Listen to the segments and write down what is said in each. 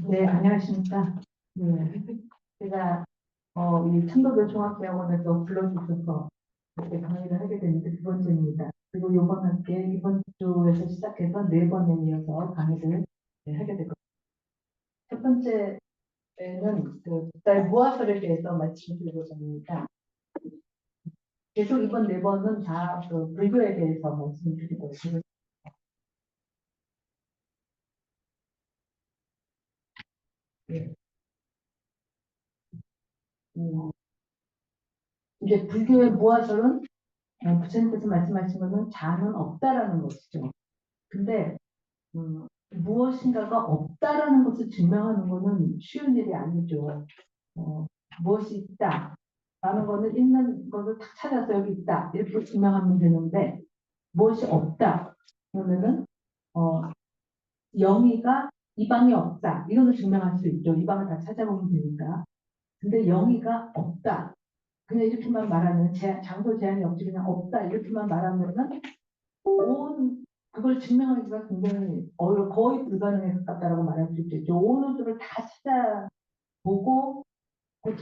네, 안녕하십니까. 네, 제가 이 천도교 종합대학원에서 불러주셔서 이렇게 강의를 하게 되는데 두 번째입니다. 그리고 이번 학기에 이번 주에서 시작해서 네 번에 이어서 강의를 하게 될 겁니다. 첫 번째는 그 국가의 무화설에 대해서 말씀드리고자 합니다. 계속 이번 네 번은 다 그 불교에 대해서 말씀드리고 있습니다. 예. 이제 불교의 무화설은 부처님께서 말씀하신 것은 자는 없다라는 것이죠. 근데 무엇인가가 없다라는 것을 증명하는 것은 쉬운 일이 아니죠. 어, 무엇이 있다 라는 것은 있는 것을 탁 찾아서 여기 있다 이렇게 증명하면 되는데 무엇이 없다 그러면은 영이가 이 방에 없다 이것을 증명할 수 있죠. 이 방을 다 찾아보면 되니까. 근데 영이가 없다 그냥 이렇게만 말하면 장소 제한이 없이 그냥 없다 이렇게만 말하면은 온 그걸 증명하기가 굉장히 거의 불가능에 가깝다라고 말할 수 있겠죠. 온 우주를 다 찾아보고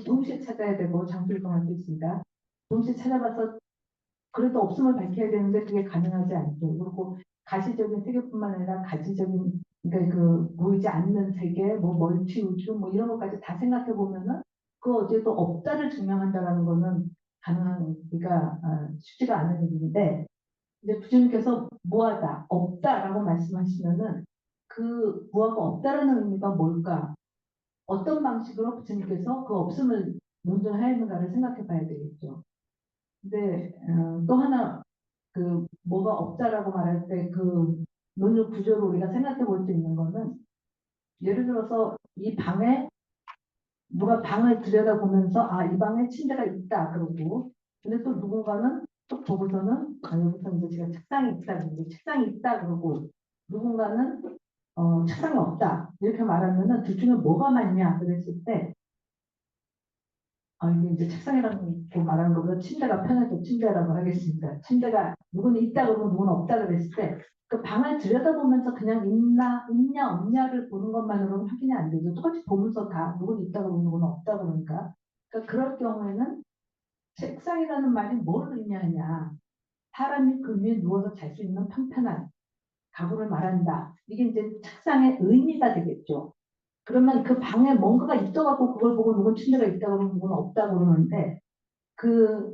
동시에 찾아야 되고 장소를 정할 수 있습니다. 동시에 찾아봐서 그래도 없음을 밝혀야 되는데 그게 가능하지 않죠. 그리고 가시적인 세계뿐만 아니라 가지적인 그러니까 그 보이지 않는 세계, 뭐 멀티 우주, 뭐 이런 것까지 다 생각해 보면은 그 어디에도 없다를 증명한다라는 거는 가능하기가 쉽지가 않은 일인데 이제 부처님께서 무하다, 없다라고 말씀하시면은 그 무하가 없다라는 의미가 뭘까? 어떤 방식으로 부처님께서 그 없음을 논증하였는가를 생각해 봐야 되겠죠. 근데 또 하나 그 뭐가 없다라고 말할 때 그 논증 구조를 우리가 생각해 볼 수 있는 거는 예를 들어서 이 방에 누가 방을 들여다보면서 아, 이 방에 침대가 있다 그러고 근데 또 누군가는 또 보고서는 여기서 이제 제가 책상이 있다 그러고 책상이 있다 그러고 누군가는 책상이 없다 이렇게 말하면은 둘 중에 뭐가 맞냐 그랬을 때 이게 이제 책상이라고 말하는 것보다 침대가 편해서 침대라고 하겠습니다. 침대가 누구는 있다 그러고 누구는 없다 그랬을 때 그 방을 들여다보면서 그냥 있냐 없냐를 보는 것만으로는 확인이 안 되죠. 똑같이 보면서 다 누구는 있다 그러고 누구는 없다 그러니까. 그러니까 그럴 경우에는 책상이라는 말이 뭘 의미하냐. 사람이 그 위에 누워서 잘 수 있는 평편한 가구를 말한다. 이게 이제 책상의 의미가 되겠죠. 그러면 그 방에 뭔가가 있어갖고 그걸 보고 누군 침대가 있다고 그러면 누군 없다고 그러는데 그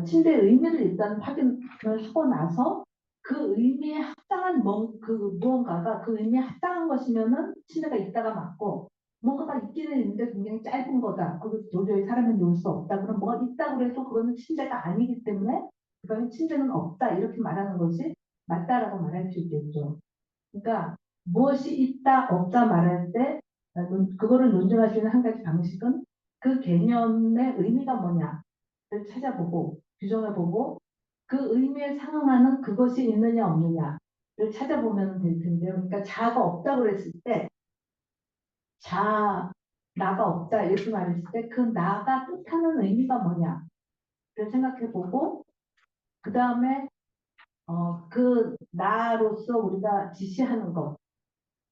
침대의 의미를 일단 확인을 하고 나서 그 의미에 합당한 그 무언가가 그 의미에 합당한 것이면은 침대가 있다가 맞고 뭔가가 있기는 있는데 굉장히 짧은 거다. 그리고 도저히 사람이 놓을 수 없다. 그럼 뭐가 있다고 해서 그거는 침대가 아니기 때문에 그거는 침대는 없다. 이렇게 말하는 것이 맞다라고 말할 수 있겠죠. 그러니까 무엇이 있다 없다 말할 때 그거를 논증할 수 있는 한 가지 방식은 그 개념의 의미가 뭐냐를 찾아보고 규정해보고 그 의미에 상응하는 그것이 있느냐 없느냐를 찾아보면 될 텐데요. 그러니까 자아가 없다 그랬을 때 나가 없다 이렇게 말했을 때 그 나가 뜻하는 의미가 뭐냐를 생각해보고 그 다음에 그 나로서 우리가 지시하는 것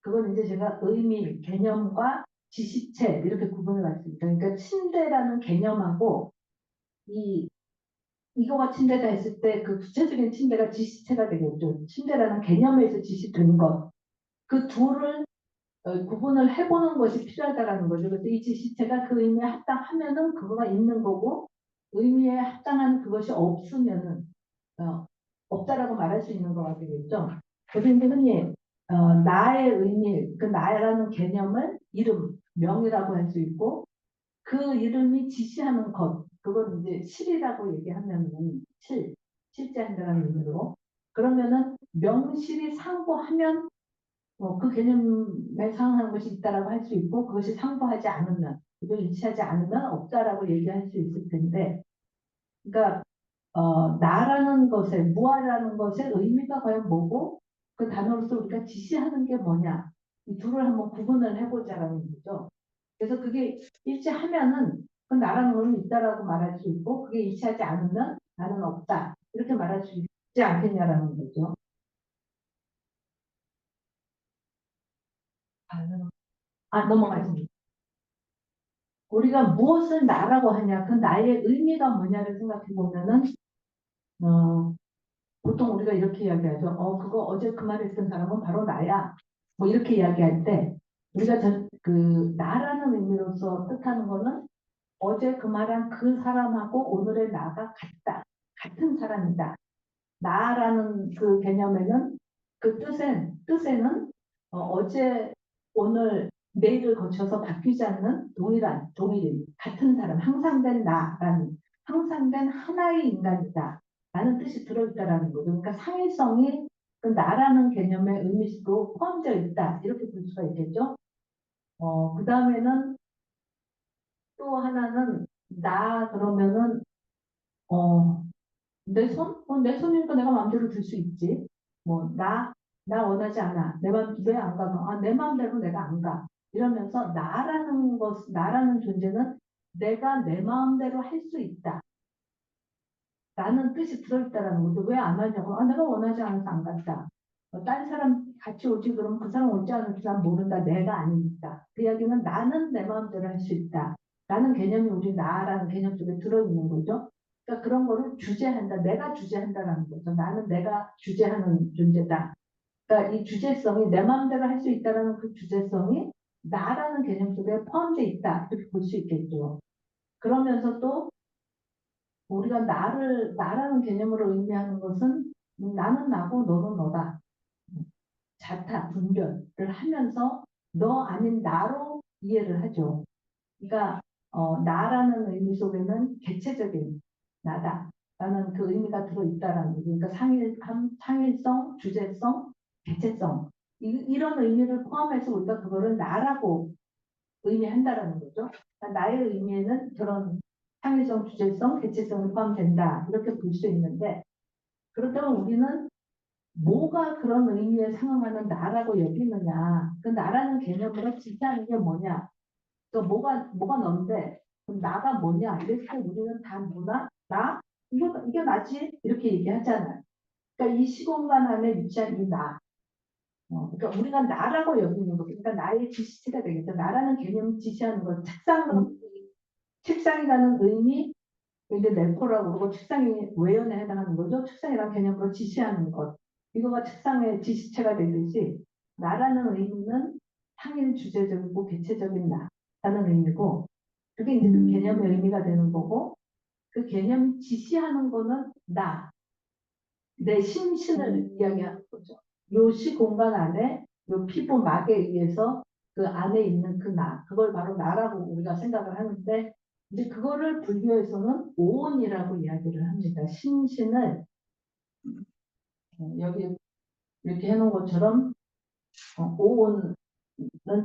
그건 이제 제가 의미, 개념과 지시체 이렇게 구분을 했습니다. 그러니까 침대라는 개념하고 이거가 침대다 했을 때 그 구체적인 침대가 지시체가 되겠죠. 침대라는 개념에서 지시되는 것. 그 둘을 구분을 해보는 것이 필요하다는 거죠. 그래서 이 지시체가 그 의미에 합당하면은 그거가 있는 거고 의미에 합당한 그것이 없으면은 어, 없다라고 말할 수 있는 거가 되겠죠. 그래서 이제 흔히 나의 의미, 그 나라는 개념을 이름, 명이라고 할 수 있고 그 이름이 지시하는 것, 그건 이제 실이라고 얘기하면은 실제한다는 의미로 그러면은 명실이 상보하면 그 개념에 상응하는 것이 있다라고 할 수 있고 그것이 상보하지 않으면 이걸 일치하지 않으면 없다라고 얘기할 수 있을 텐데 그러니까 나라는 것의 무아라는 것의 의미가 과연 뭐고 그 단어로서 우리가 지시하는 게 뭐냐 이 둘을 한번 구분을 해보자라는 거죠. 그래서 그게 일치하면은 그 나라는 것은 있다라고 말할 수 있고 그게 일치하지 않으면 나는 없다 이렇게 말할 수 있지 않겠냐라는 거죠. 넘어가겠습니다. 우리가 무엇을 나라고 하냐, 그 나의 의미가 뭐냐를 생각해 보면은, 보통 우리가 이렇게 이야기하죠. 그거 어제 그 말 했던 사람은 바로 나야. 뭐 이렇게 이야기할 때, 우리가 나라는 의미로서 뜻하는 거는 어제 그 말한 그 사람하고 오늘의 나가 같다. 같은 사람이다. 나라는 그 개념에는 그 뜻에는 어제, 오늘, 내일을 거쳐서 바뀌지 않는 동일인, 같은 사람, 항상된 나라는, 항상된 하나의 인간이다. 라는 뜻이 들어있다라는 거죠. 그러니까 상일성이 그 나라는 개념의 의미도 포함되어 있다. 이렇게 볼 수가 있겠죠. 그 다음에는 또 하나는 나 그러면은 어, 내 손? 내 손이니까 내가 마음대로 들 수 있지. 뭐, 나 원하지 않아. 내 맘, 왜 안 가? 내 마음대로 내가 안 가. 이러면서 나라는 존재는 내가 내 마음대로 할 수 있다. 라는 뜻이 들어있다라는 거죠. 왜 안 하냐고. 내가 원하지 않아서 안 간다. 딴 사람 같이 오지 그러면 그 사람 올지 않을지 난 모른다. 내가 아니니까. 그 이야기는 나는 내 마음대로 할 수 있다. 라는 개념이 우리 나라는 개념 속에 들어있는 거죠. 그러니까 그런 거를 주재한다. 내가 주재한다라는 거죠. 나는 내가 주재하는 존재다. 그러니까 이 주재성이 내 마음대로 할 수 있다라는 그 주재성이 나라는 개념 속에 포함되어 있다. 이렇게 볼 수 있겠죠. 그러면서 또 우리가 나라는 개념으로 의미하는 것은 나는 나고 너는 너다. 자타, 분별을 하면서 너 아닌 나로 이해를 하죠. 그러니까 나라는 의미 속에는 개체적인 나다. 라는 그 의미가 들어있다라는 거죠. 그러니까 상일성, 주제성, 개체성. 이런 의미를 포함해서 우리가 그거를 나라고 의미한다라는 거죠. 그러니까 나의 의미에는 그런 창의성, 주제성, 개체성이 포함된다. 이렇게 볼 수 있는데 그렇다면 우리는 뭐가 그런 의미에 상응하는 나라고 여기느냐. 그 나라는 개념으로 지지하는 게 뭐냐. 또 뭐가 너인데 그럼 나가 뭐냐. 이렇게 우리는 다 뭐나? 나? 이게 나지? 이렇게 얘기하잖아요. 그러니까 이 시공간 안에 위치한 이 나. 그러니까 우리가 나라고 여기는 거, 그러니까 나의 지시체가 되겠죠. 나라는 개념 지시하는 것, 책상이라는 의미, 이제 래퍼라고 그러고 책상이 외연에 해당하는 거죠. 책상이라는 개념으로 지시하는 것. 이거가 책상의 지시체가 되듯이 나라는 의미는 상일 주제적이고 개체적인 나라는 의미고 그게 이제 그 개념의 의미가 되는 거고 그 개념이 지시하는 거는 내 심신을 이야기하는 거죠. 요 시공간 안에 요 피부막에 의해서 그 안에 있는 그 그걸 바로 나라고 우리가 생각을 하는데 이제 그거를 불교에서는 오온이라고 이야기를 합니다. 심신을 여기 이렇게 해놓은 것처럼 오온은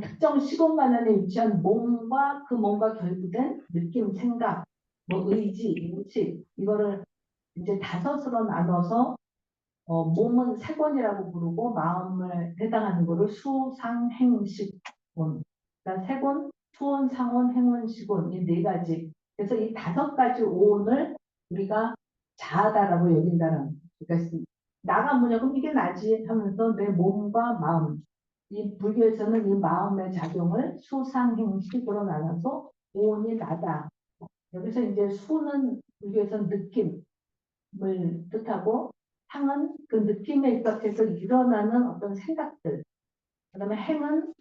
특정 시공간 안에 위치한 몸과 그 몸과 결부된 느낌, 생각, 뭐 의지, 인식 이거를 이제 다섯으로 나눠서 몸은 세권이라고 부르고 마음을 해당하는 거를 수상행식권. 그러니까 세권, 수원, 상원, 행원, 시권 이 네 가지. 그래서 이 다섯 가지 오온을 우리가 자아다라고 여긴다는. 그러니까 나가 뭐냐 그럼 이게 나지 하면서 내 몸과 마음. 이 불교에서는 이 마음의 작용을 수상행식으로 나눠서 오온이 나다. 여기서 이제 수는 불교에서는 느낌, 을 뜻하고 상은 그 느낌에 입각해서 일어나는 어떤 생각들 그다음에 행은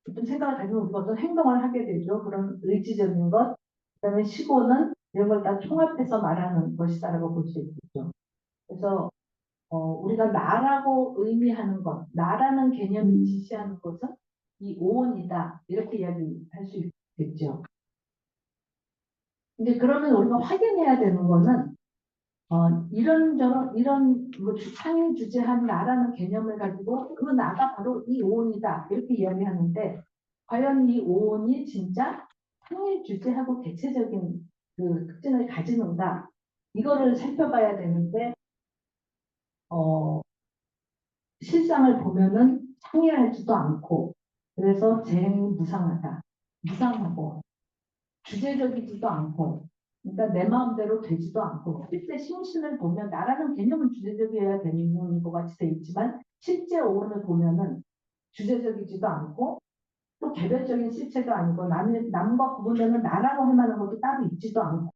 어떤 생각을 가지고 우리가 어떤 행동을 하게 되죠. 그런 의지적인 것 그다음에 시고는 이런 걸 다 총합해서 말하는 것이다라고 볼 수 있겠죠. 그래서 우리가 나라고 의미하는 것 나라는 개념이 지시하는 것은 이 오온이다 이렇게 이야기할 수 있겠죠. 근데 그러면 우리가 확인해야 되는 거는 이런 뭐 상위 주제한 나라는 개념을 가지고 그 나가 바로 이 오온이다 이렇게 이야기하는데 과연 이 오온이 진짜 상위 주제하고 개체적인 그 특징을 가지는가 이거를 살펴봐야 되는데 실상을 보면은 상이하지도 않고 그래서 재행이 무상하고 주제적이지도 않고 그러니까 내 마음대로 되지도 않고 실제 심신을 보면 나라는 개념은 주제적이어야 되는 것 같이 돼 있지만 실제 오온을 보면은 주제적이지도 않고 또 개별적인 실체도 아니고 남과 구분되는 나라고 할 만한 것도 따로 있지도 않고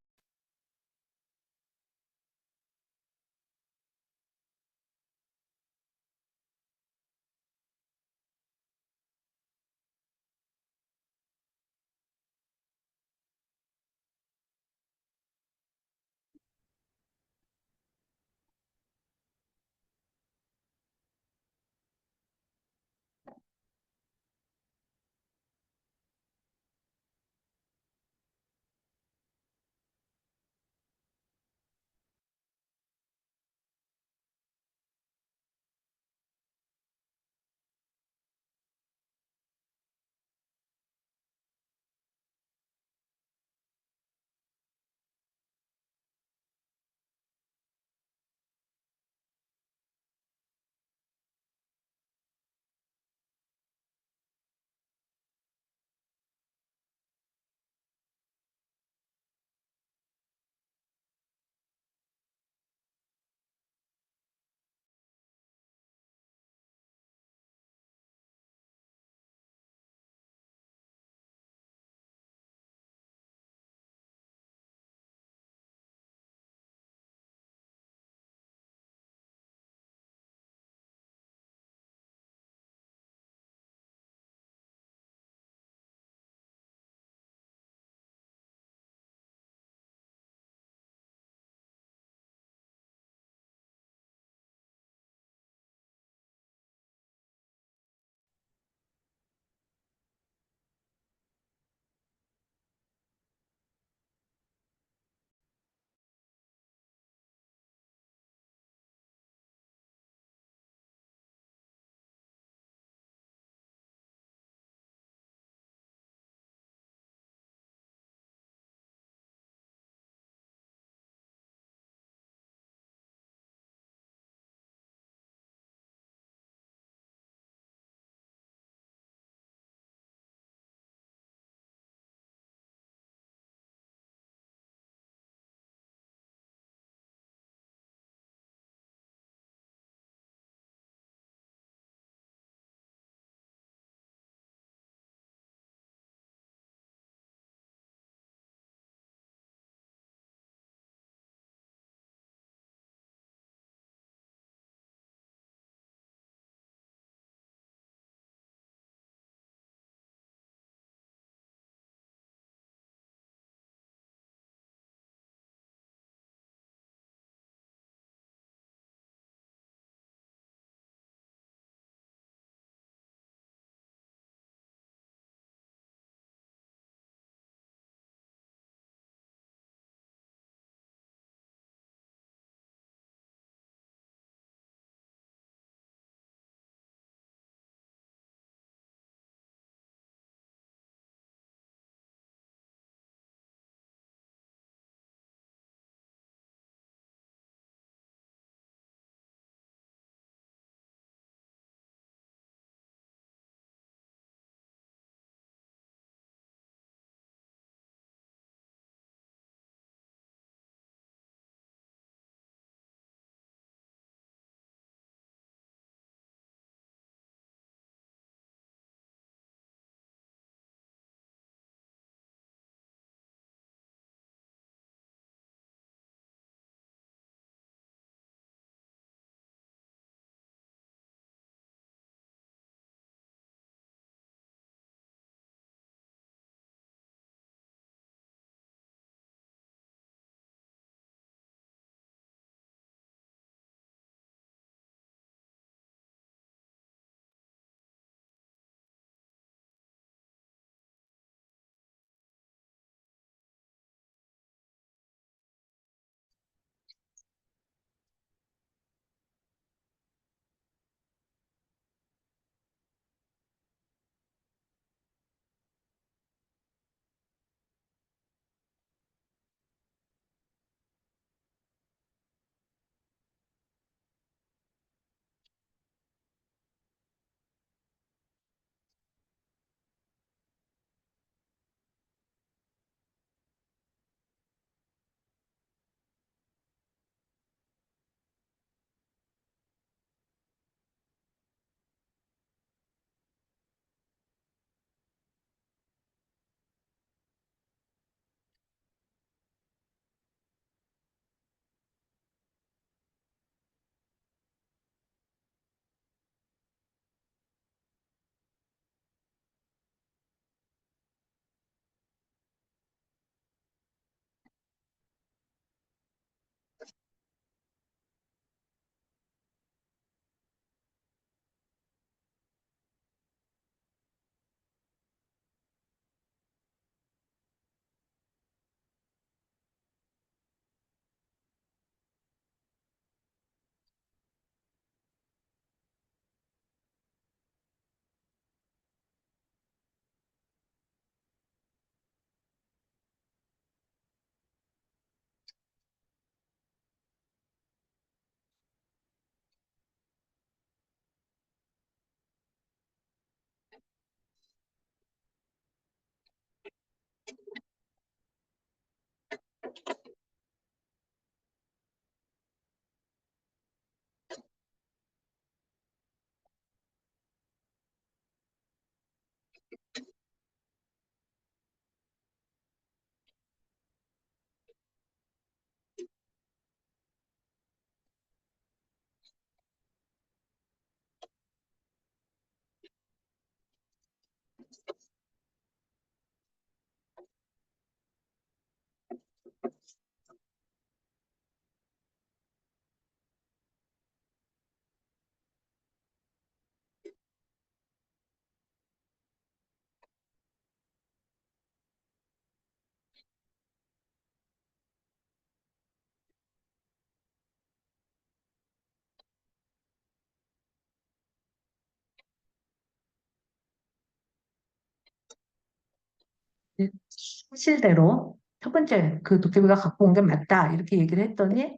사실대로 첫 번째 그 도깨비가 갖고 온 게 맞다 이렇게 얘기를 했더니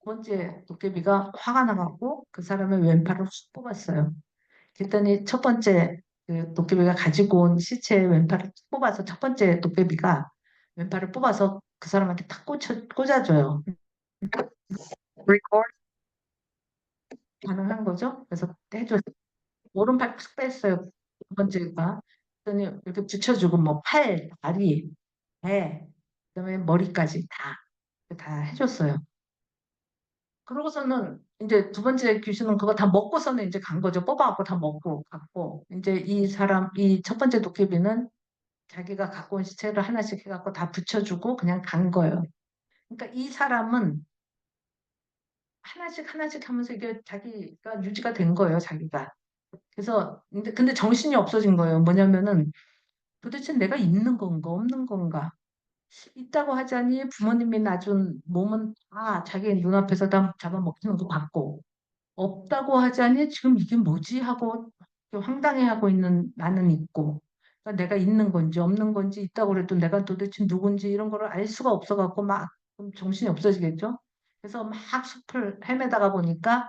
두 번째 도깨비가 화가 나갖고 그 사람의 왼팔을 쑥 뽑았어요. 그랬더니 첫 번째 그 도깨비가 가지고 온 시체의 왼팔을 쭉 뽑아서 첫 번째 도깨비가 왼팔을 뽑아서 그 사람한테 탁 꽂아줘요. record 가능한 거죠? 그래서 해줘. 오른팔 탁 뺐어요. 두 번째가. 그랬더니 이렇게 붙여주고 뭐 팔, 다리, 배, 그다음에 머리까지 다 해줬어요. 그러고서는 이제 두 번째 귀신은 그거 다 먹고서는 이제 간 거죠. 뽑아갖고 다 먹고 갔고 이제 이 첫 번째 도깨비는 자기가 갖고 온 시체를 하나씩 해갖고 다 붙여주고 그냥 간 거예요. 그러니까 이 사람은 하나씩 하나씩 하면서 이게 자기가 유지가 된 거예요, 자기가. 그래서 근데 정신이 없어진 거예요. 뭐냐면은 도대체 내가 있는 건가 없는 건가? 있다고 하자니 부모님이 낳아준 몸은 다 자기 눈앞에서 다 잡아먹히는 것 같고 없다고 하자니 지금 이게 뭐지 하고 황당해하고 있는 나는 있고 그러니까 내가 있는 건지 없는 건지 있다고 그래도 내가 도대체 누군지 이런 거를 알 수가 없어갖고 막 좀 정신이 없어지겠죠. 그래서 막 숲을 헤매다가 보니까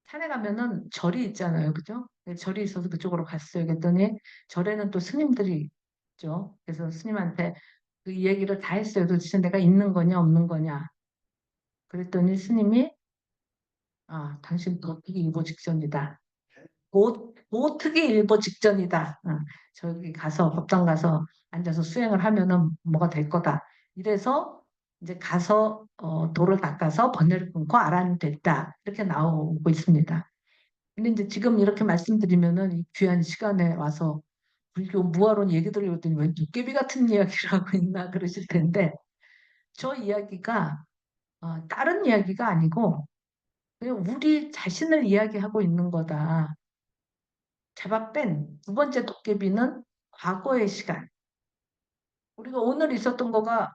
산에 가면은 절이 있잖아요, 그죠? 네, 절이 있어서 그쪽으로 갔어요. 그랬더니 절에는 또 스님들이 있죠. 그래서 스님한테 그 얘기를 다 했어요. 도대체 내가 있는 거냐 없는 거냐. 그랬더니 스님이 당신 도둑이 일보 직전이다. 보특이 일보 직전이다. 저기 가서 법당 가서 앉아서 수행을 하면은 뭐가 될 거다. 이래서 이제 가서 돌을 닦아서 번뇌를 끊고 아란이 됐다. 이렇게 나오고 있습니다. 근데 이제 지금 이렇게 말씀드리면은 이 귀한 시간에 와서 불교 무화론 얘기 들으려더니 왜 도깨비 같은 이야기를 하고 있나 그러실 텐데 저 이야기가 다른 이야기가 아니고 그냥 우리 자신을 이야기하고 있는 거다. 잡아 뺀 두 번째 도깨비는 과거의 시간. 우리가 오늘 있었던 거가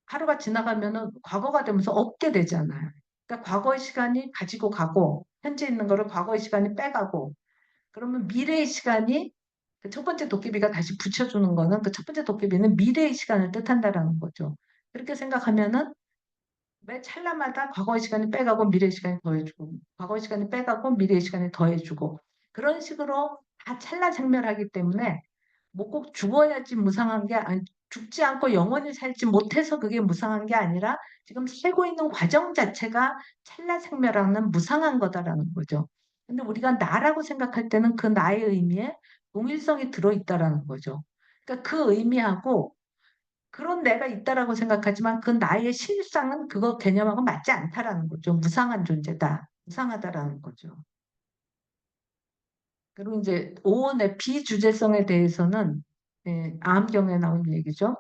하루가 지나가면은 과거가 되면서 없게 되잖아요. 그러니까 과거의 시간이 가지고 가고 현재 있는 거를 과거의 시간이 빼가고 그러면 미래의 시간이 그 첫 번째 도깨비가 다시 붙여주는 거는 그 첫 번째 도깨비는 미래의 시간을 뜻한다라는 거죠. 그렇게 생각하면은 매 찰나마다 과거의 시간이 빼가고 미래의 시간이 더해주고 과거의 시간이 빼가고 미래의 시간이 더해주고 그런 식으로 다 찰나생멸하기 때문에 뭐 꼭 죽어야지 무상한 게 아니 죽지 않고 영원히 살지 못해서 그게 무상한 게 아니라 지금 살고 있는 과정 자체가 찰나생멸하는 무상한 거다라는 거죠. 근데 우리가 나라고 생각할 때는 그 나의 의미에 동일성이 들어있다라는 거죠. 그러니까 그 의미하고 그런 내가 있다라고 생각하지만 그 나의 실상은 그거 개념하고 맞지 않다라는 거죠. 무상한 존재다. 무상하다라는 거죠. 그리고 이제 오온의 비주제성에 대해서는 암경에 나온 얘기죠.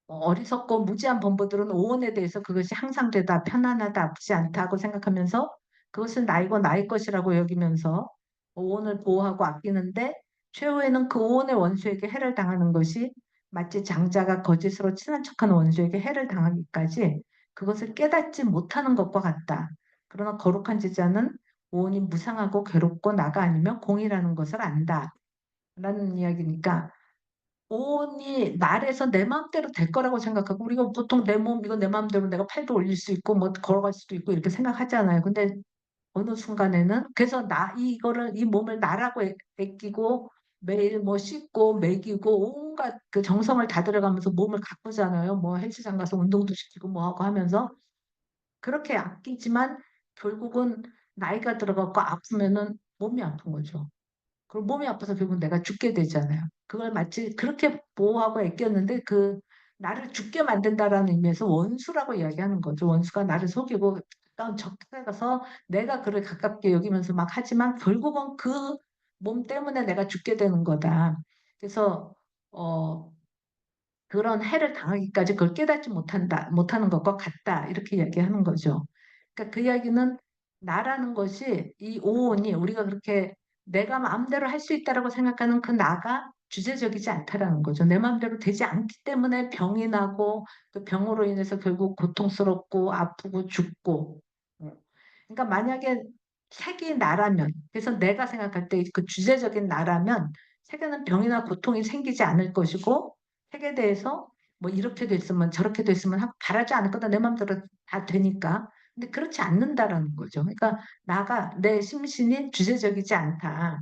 어리석고 무지한 범부들은 오온에 대해서 그것이 항상되다, 편안하다, 아프지 않다고 생각하면서 그것은 나이고 나의 것이라고 여기면서 오온을 보호하고 아끼는데 최후에는 그 오온의 원수에게 해를 당하는 것이 마치 장자가 거짓으로 친한 척하는 원수에게 해를 당하기까지 그것을 깨닫지 못하는 것과 같다. 그러나 거룩한 제자는 오온이 무상하고 괴롭고 나가 아니면 공이라는 것을 안다. 라는 이야기니까 오온이 말해서 내 마음대로 될 거라고 생각하고 우리가 보통 내 몸 이거 내 마음대로 내가 팔도 올릴 수 있고 뭐 걸어갈 수도 있고 이렇게 생각하잖아요. 근데 어느 순간에는 그래서 이거를 이 몸을 나라고 애끼고 매일 뭐 씻고 먹이고 온갖 그 정성을 다 들어가면서 몸을 가꾸잖아요. 뭐 헬스장 가서 운동도 시키고 뭐 하고 하면서 그렇게 아끼지만 결국은 나이가 들어가고 아프면은 몸이 아픈 거죠. 그리고 몸이 아파서 결국 내가 죽게 되잖아요. 그걸 마치 그렇게 보호하고 애꼈는데 그 나를 죽게 만든다라는 의미에서 원수라고 이야기하는 거죠. 원수가 나를 속이고 가까운 적에 가서 내가 그를 가깝게 여기면서 막 하지만 결국은 그 몸 때문에 내가 죽게 되는 거다. 그래서 어 그런 해를 당하기까지 그걸 깨닫지 못하는 것과 같다. 이렇게 이야기하는 거죠. 그러니까 그 이야기는 나라는 것이 이 오온이 우리가 그렇게 내가 마음대로 할 수 있다라고 생각하는 그 나가 주제적이지 않다라는 거죠. 내 마음대로 되지 않기 때문에 병이 나고 그 병으로 인해서 결국 고통스럽고 아프고 죽고. 그러니까 만약에 색이 나라면, 그래서 내가 생각할 때 그 주제적인 나라면 색에는 병이나 고통이 생기지 않을 것이고 색에 대해서 뭐 이렇게 됐으면 저렇게 됐으면 하고 바라지 않을 거다. 내 마음대로 다 되니까. 근데 그렇지 않는다라는 거죠. 그러니까 나가 내 심신이 주제적이지 않다.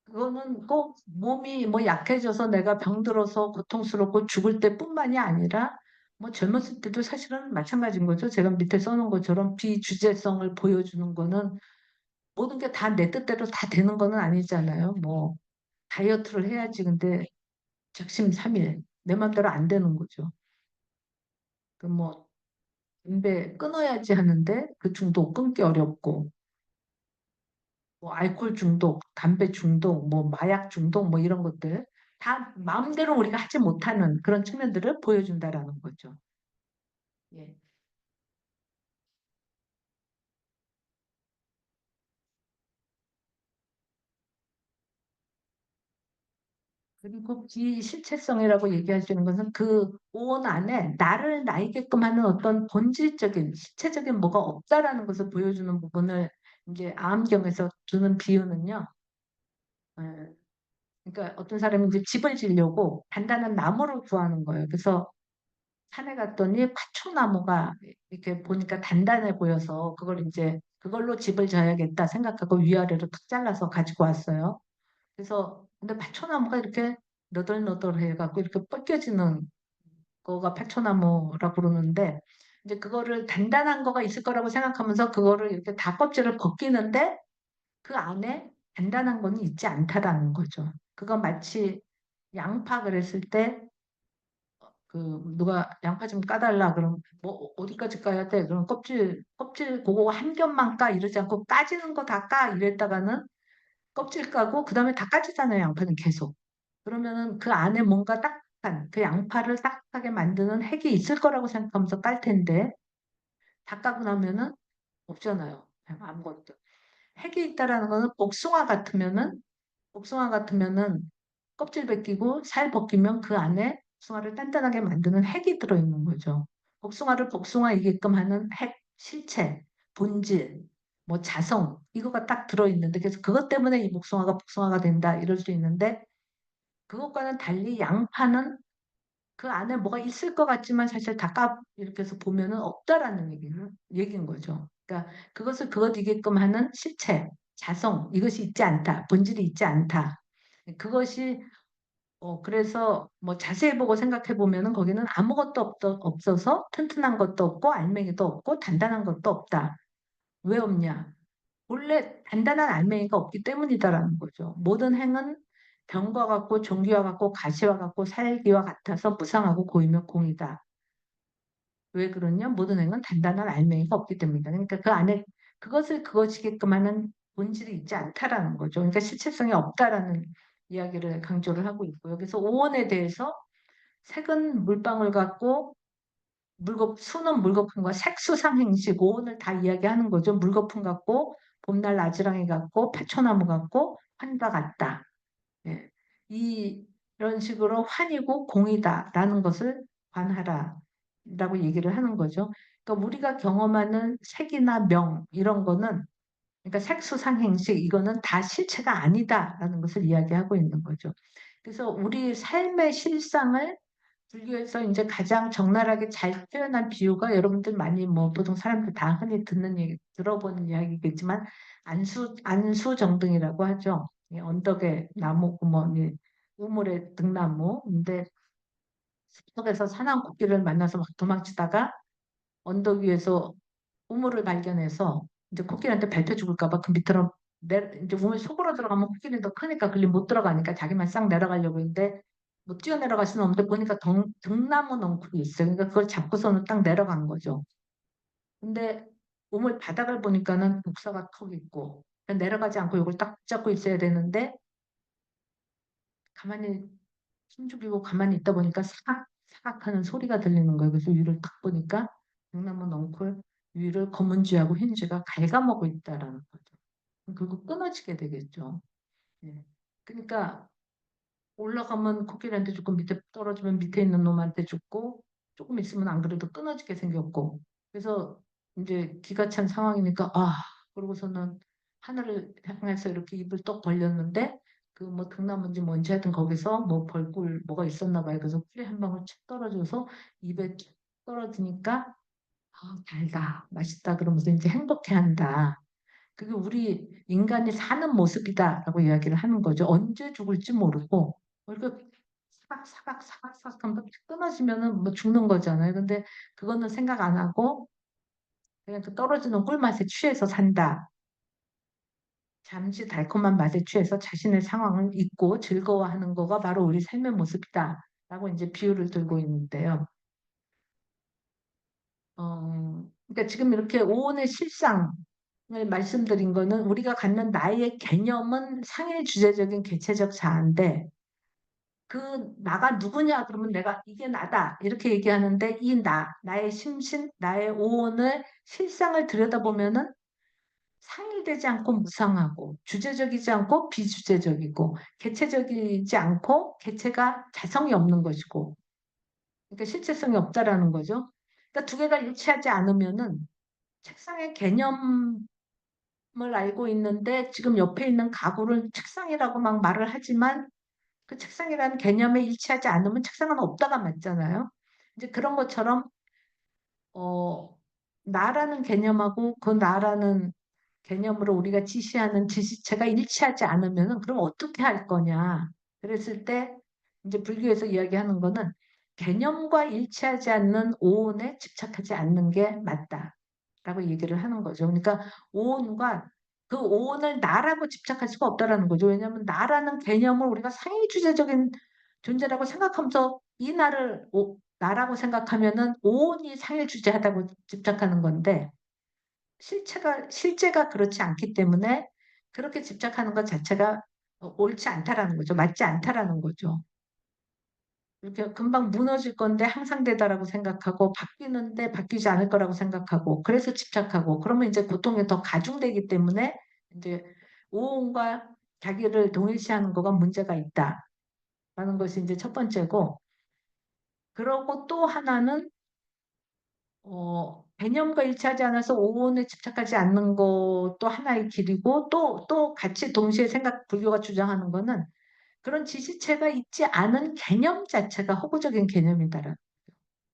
그거는 꼭 몸이 뭐 약해져서 내가 병들어서 고통스럽고 죽을 때뿐만이 아니라 뭐 젊었을 때도 사실은 마찬가지인 거죠. 제가 밑에 써놓은 것처럼 비주제성을 보여주는 거는 모든 게 다 내 뜻대로 다 되는 거는 아니잖아요. 뭐 다이어트를 해야지 근데 작심삼일 내 맘대로 안 되는 거죠. 그 뭐 담배 끊어야지 하는데 그 중독 끊기 어렵고 뭐 알코올 중독, 담배 중독, 뭐 마약 중독 뭐 이런 것들 다 마음대로 우리가 하지 못하는 그런 측면들을 보여준다라는 거죠. 예. 그리고 비실체성이라고 얘기할 수 있는 것은 그 오온 안에 나를 나이게끔 하는 어떤 본질적인 실체적인 뭐가 없다라는 것을 보여주는 부분을 이제 암경에서 두는 비유는요. 예, 그러니까 어떤 사람이 이제 집을 지려고 단단한 나무를 구하는 거예요. 그래서 산에 갔더니 파초나무가 이렇게 보니까 단단해 보여서 그걸 이제 그걸로 집을 져야겠다 생각하고 위아래로 탁 잘라서 가지고 왔어요. 그래서 근데 파초나무가 이렇게 너덜너덜해 갖고 이렇게 벗겨지는 거가 파초나무라고 그러는데 이제 그거를 단단한 거가 있을 거라고 생각하면서 그거를 이렇게 다 껍질을 벗기는데 그 안에 단단한 거는 있지 않다라는 거죠. 그건 마치 양파 그랬을 때 그 누가 양파 좀 까달라 그럼 뭐 어디까지 까야 돼? 그럼 껍질 그거 한 겹만 까 이러지 않고 까지는 거 다 까 이랬다가는 껍질 까고 그다음에 다 까지잖아요. 양파는 계속. 그러면은 그 안에 뭔가 딱딱한 그 양파를 딱딱하게 만드는 핵이 있을 거라고 생각하면서 깔 텐데 다 까고 나면은 없잖아요. 그냥 아무것도. 핵이 있다라는 거는 복숭아 같으면은 껍질 벗기고 살 벗기면 그 안에 복숭아를 단단하게 만드는 핵이 들어있는 거죠. 복숭아를 복숭아이게끔 하는 핵, 실체, 본질, 뭐 자성 이거가 딱 들어있는데 그래서 그것 때문에 이 복숭아가 복숭아가 된다 이럴 수 있는데 그것과는 달리 양파는 그 안에 뭐가 있을 것 같지만 사실 이렇게 해서 보면은 없다라는 얘기인 거죠. 그러니까 그것을 그것이게끔 하는 실체, 자성 이것이 있지 않다, 본질이 있지 않다. 그것이 그래서 뭐 자세히 보고 생각해 보면은 거기는 아무것도 없어서 튼튼한 것도 없고 알맹이도 없고 단단한 것도 없다. 왜 없냐? 원래 단단한 알맹이가 없기 때문이다라는 거죠. 모든 행은 병과 같고 종기와 같고 가시와 같고 살기와 같아서 무상하고 고이며 공이다. 왜 그러냐? 모든 행은 단단한 알맹이가 없기 때문이다. 그러니까 그 안에 그것을 그것이게끔 하는 본질이 있지 않다라는 거죠. 그러니까 실체성이 없다라는 이야기를 강조를 하고 있고요. 그래서 오원에 대해서 색은 물방울 같고 수는 물거품과 색수상행식 오온을 다 이야기하는 거죠. 물거품 같고 봄날 아지랑이 같고 페초나무 같고 환과 같다. 예. 이런 식으로 환이고 공이다라는 것을 관하라라고 얘기를 하는 거죠. 그러니까 우리가 경험하는 색이나 명 이런 거는 그러니까 색수상행식 이거는 다 실체가 아니다라는 것을 이야기하고 있는 거죠. 그래서 우리 삶의 실상을 불교에서 이제 가장 적나라하게 잘 표현한 비유가 여러분들 많이 뭐 보통 사람들 다 흔히 듣는 얘기, 들어보는 이야기겠지만 안수정등이라고 하죠. 이 언덕에 나무고 뭐 우물에 등나무. 근데 숲속에서 사나운 코끼리를 만나서 막 도망치다가 언덕 위에서 우물을 발견해서 이제 코끼리한테 밟혀 죽을까 봐 그 밑으로 이제 몸에 속으로 들어가면 코끼리는 더 크니까 글리 못 들어가니까 자기만 싹 내려가려고 했는데 뭐 뛰어내려갈 수는 없는데 보니까 등나무 넝쿨이 있어요. 그러니까 그걸 잡고서는 딱 내려간 거죠. 근데 우물 바닥을 보니까는 독사가 턱 있고 내려가지 않고 이걸 딱 붙잡고 있어야 되는데 가만히 숨죽이고 가만히 있다 보니까 사각 사각 하는 소리가 들리는 거예요. 그래서 위를 딱 보니까 등나무 넝쿨 위를 검은 쥐하고 흰 쥐가 갉아먹고 있다라는 거죠. 결국 끊어지게 되겠죠. 예. 그러니까 올라가면 코끼리한테 죽고 밑에 떨어지면 밑에 있는 놈한테 죽고 조금 있으면 안 그래도 끊어지게 생겼고 그래서 이제 기가 찬 상황이니까 그러고서는 하늘을 향해서 이렇게 입을 떡 벌렸는데 그 뭐 등나무인지 뭔지 하여튼 거기서 뭐 벌꿀 뭐가 있었나 봐요. 그래서 꿀이 한 방울 쭉 떨어져서 입에 쭉 떨어지니까 달다 맛있다 그러면서 이제 행복해한다. 그게 우리 인간이 사는 모습이다라고 이야기를 하는 거죠. 언제 죽을지 모르고 우리가 사각사각 하면 끊어지면은 뭐 죽는 거잖아요. 근데 그거는 생각 안 하고 그냥 그 떨어지는 꿀맛에 취해서 산다. 잠시 달콤한 맛에 취해서 자신의 상황을 잊고 즐거워하는 거가 바로 우리 삶의 모습이다라고 이제 비유를 들고 있는데요. 그러니까 지금 이렇게 오온의 실상을 말씀드린 거는 우리가 갖는 나의 개념은 상일 주제적인 개체적 자아인데 그 나가 누구냐 그러면 내가 이게 나다 이렇게 얘기하는데 이 나의 심신, 나의 오온의 실상을 들여다보면은 상일되지 않고 무상하고 주제적이지 않고 비주제적이고 개체적이지 않고 개체가 자성이 없는 것이고 그러니까 실체성이 없다라는 거죠. 그러니까 두 개가 일치하지 않으면은 책상의 개념을 알고 있는데 지금 옆에 있는 가구를 책상이라고 막 말을 하지만 그 책상이라는 개념에 일치하지 않으면 책상은 없다가 맞잖아요. 이제 그런 것처럼 어, 나라는 개념하고 그 나라는 개념으로 우리가 지시하는 지시체가 일치하지 않으면은 그럼 어떻게 할 거냐? 그랬을 때 이제 불교에서 이야기하는 거는 개념과 일치하지 않는 오온에 집착하지 않는 게 맞다라고 얘기를 하는 거죠. 그러니까 오온과 그 오온을 나라고 집착할 수가 없다라는 거죠. 왜냐하면 나라는 개념을 우리가 상위주제적인 존재라고 생각하면서 이 나라고 생각하면은 오온이 상위주제하다고 집착하는 건데 실제가 그렇지 않기 때문에 그렇게 집착하는 것 자체가 옳지 않다라는 거죠. 맞지 않다라는 거죠. 이렇게 금방 무너질 건데 항상 되다라고 생각하고 바뀌는데 바뀌지 않을 거라고 생각하고 그래서 집착하고 그러면 이제 고통이 더 가중되기 때문에 이제 오온과 자기를 동일시하는 거가 문제가 있다라는 것이 이제 첫 번째고 그러고 또 하나는 개념과 일치하지 않아서 오온에 집착하지 않는 것도 하나의 길이고 또 같이 동시에 불교가 주장하는 거는 그런 지시체가 있지 않은 개념 자체가 허구적인 개념이다라는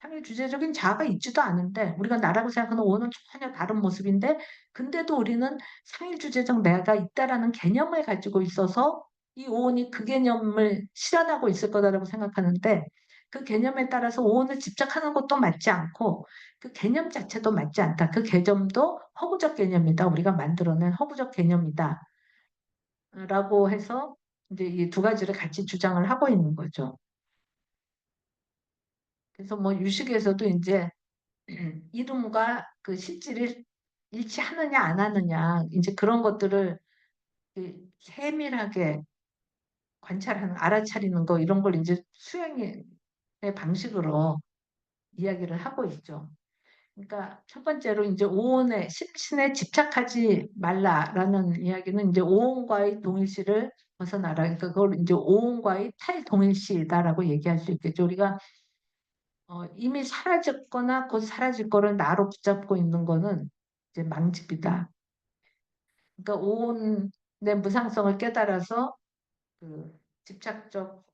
당연히 주제적인 자아가 있지도 않은데 우리가 나라고 생각하는 오는 전혀 다른 모습인데 근데도 우리는 상일 주제적 내가 있다라는 개념을 가지고 있어서 이 오온이 그 개념을 실현하고 있을 거다라고 생각하는데 그 개념에 따라서 오온을 집착하는 것도 맞지 않고 그 개념 자체도 맞지 않다. 그 개념도 허구적 개념이다. 우리가 만들어낸 허구적 개념이다. 라고 해서 이제 이 두 가지를 같이 주장을 하고 있는 거죠. 그래서 뭐 유식에서도 이제 이름과 그 실질이 일치하느냐 안 하느냐 이제 그런 것들을 세밀하게 관찰하는 알아차리는 거 이런 걸 이제 수행의 방식으로 이야기를 하고 있죠. 그러니까 첫 번째로 이제 오온에 심신에 집착하지 말라라는 이야기는 이제 오온과의 동일시를 벗어나라. 그러니까 그걸 이제 오온과의 탈동일시다라고 얘기할 수 있겠죠. 우리가 이미 사라졌거나 곧 사라질 거를 나로 붙잡고 있는 거는 이제 망집이다. 그러니까 오온의 무상성을 깨달아서 그 집착적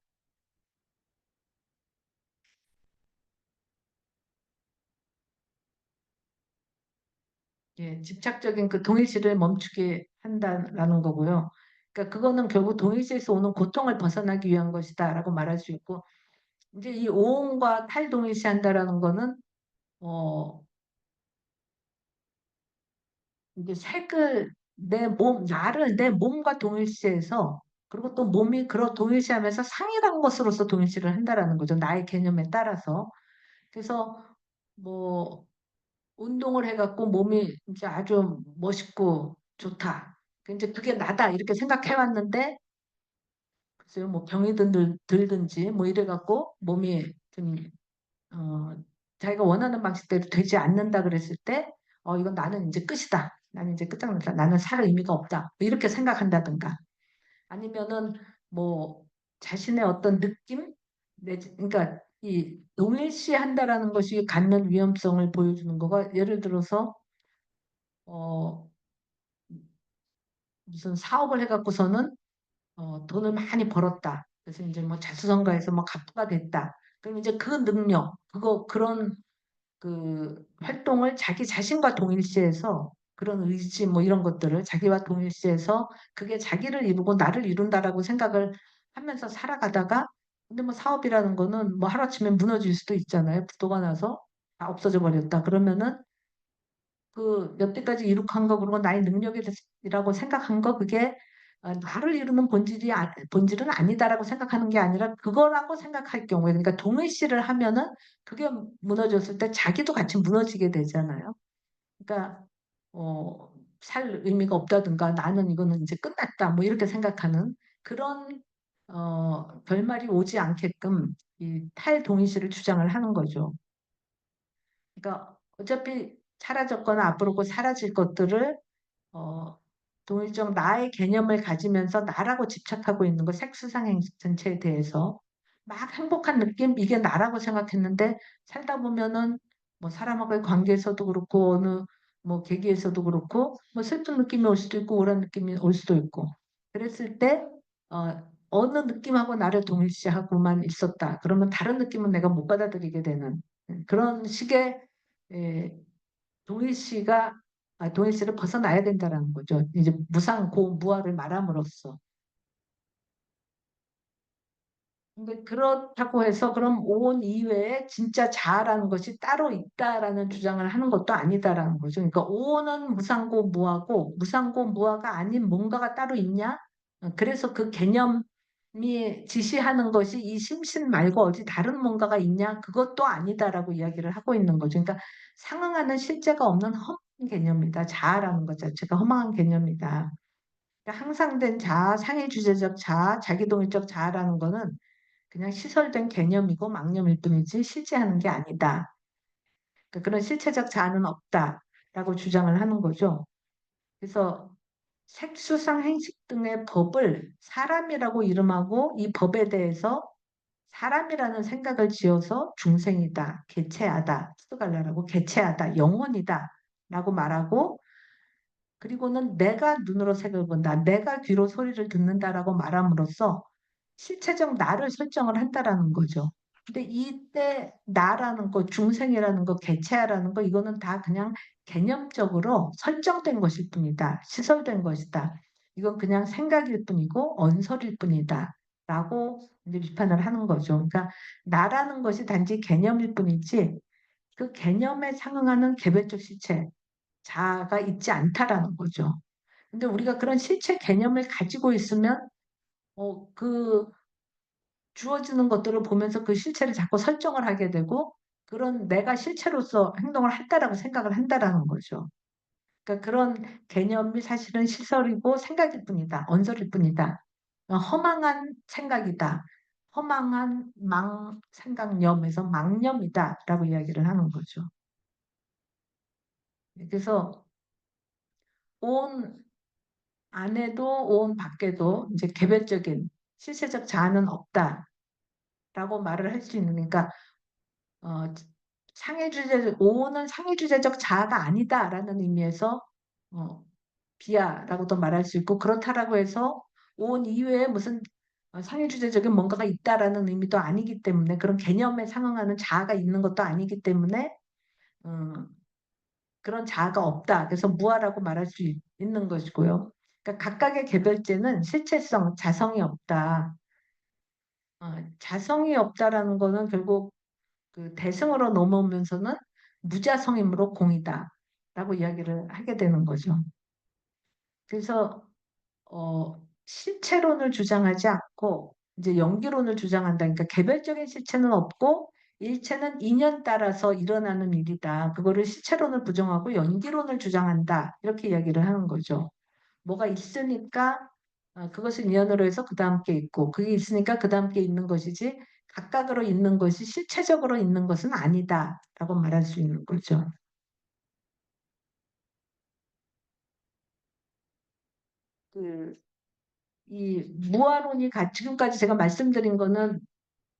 집착적인 그 동일시를 멈추게 한다라는 거고요. 그러니까 그거는 결국 동일시에서 오는 고통을 벗어나기 위한 것이다라고 말할 수 있고 이제 이 오온과 탈동일시 한다라는 거는 어 이제 색을 나를 내 몸과 동일시해서, 그리고 또 몸이 그런 동일시하면서 상이란 것으로서 동일시를 한다라는 거죠. 나의 개념에 따라서. 그래서 뭐 운동을 해갖고 몸이 이제 아주 멋있고 좋다. 이제 그게 나다 이렇게 생각해왔는데, 글쎄요, 뭐 병이 들든지 뭐 이래갖고 몸이 좀 어, 자기가 원하는 방식대로 되지 않는다 그랬을 때, 이건 나는 이제 끝이다. 나는 이제 끝장났다. 나는 살 의미가 없다. 뭐 이렇게 생각한다든가. 아니면은 뭐 자신의 어떤 느낌? 그러니까 이 동일시한다라는 것이 갖는 위험성을 보여주는 거가, 예를 들어서 어, 무슨 사업을 해갖고서는 돈을 많이 벌었다. 그래서 이제 뭐 자수성가해서 뭐 갑부가 됐다. 그럼 이제 그 능력, 그런 그 활동을 자기 자신과 동일시해서, 그런 의지 뭐 이런 것들을 자기와 동일시해서 그게 자기를 이루고 나를 이룬다라고 생각을 하면서 살아가다가, 근데 뭐 사업이라는 거는 뭐 하루아침에 무너질 수도 있잖아요. 부도가 나서 다 없어져 버렸다. 그러면은 그 여태까지 이룩한 거, 그리고 나의 능력이라고 생각한 거, 그게 나를 이루는 본질은 아니다라고 생각하는 게 아니라 그거라고 생각할 경우에, 그러니까 동일시를 하면은 그게 무너졌을 때 자기도 같이 무너지게 되잖아요. 그러니까 어, 살 의미가 없다든가 나는 이거는 이제 끝났다 뭐 이렇게 생각하는 그런 결말이 오지 않게끔 이 탈동일시를 주장을 하는 거죠. 그러니까 어차피 사라졌거나 앞으로 곧 사라질 것들을 어, 동일적 나의 개념을 가지면서 나라고 집착하고 있는 거, 색수상행 전체에 대해서 막 행복한 느낌, 이게 나라고 생각했는데, 살다 보면은 뭐 사람하고의 관계에서도 그렇고 어느 뭐 계기에서도 그렇고 뭐 슬픈 느낌이 올 수도 있고 우울한 느낌이 올 수도 있고, 그랬을 때 어느 느낌하고 나를 동일시하고만 있었다. 그러면 다른 느낌은 내가 못 받아들이게 되는 그런 식의 에, 동일시가 동일시를 벗어나야 된다라는 거죠. 이제 무상고 무아를 말함으로써. 근데 그렇다고 해서 그럼 오온 이외에 진짜 자아라는 것이 따로 있다라는 주장을 하는 것도 아니다라는 거죠. 그러니까 오온은 무상고 무아고, 무상고 무아가 아닌 뭔가가 따로 있냐? 그래서 그 개념이 지시하는 것이 이 심신 말고 어디 다른 뭔가가 있냐? 그것도 아니다라고 이야기를 하고 있는 거죠. 그러니까 상응하는 실제가 없는 헛 개념이다. 자아라는 것 자체가 허망한 개념이다. 그러니까 항상된 자아, 상해주제적 자아, 자기동일적 자아라는 거는 그냥 시설된 개념이고 망념일 뿐이지 실제하는 게 아니다. 그러니까 그런 실체적 자아는 없다라고 주장을 하는 거죠. 그래서 색수상 행식 등의 법을 사람이라고 이름하고, 이 법에 대해서 사람이라는 생각을 지어서 중생이다, 개체하다, 스갈라라고 개체하다, 영혼이다 라고 말하고, 그리고는 내가 눈으로 색을 본다, 내가 귀로 소리를 듣는다라고 말함으로써 실체적 나를 설정을 한다라는 거죠. 근데 이때 나라는 거, 중생이라는 거, 개체라는 거, 이거는 다 그냥 개념적으로 설정된 것일 뿐이다. 시설된 것이다. 이건 그냥 생각일 뿐이고 언설일 뿐이다. 라고 이제 비판을 하는 거죠. 그러니까 나라는 것이 단지 개념일 뿐이지 그 개념에 상응하는 개별적 실체, 자아가 있지 않다라는 거죠. 근데 우리가 그런 실체 개념을 가지고 있으면 그 주어지는 것들을 보면서 그 실체를 자꾸 설정을 하게 되고, 그런 내가 실체로서 행동을 했다라고 생각을 한다라는 거죠. 그러니까 그런 개념이 사실은 시설이고 생각일 뿐이다. 언설일 뿐이다. 허망한 생각이다. 허망한 생각념에서 망념이다라고 이야기를 하는 거죠. 그래서 온 안에도 온 밖에도 이제 개별적인 실체적 자아는 없다라고 말을 할 수 있는, 그러니까 어, 오는 상해주제적 자아가 아니다라는 의미에서 어, 비아라고도 말할 수 있고, 그렇다라고 해서 온 이외에 무슨 상해주제적인 뭔가가 있다라는 의미도 아니기 때문에, 그런 개념에 상응하는 자아가 있는 것도 아니기 때문에 음, 그런 자아가 없다. 그래서 무아라고 말할 수 있는 것이고요. 그러니까 각각의 개별체는 실체성, 자성이 없다. 자성이 없다라는 거는 결국 그 대승으로 넘어오면서는 무자성이므로 공이다라고 이야기를 하게 되는 거죠. 그래서 실체론을 주장하지 않고 이제 연기론을 주장한다. 그러니까 개별적인 실체는 없고 일체는 인연 따라서 일어나는 일이다. 그거를 실체론을 부정하고 연기론을 주장한다. 이렇게 이야기를 하는 거죠. 뭐가 있으니까 그것을 인연으로 해서 그 다음 게 있고 그게 있으니까 그 다음 게 있는 것이지 각각으로 있는 것이 실체적으로 있는 것은 아니다라고 말할 수 있는 거죠. 그, 이 무아론이 지금까지 제가 말씀드린 거는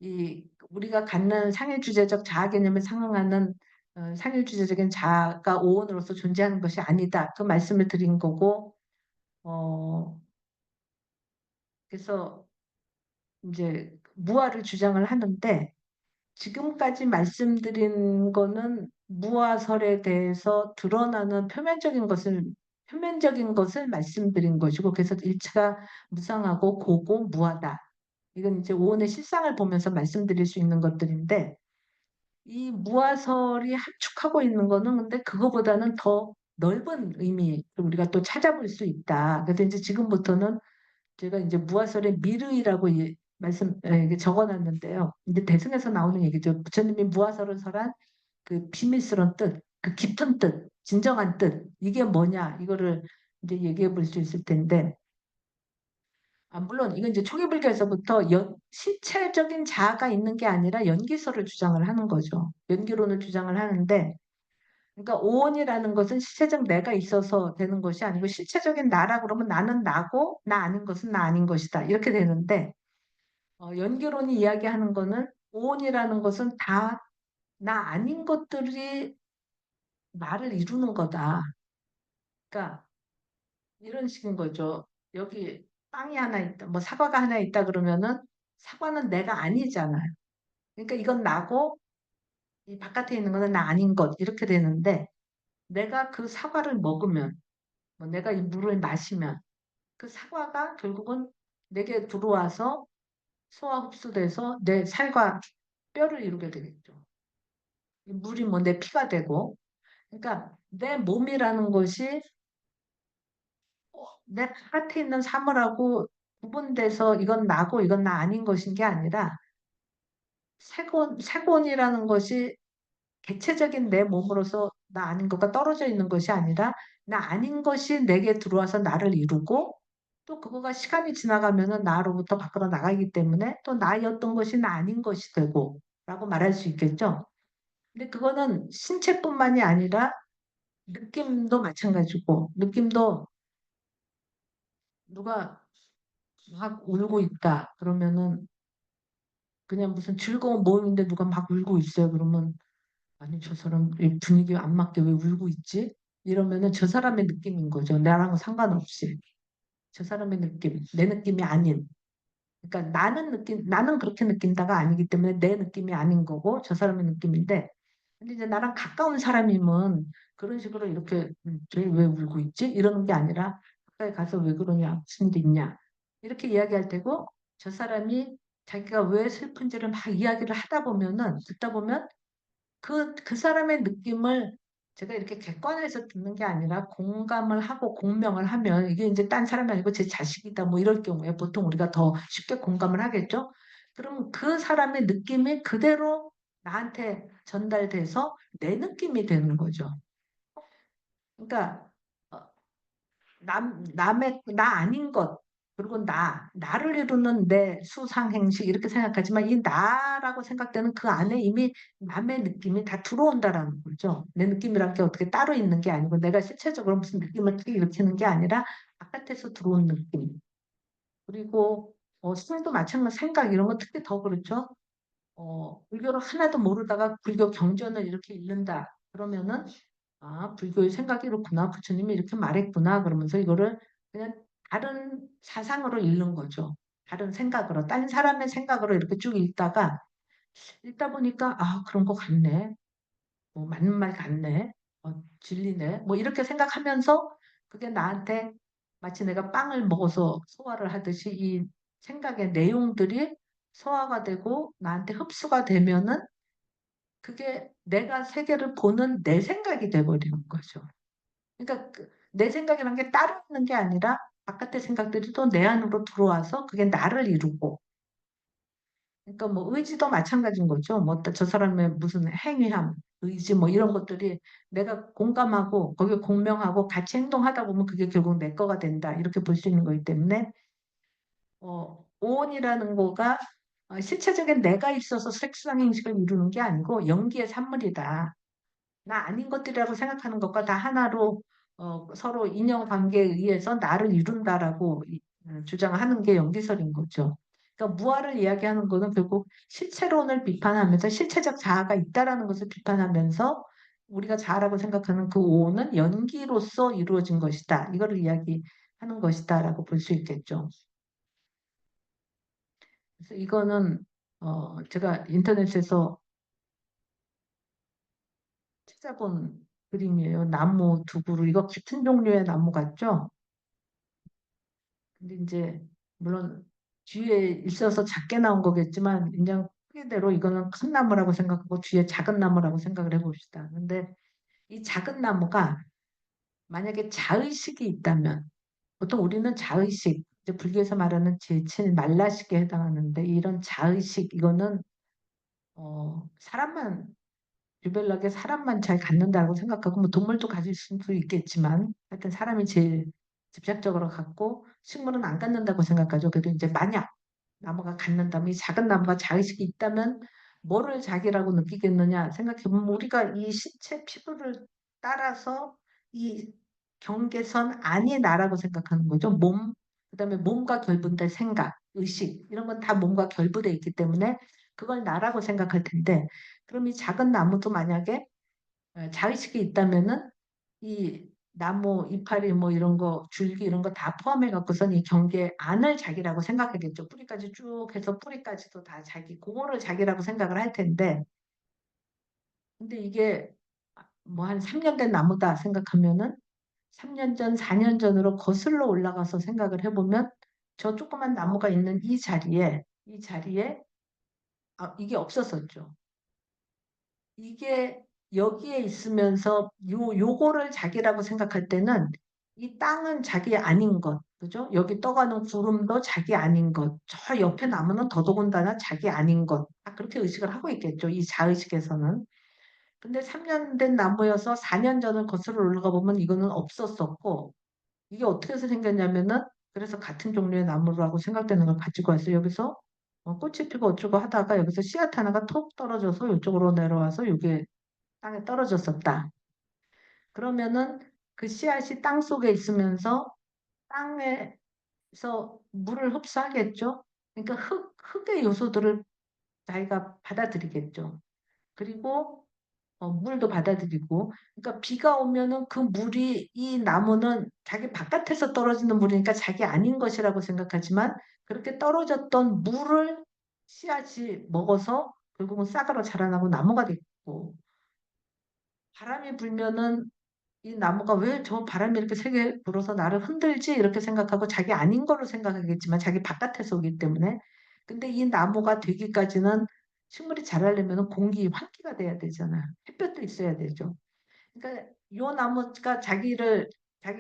이 우리가 갖는 상일주제적 자아 개념에 상응하는 상일주제적인 자아가 오온으로서 존재하는 것이 아니다. 그 말씀을 드린 거고 어, 그래서 이제 무아를 주장을 하는데 지금까지 말씀드린 거는 무아설에 대해서 드러나는 표면적인 것을 말씀드린 것이고 그래서 일체가 무상하고 고고 무하다. 이건 이제 오온의 실상을 보면서 말씀드릴 수 있는 것들인데 이 무아설이 함축하고 있는 거는 근데 그거보다는 더 넓은 의미 우리가 또 찾아볼 수 있다. 그래서 이제 지금부터는 제가 이제 무아설의 미르이라고 이게 적어놨는데요. 이제 대승에서 나오는 얘기죠. 부처님이 무아설을 설한 그 비밀스러운 뜻, 그 깊은 뜻, 진정한 뜻 이게 뭐냐 이거를 이제 얘기해 볼 수 있을 텐데 물론 이건 이제 초기불교에서부터 실체적인 자아가 있는 게 아니라 연기설을 주장을 하는 거죠. 연기론을 주장을 하는데 그러니까 오온이라는 것은 실체적 내가 있어서 되는 것이 아니고 실체적인 나라 그러면 나는 나고 나 아닌 것은 나 아닌 것이다. 이렇게 되는데 연기론이 이야기하는 거는 오온이라는 것은 다 나 아닌 것들이 나를 이루는 거다. 그러니까 이런 식인 거죠. 여기 빵이 하나 있다, 뭐 사과가 하나 있다 그러면은 사과는 내가 아니잖아요. 그러니까 이건 나고 이 바깥에 있는 거는 나 아닌 것 이렇게 되는데 내가 그 사과를 먹으면 뭐 내가 이 물을 마시면 그 사과가 결국은 내게 들어와서 소화 흡수돼서 내 살과 뼈를 이루게 되겠죠. 이 물이 뭐 내 피가 되고 그러니까 내 몸이라는 것이 내 바깥에 있는 사물하고 구분돼서 이건 나고 이건 나 아닌 것인 게 아니라 세곤이라는 것이 개체적인 내 몸으로서 나 아닌 것과 떨어져 있는 것이 아니라 나 아닌 것이 내게 들어와서 나를 이루고 또 그거가 시간이 지나가면은 나로부터 밖으로 나가기 때문에 또 나였던 것이 나 아닌 것이 되고 라고 말할 수 있겠죠. 근데 그거는 신체뿐만이 아니라 느낌도 마찬가지고 느낌도 누가 막 울고 있다 그러면은 그냥 무슨 즐거운 모임인데 누가 막 울고 있어요. 그러면 아니 저 사람 이 분위기 안 맞게 왜 울고 있지? 이러면은 저 사람의 느낌인 거죠. 나랑 상관없이. 저 사람의 느낌, 내 느낌이 아닌. 그러니까 나는 그렇게 느낀다가 아니기 때문에 내 느낌이 아닌 거고 저 사람의 느낌인데 근데 이제 나랑 가까운 사람이면 그런 식으로 이렇게 쟤왜 울고 있지? 이러는 게 아니라 가까이 가서 왜 그러냐? 무슨 일 있냐? 이렇게 이야기할 테고 저 사람이 자기가 왜 슬픈지를 막 이야기를 하다 보면은 듣다 보면 그 사람의 느낌을 제가 이렇게 객관해서 듣는 게 아니라 공감을 하고 공명을 하면 이게 이제 딴 사람이 아니고 제 자식이다 뭐 이럴 경우에 보통 우리가 더 쉽게 공감을 하겠죠. 그럼 그 사람의 느낌이 그대로 나한테 전달돼서 내 느낌이 되는 거죠. 그러니까 어, 나 아닌 것, 그리고 나를 이루는 내 수상행식 이렇게 생각하지만 이 나라고 생각되는 그 안에 이미 남의 느낌이 다 들어온다라는 거죠. 내 느낌이란 게 어떻게 따로 있는 게 아니고 내가 실체적으로 무슨 느낌을 크게 일으키는 게 아니라 바깥에서 들어온 느낌. 그리고 생도 마찬가지 생각 이런 거 특히 더 그렇죠. 불교를 하나도 모르다가 불교 경전을 이렇게 읽는다. 그러면은 불교의 생각이 이렇구나. 부처님이 이렇게 말했구나. 그러면서 이거를 그냥 다른 사상으로 읽는 거죠. 다른 생각으로, 딴 사람의 생각으로 이렇게 쭉 읽다 보니까, 그런 거 같네. 뭐, 맞는 말 같네. 진리네. 뭐, 이렇게 생각하면서 그게 나한테 마치 내가 빵을 먹어서 소화를 하듯이 이 생각의 내용들이 소화가 되고 나한테 흡수가 되면은 그게 내가 세계를 보는 내 생각이 돼버리는 거죠. 그러니까 내 생각이란 게 따로 있는 게 아니라 바깥의 생각들이 또 내 안으로 들어와서 그게 나를 이루고. 그러니까 뭐 의지도 마찬가지인 거죠. 뭐 저 사람의 무슨 행위함, 의지 뭐 이런 것들이 내가 공감하고 거기에 공명하고 같이 행동하다 보면 그게 결국 내 거가 된다. 이렇게 볼 수 있는 거기 때문에 오온이라는 거가 실체적인 내가 있어서 색상 행식을 이루는 게 아니고 연기의 산물이다. 나 아닌 것들이라고 생각하는 것과 다 하나로 서로 인연관계에 의해서 나를 이룬다라고 주장하는 게 연기설인 거죠. 그러니까 무아를 이야기하는 거는 결국 실체론을 비판하면서 실체적 자아가 있다라는 것을 비판하면서 우리가 자아라고 생각하는 그 오는 연기로서 이루어진 것이다. 이거를 이야기하는 것이다라고 볼 수 있겠죠. 그래서 이거는 제가 인터넷에서 찾아본 그림이에요. 나무 두 그루. 이거 같은 종류의 나무 같죠? 근데 이제 물론 뒤에 있어서 작게 나온 거겠지만 그냥 크기대로 이거는 큰 나무라고 생각하고 뒤에 작은 나무라고 생각을 해봅시다. 근데 이 작은 나무가 만약에 자의식이 있다면 보통 우리는 자의식, 이제 불교에서 말하는 제칠 말라식에 해당하는데 이런 자의식 이거는 사람만 유별나게 사람만 잘 갖는다고 생각하고 뭐 동물도 가질 수도 있겠지만 하여튼 사람이 제일 집착적으로 갖고 식물은 안 갖는다고 생각하죠. 그래도 이제 만약 나무가 갖는다면 이 작은 나무가 자의식이 있다면 뭐를 자기라고 느끼겠느냐 생각해보면 우리가 이 신체 피부를 따라서 이 경계선 안이 나라고 생각하는 거죠. 몸, 그다음에 몸과 결부된 생각, 의식 이런 건 다 몸과 결부돼 있기 때문에 그걸 나라고 생각할 텐데 그럼 이 작은 나무도 만약에 자의식이 있다면은 이 나무 이파리 뭐 이런 거 줄기 이런 거 다 포함해 갖고선 이 경계 안을 자기라고 생각하겠죠. 뿌리까지 쭉 해서 뿌리까지도 다 자기 그거를 자기라고 생각을 할 텐데 근데 이게 뭐 한 3년 된 나무다 생각하면은 3년 전, 4년 전으로 거슬러 올라가서 생각을 해보면 저 조그만 나무가 있는 이 자리에 이게 없었었죠. 이게 여기에 있으면서 요거를 자기라고 생각할 때는 이 땅은 자기 아닌 것, 그죠? 여기 떠가는 구름도 자기 아닌 것, 저 옆에 나무는 더더군다나 자기 아닌 것, 그렇게 의식을 하고 있겠죠. 이 자의식에서는. 근데 3년 된 나무여서 4년 전을 거슬러 올라가 보면 이거는 없었었고, 이게 어떻게 해서 생겼냐면은, 그래서 같은 종류의 나무라고 생각되는 걸 가지고 왔어요. 여기서 꽃이 피고 어쩌고 하다가 여기서 씨앗 하나가 톡 떨어져서 이쪽으로 내려와서 이게 땅에 떨어졌었다. 그러면은 그 씨앗이 땅 속에 있으면서 땅에서 물을 흡수하겠죠. 그러니까 흙의 요소들을 자기가 받아들이겠죠. 그리고 물도 받아들이고, 그러니까 비가 오면은 그 물이 이 나무는 자기 바깥에서 떨어지는 물이니까 자기 아닌 것이라고 생각하지만 그렇게 떨어졌던 물을 씨앗이 먹어서 결국은 싹으로 자라나고 나무가 됐고 바람이 불면은 이 나무가 왜 저 바람이 이렇게 세게 불어서 나를 흔들지? 이렇게 생각하고 자기 아닌 걸로 생각하겠지만 자기 바깥에서 오기 때문에. 근데 이 나무가 되기까지는 식물이 자라려면 공기, 환기가 돼야 되잖아요. 햇볕도 있어야 되죠. 그러니까 요 나무가 자기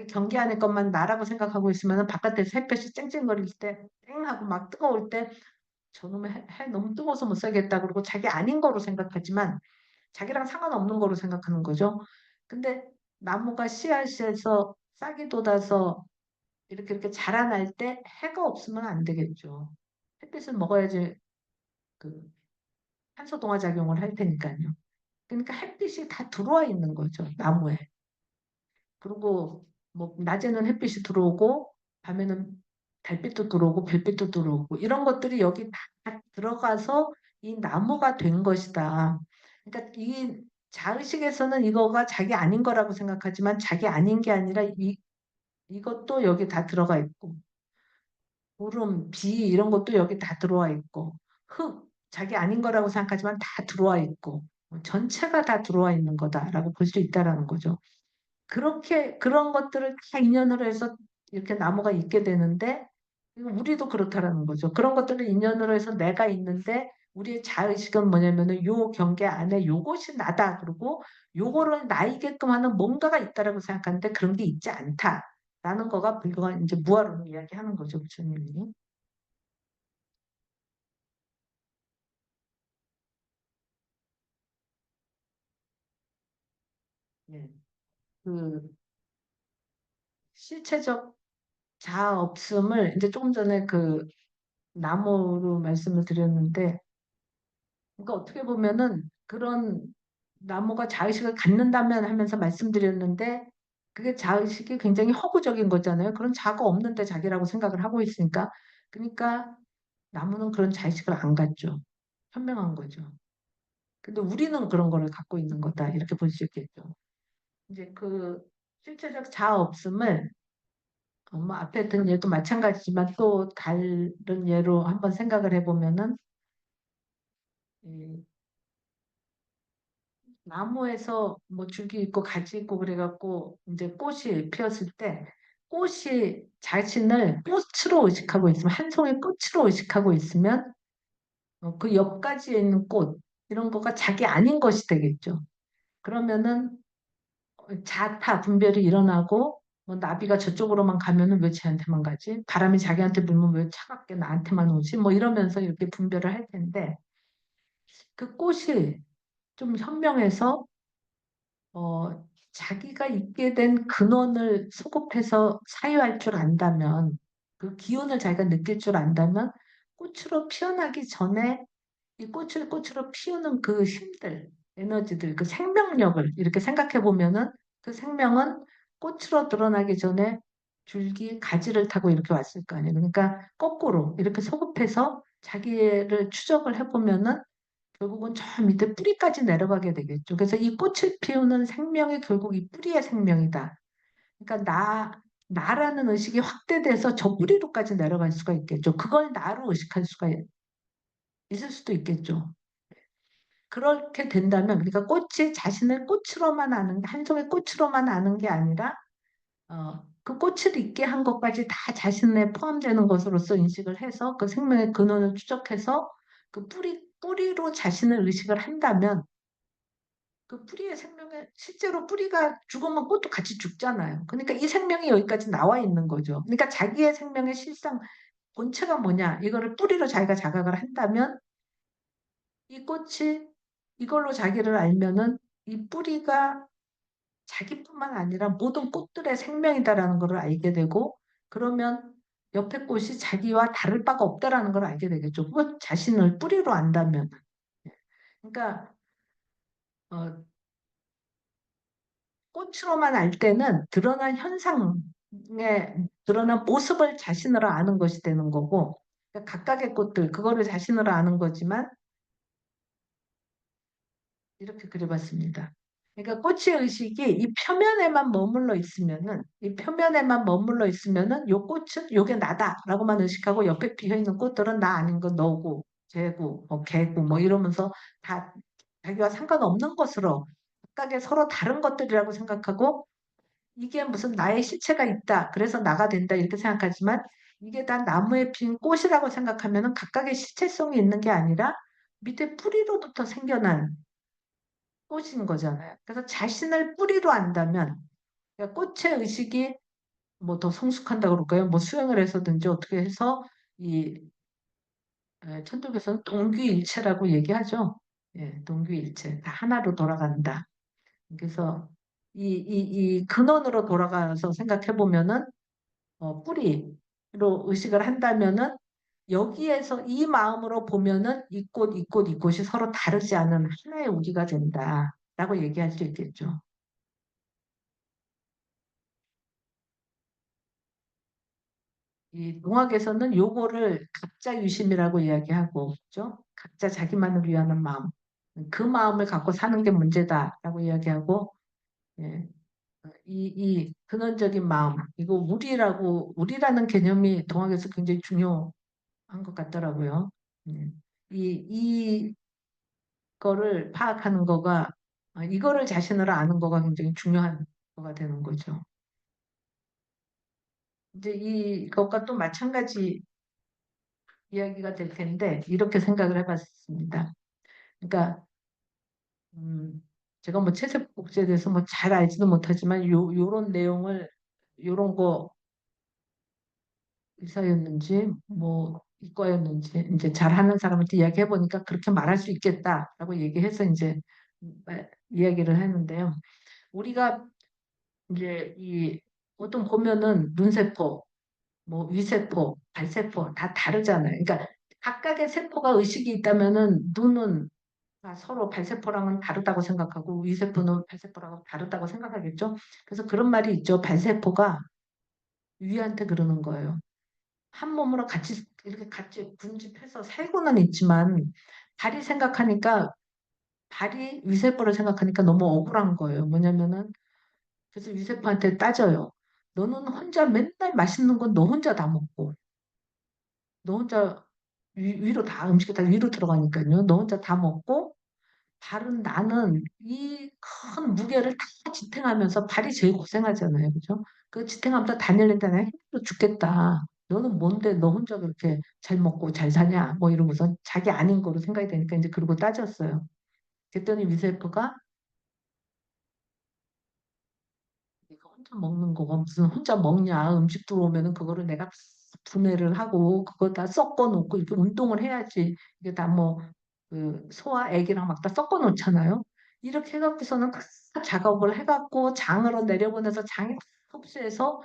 경계 안에 것만 나라고 생각하고 있으면 바깥에서 햇볕이 쨍쨍거릴 때, 땡 하고 막 뜨거울 때 저놈의 해 너무 뜨거워서 못 살겠다. 그러고 자기 아닌 거로 생각하지만 자기랑 상관없는 거로 생각하는 거죠. 근데 나무가 씨앗에서 싹이 돋아서 이렇게 자라날 때 해가 없으면 안 되겠죠. 햇빛을 먹어야지 그 산소 동화 작용을 할 테니까요. 그러니까 햇빛이 다 들어와 있는 거죠, 나무에. 그리고 뭐 낮에는 햇빛이 들어오고 밤에는 달빛도 들어오고 별빛도 들어오고 이런 것들이 여기 다 들어가서 이 나무가 된 것이다. 그러니까 이 자의식에서는 이거가 자기 아닌 거라고 생각하지만 자기 아닌 게 아니라 이것도 여기 다 들어가 있고 구름, 비 이런 것도 여기 다 들어와 있고 흙 자기 아닌 거라고 생각하지만 다 들어와 있고 전체가 다 들어와 있는 거다라고 볼 수 있다라는 거죠. 그렇게 그런 것들을 다 인연으로 해서 이렇게 나무가 있게 되는데 우리도 그렇다라는 거죠. 그런 것들을 인연으로 해서 내가 있는데 우리의 자의식은 뭐냐면은 요 경계 안에 요것이 나다. 그리고 요거를 나이게끔 하는 뭔가가 있다라고 생각하는데 그런 게 있지 않다라는 거가 불교가 이제 무아론을 이야기하는 거죠, 부처님이. 예. 그 실체적 자아 없음을 이제 조금 전에 그 나무로 말씀을 드렸는데, 그러니까 어떻게 보면은 그런 나무가 자의식을 갖는다면 하면서 말씀드렸는데 그게 자의식이 굉장히 허구적인 거잖아요. 그런 자가 없는데 자기라고 생각을 하고 있으니까. 그러니까 나무는 그런 자의식을 안 갖죠. 현명한 거죠. 근데 우리는 그런 거를 갖고 있는 거다. 이렇게 볼 수 있겠죠. 이제 그 실체적 자아 없음을 뭐 앞에 든 예도 마찬가지지만 또 다른 예로 한번 생각을 해보면은 이 나무에서 뭐 줄기 있고 가지 있고 그래갖고 이제 꽃이 피었을 때 꽃이 자신을 꽃으로 의식하고 있으면 한 송이 꽃으로 의식하고 있으면 그 옆가지에 있는 꽃 이런 거가 자기 아닌 것이 되겠죠. 그러면은 자타 분별이 일어나고 뭐 나비가 저쪽으로만 가면은 왜 쟤한테만 가지? 바람이 자기한테 불면 왜 차갑게 나한테만 오지? 뭐 이러면서 이렇게 분별을 할 텐데 그 꽃이 좀 현명해서 자기가 있게 된 근원을 소급해서 사유할 줄 안다면, 그 기운을 자기가 느낄 줄 안다면, 꽃으로 피어나기 전에 이 꽃을 꽃으로 피우는 그 힘들, 에너지들, 그 생명력을 이렇게 생각해 보면은 그 생명은 꽃으로 드러나기 전에 줄기, 가지를 타고 이렇게 왔을 거 아니에요. 그러니까 거꾸로 이렇게 소급해서 자기를 추적을 해보면은 결국은 저 밑에 뿌리까지 내려가게 되겠죠. 그래서 이 꽃을 피우는 생명이 결국 이 뿌리의 생명이다. 그러니까 나라는 의식이 확대돼서 저 뿌리로까지 내려갈 수가 있겠죠. 그걸 나로 의식할 수가 있을 수도 있겠죠. 그렇게 된다면, 그러니까 꽃이 자신을 꽃으로만 아는, 한 송이 꽃으로만 아는 게 아니라, 그 꽃을 있게 한 것까지 다 자신에 포함되는 것으로서 인식을 해서 그 생명의 근원을 추적해서 그 뿌리로 자신을 의식을 한다면 그 뿌리의 생명에 실제로 뿌리가 죽으면 꽃도 같이 죽잖아요. 그러니까 이 생명이 여기까지 나와 있는 거죠. 그러니까 자기의 생명의 실상 본체가 뭐냐 이거를 뿌리로 자기가 자각을 한다면 이 꽃이 이걸로 자기를 알면은 이 뿌리가 자기뿐만 아니라 모든 꽃들의 생명이다라는 것을 알게 되고 그러면 옆에 꽃이 자기와 다를 바가 없다라는 걸 알게 되겠죠. 그것 자신을 뿌리로 안다면. 그러니까 어, 꽃으로만 알 때는 드러난 현상에 드러난 모습을 자신으로 아는 것이 되는 거고 그러니까 각각의 꽃들 그거를 자신으로 아는 거지만 이렇게 그려봤습니다. 그러니까 꽃의 의식이 이 표면에만 머물러 있으면은 이 표면에만 머물러 있으면은 요 꽃은 요게 나다라고만 의식하고 옆에 피어 있는 꽃들은 나 아닌 거 너고 쟤고 뭐 걔고 뭐 이러면서 다 자기와 상관없는 것으로 각각의 서로 다른 것들이라고 생각하고 이게 무슨 나의 실체가 있다. 그래서 나가 된다. 이렇게 생각하지만 이게 다 나무에 핀 꽃이라고 생각하면은 각각의 실체성이 있는 게 아니라 밑에 뿌리로부터 생겨난 꽃인 거잖아요. 그래서 자신을 뿌리로 안다면 그러니까 꽃의 의식이 뭐 더 성숙한다 그럴까요? 뭐 수행을 해서든지 어떻게 해서 이 천도교에서는 동귀일체라고 얘기하죠. 예, 동귀일체. 다 하나로 돌아간다. 그래서 이 근원으로 돌아가서 생각해 보면은 뿌리로 의식을 한다면은 여기에서 이 마음으로 보면은 이 꽃, 이 꽃, 이 꽃이 서로 다르지 않은 하나의 우리가 된다라고 얘기할 수 있겠죠. 이 동학에서는 요거를 각자 유심이라고 이야기하고, 그죠? 각자 자기만을 위하는 마음. 그 마음을 갖고 사는 게 문제다라고 이야기하고, 예. 이 근원적인 마음, 이거 우리라는 개념이 동학에서 굉장히 중요한 것 같더라고요. 예. 이거를 파악하는 거가, 이거를 자신을 아는 거가 굉장히 중요한 거가 되는 거죠. 이제 이것과 또 마찬가지 이야기가 될 텐데 이렇게 생각을 해봤습니다. 그러니까 제가 뭐 채색 복제에 대해서 뭐 잘 알지도 못하지만 요런 내용을 요런 거 의사였는지 뭐 이과였는지 이제 잘하는 사람한테 이야기해 보니까 그렇게 말할 수 있겠다라고 얘기해서 이제 이야기를 했는데요. 우리가 이제 이 보통 보면은 눈세포, 뭐 위세포, 발세포 다 다르잖아요. 그러니까 각각의 세포가 의식이 있다면은 눈은 서로 발세포랑은 다르다고 생각하고 위세포는 발세포랑은 다르다고 생각하겠죠. 그래서 그런 말이 있죠. 발세포가 위한테 그러는 거예요. 한 몸으로 같이 이렇게 같이 군집해서 살고는 있지만 발이 생각하니까 발이 위세포를 생각하니까 너무 억울한 거예요. 뭐냐면은 그래서 위세포한테 따져요. 너는 혼자 맨날 맛있는 건 너 혼자 다 먹고 너 혼자 위로 다 음식이 다 위로 들어가니까요. 너 혼자 다 먹고 발은 나는 이 큰 무게를 다 지탱하면서 발이 제일 고생하잖아요. 그죠? 그 지탱하면서 다니는데 내가 힘들어 죽겠다. 너는 뭔데 너 혼자 그렇게 잘 먹고 잘 사냐? 뭐 이러면서 자기 아닌 거로 생각이 되니까 이제 그러고 따졌어요. 그랬더니 위세프가 내가 혼자 먹는 거가 무슨 혼자 먹냐? 음식 들어오면은 그거를 내가 분해를 하고 그거 다 섞어 놓고 이렇게 운동을 해야지. 이게 다 뭐 그 소화 액이랑 막 다 섞어 놓잖아요. 이렇게 해갖고서는 그 작업을 해갖고 장으로 내려보내서 장에 흡수해서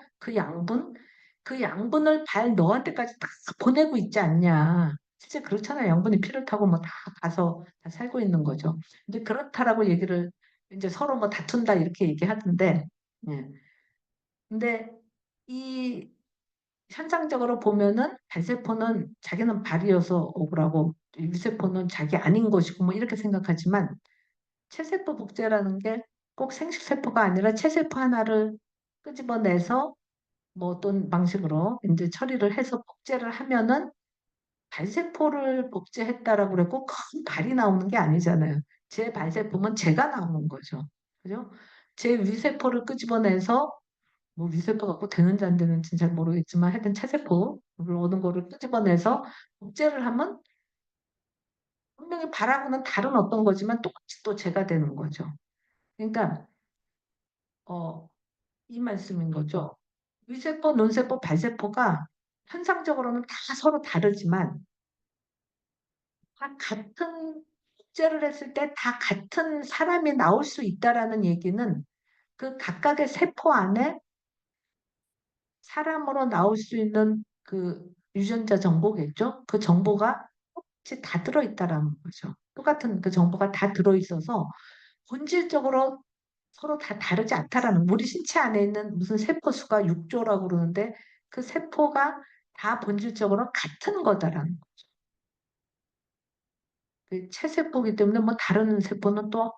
그 양분을 발 너한테까지 다 보내고 있지 않냐. 실제 그렇잖아요. 양분이 피를 타고 뭐 다 가서 다 살고 있는 거죠. 이제 그렇다라고 얘기를 이제 서로 뭐 다툰다 이렇게 얘기하던데, 예. 근데 이 현상적으로 보면은 발세포는 자기는 발이어서 억울하고 유세포는 자기 아닌 것이고 뭐 이렇게 생각하지만 체세포 복제라는 게 꼭 생식세포가 아니라 체세포 하나를 끄집어내서 뭐 어떤 방식으로 이제 처리를 해서 복제를 하면은 발세포를 복제했다라고 그랬고 큰 발이 나오는 게 아니잖아요. 제 발세포면 제가 나오는 거죠. 그죠? 제 위세포를 끄집어내서 뭐 위세포 갖고 되는지 안 되는지 잘 모르겠지만 하여튼 체세포를 얻은 거를 끄집어내서 복제를 하면 분명히 발하고는 다른 어떤 거지만 똑같이 또 제가 되는 거죠. 그러니까 어, 이 말씀인 거죠. 위세포, 논세포, 발세포가 현상적으로는 다 서로 다르지만 다 같은 복제를 했을 때 다 같은 사람이 나올 수 있다라는 얘기는 그 각각의 세포 안에 사람으로 나올 수 있는 그 유전자 정보겠죠? 그 정보가 똑같이 다 들어있다라는 거죠. 똑같은 그 정보가 다 들어있어서 본질적으로 서로 다 다르지 않다라는 우리 신체 안에 있는 무슨 세포 수가 6조라고 그러는데 그 세포가 다 본질적으로 같은 거다라는 그 체세포이기 때문에 뭐 다른 세포는 또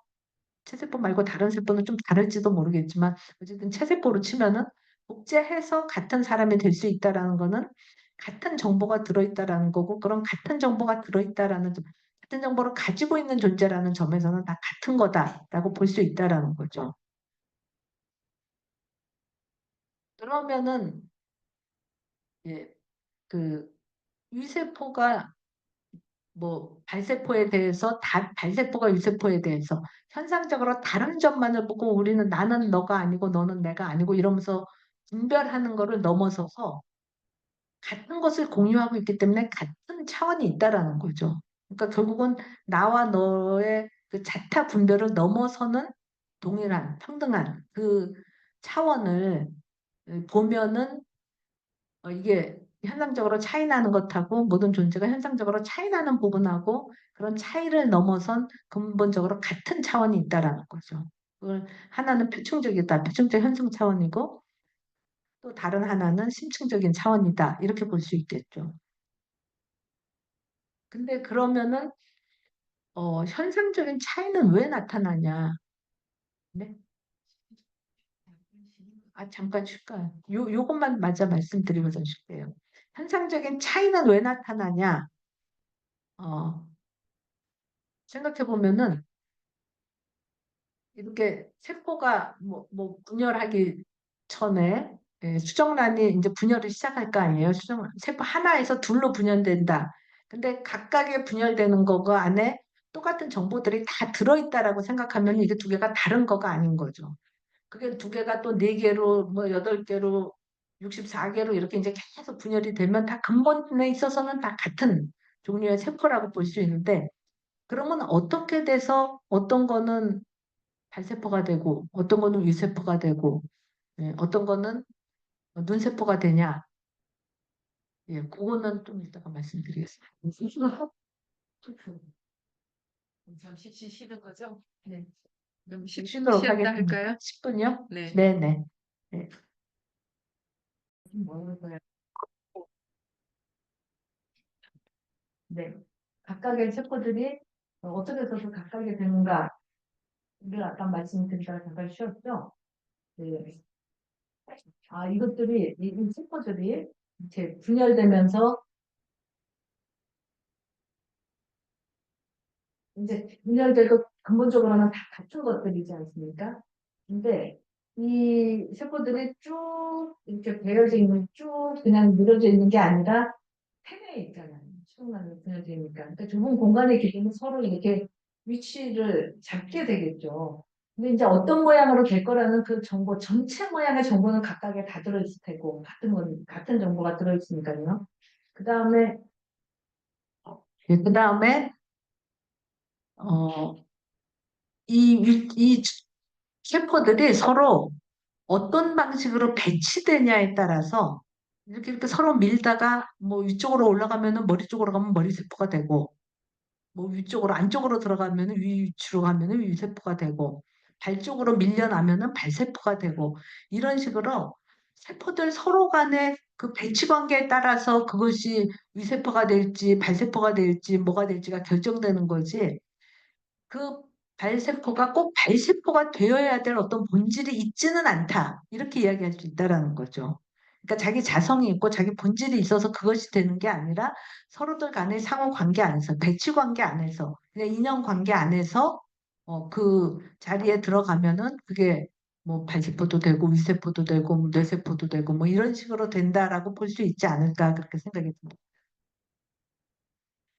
체세포 말고 다른 세포는 좀 다를지도 모르겠지만 어쨌든 체세포로 치면은 복제해서 같은 사람이 될 수 있다라는 거는 같은 정보가 들어있다라는 거고 그런 같은 정보가 들어있다라는 같은 정보를 가지고 있는 존재라는 점에서는 다 같은 거다라고 볼 수 있다라는 거죠. 그러면은 예, 그 유세포가 뭐 발세포에 대해서 발세포가 유세포에 대해서 현상적으로 다른 점만을 보고 우리는 나는 너가 아니고 너는 내가 아니고 이러면서 분별하는 거를 넘어서서 같은 것을 공유하고 있기 때문에 같은 차원이 있다라는 거죠. 그러니까 결국은 나와 너의 그 자타 분별을 넘어서는 동일한 평등한 그 차원을 보면은 이게 현상적으로 차이 나는 것하고 모든 존재가 현상적으로 차이 나는 부분하고 그런 차이를 넘어선 근본적으로 같은 차원이 있다라는 거죠. 그걸 하나는 표층적이다, 표층적 현상 차원이고 또 다른 하나는 심층적인 차원이다. 이렇게 볼 수 있겠죠. 근데 그러면은 현상적인 차이는 왜 나타나냐? 네? 잠깐 쉴까요? 요것만 맞아 말씀드리면서 쉴게요. 현상적인 차이는 왜 나타나냐? 어, 생각해 보면은 이렇게 세포가 뭐 분열하기 전에 수정란이 이제 분열을 시작할 거 아니에요. 세포 하나에서 둘로 분열된다. 근데 각각의 분열되는 거가 안에 똑같은 정보들이 다 들어있다라고 생각하면 이게 두 개가 다른 거가 아닌 거죠. 그게 두 개가 또 네 개로 뭐 8개로 64개로 이렇게 이제 계속 분열이 되면 다 근본에 있어서는 다 같은 종류의 세포라고 볼 수 있는데 그러면 어떻게 돼서 어떤 거는 발세포가 되고 어떤 거는 위세포가 되고 어떤 거는 눈세포가 되냐? 예, 그거는 좀 이따가 말씀드리겠습니다. 잠시 쉬시는 거죠? 네. 그럼 쉬도록 쉬었다 하겠습니다. 할까요? 10분요? 네. 네네. 네. 네. 각각의 세포들이 어떻게 해서 각각이 되는가를 아까 말씀드리다가 잠깐 쉬었죠? 네. 이것들이, 이 세포들이 이렇게 분열되면서 이제 분열되고 근본적으로는 다 같은 것들이지 않습니까? 근데 이 세포들이 쭉 이렇게 배어져 있는, 쭉 그냥 늘어져 있는 게 아니라 팬에 있잖아요. 수동만으로 분열되어 있니까. 그러니까 좁은 공간에 있기 때문에 서로 이렇게 위치를 잡게 되겠죠. 근데 이제 어떤 모양으로 될 거라는 그 정보, 전체 모양의 정보는 각각에 다 들어있을 테고, 같은 정보가 들어있으니까요. 그 다음에, 그 다음에, 어, 이 셰퍼들이 서로 어떤 방식으로 배치되냐에 따라서 이렇게 서로 밀다가 뭐 위쪽으로 올라가면은 머리 쪽으로 가면 머리 세포가 되고 뭐 위쪽으로 안쪽으로 들어가면은 위치로 가면은 위세포가 되고 발 쪽으로 밀려나면은 발세포가 되고 이런 식으로 세포들 서로 간의 그 배치 관계에 따라서 그것이 위세포가 될지 발세포가 될지 뭐가 될지가 결정되는 거지. 그 발세포가 꼭 발세포가 되어야 될 어떤 본질이 있지는 않다. 이렇게 이야기할 수 있다라는 거죠. 그러니까 자기 자성이 있고 자기 본질이 있어서 그것이 되는 게 아니라 서로들 간의 상호 관계 안에서, 배치 관계 안에서, 그냥 인연 관계 안에서 그 자리에 들어가면은 그게 뭐 발세포도 되고 위세포도 되고 뭐 뇌세포도 되고 뭐 이런 식으로 된다라고 볼 수 있지 않을까 그렇게 생각이 듭니다.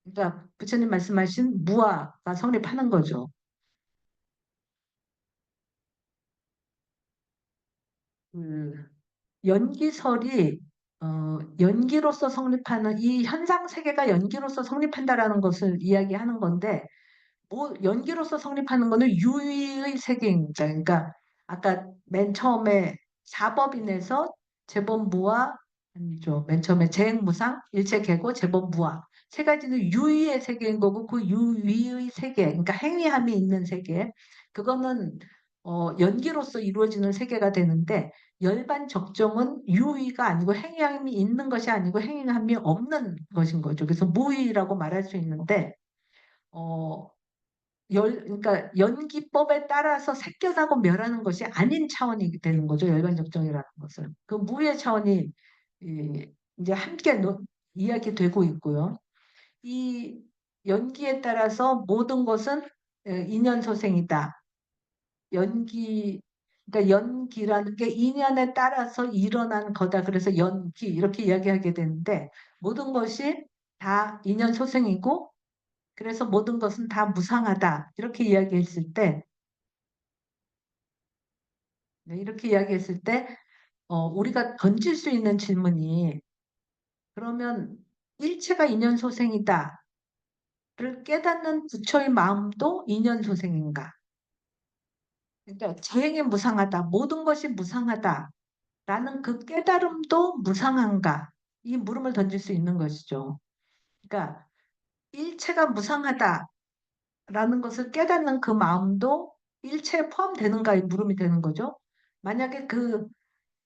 그러니까 부처님 말씀하신 무아가 성립하는 거죠. 그 연기설이 연기로서 성립하는 이 현상 세계가 연기로서 성립한다라는 것을 이야기하는 건데 뭐 연기로서 성립하는 거는 유의의 세계입니다. 그러니까 아까 맨 처음에 사법인에서 재범무와 아니죠. 맨 처음에 재행무상, 일체계고, 재범무와 세 가지는 유의의 세계인 거고 그 유의의 세계, 그러니까 행위함이 있는 세계, 그거는 연기로서 이루어지는 세계가 되는데 열반 적정은 유의가 아니고 행위함이 있는 것이 아니고 행위함이 없는 것인 거죠. 그래서 무의라고 말할 수 있는데 어, 그러니까 연기법에 따라서 생겨나고 멸하는 것이 아닌 차원이 되는 거죠. 열반적정이라는 것은. 그 무의 차원이 이제 함께 이야기되고 있고요. 이 연기에 따라서 모든 것은 인연소생이다. 연기, 그러니까 연기라는 게 인연에 따라서 일어난 거다. 그래서 연기 이렇게 이야기하게 되는데 모든 것이 다 인연소생이고 그래서 모든 것은 다 무상하다. 이렇게 이야기했을 때, 네, 이렇게 이야기했을 때, 우리가 던질 수 있는 질문이, 그러면 일체가 인연소생이다를 깨닫는 부처의 마음도 인연소생인가? 그러니까 재행이 무상하다. 모든 것이 무상하다라는 그 깨달음도 무상한가? 이 물음을 던질 수 있는 것이죠. 그러니까 일체가 무상하다라는 것을 깨닫는 그 마음도 일체에 포함되는가의 물음이 되는 거죠. 만약에 그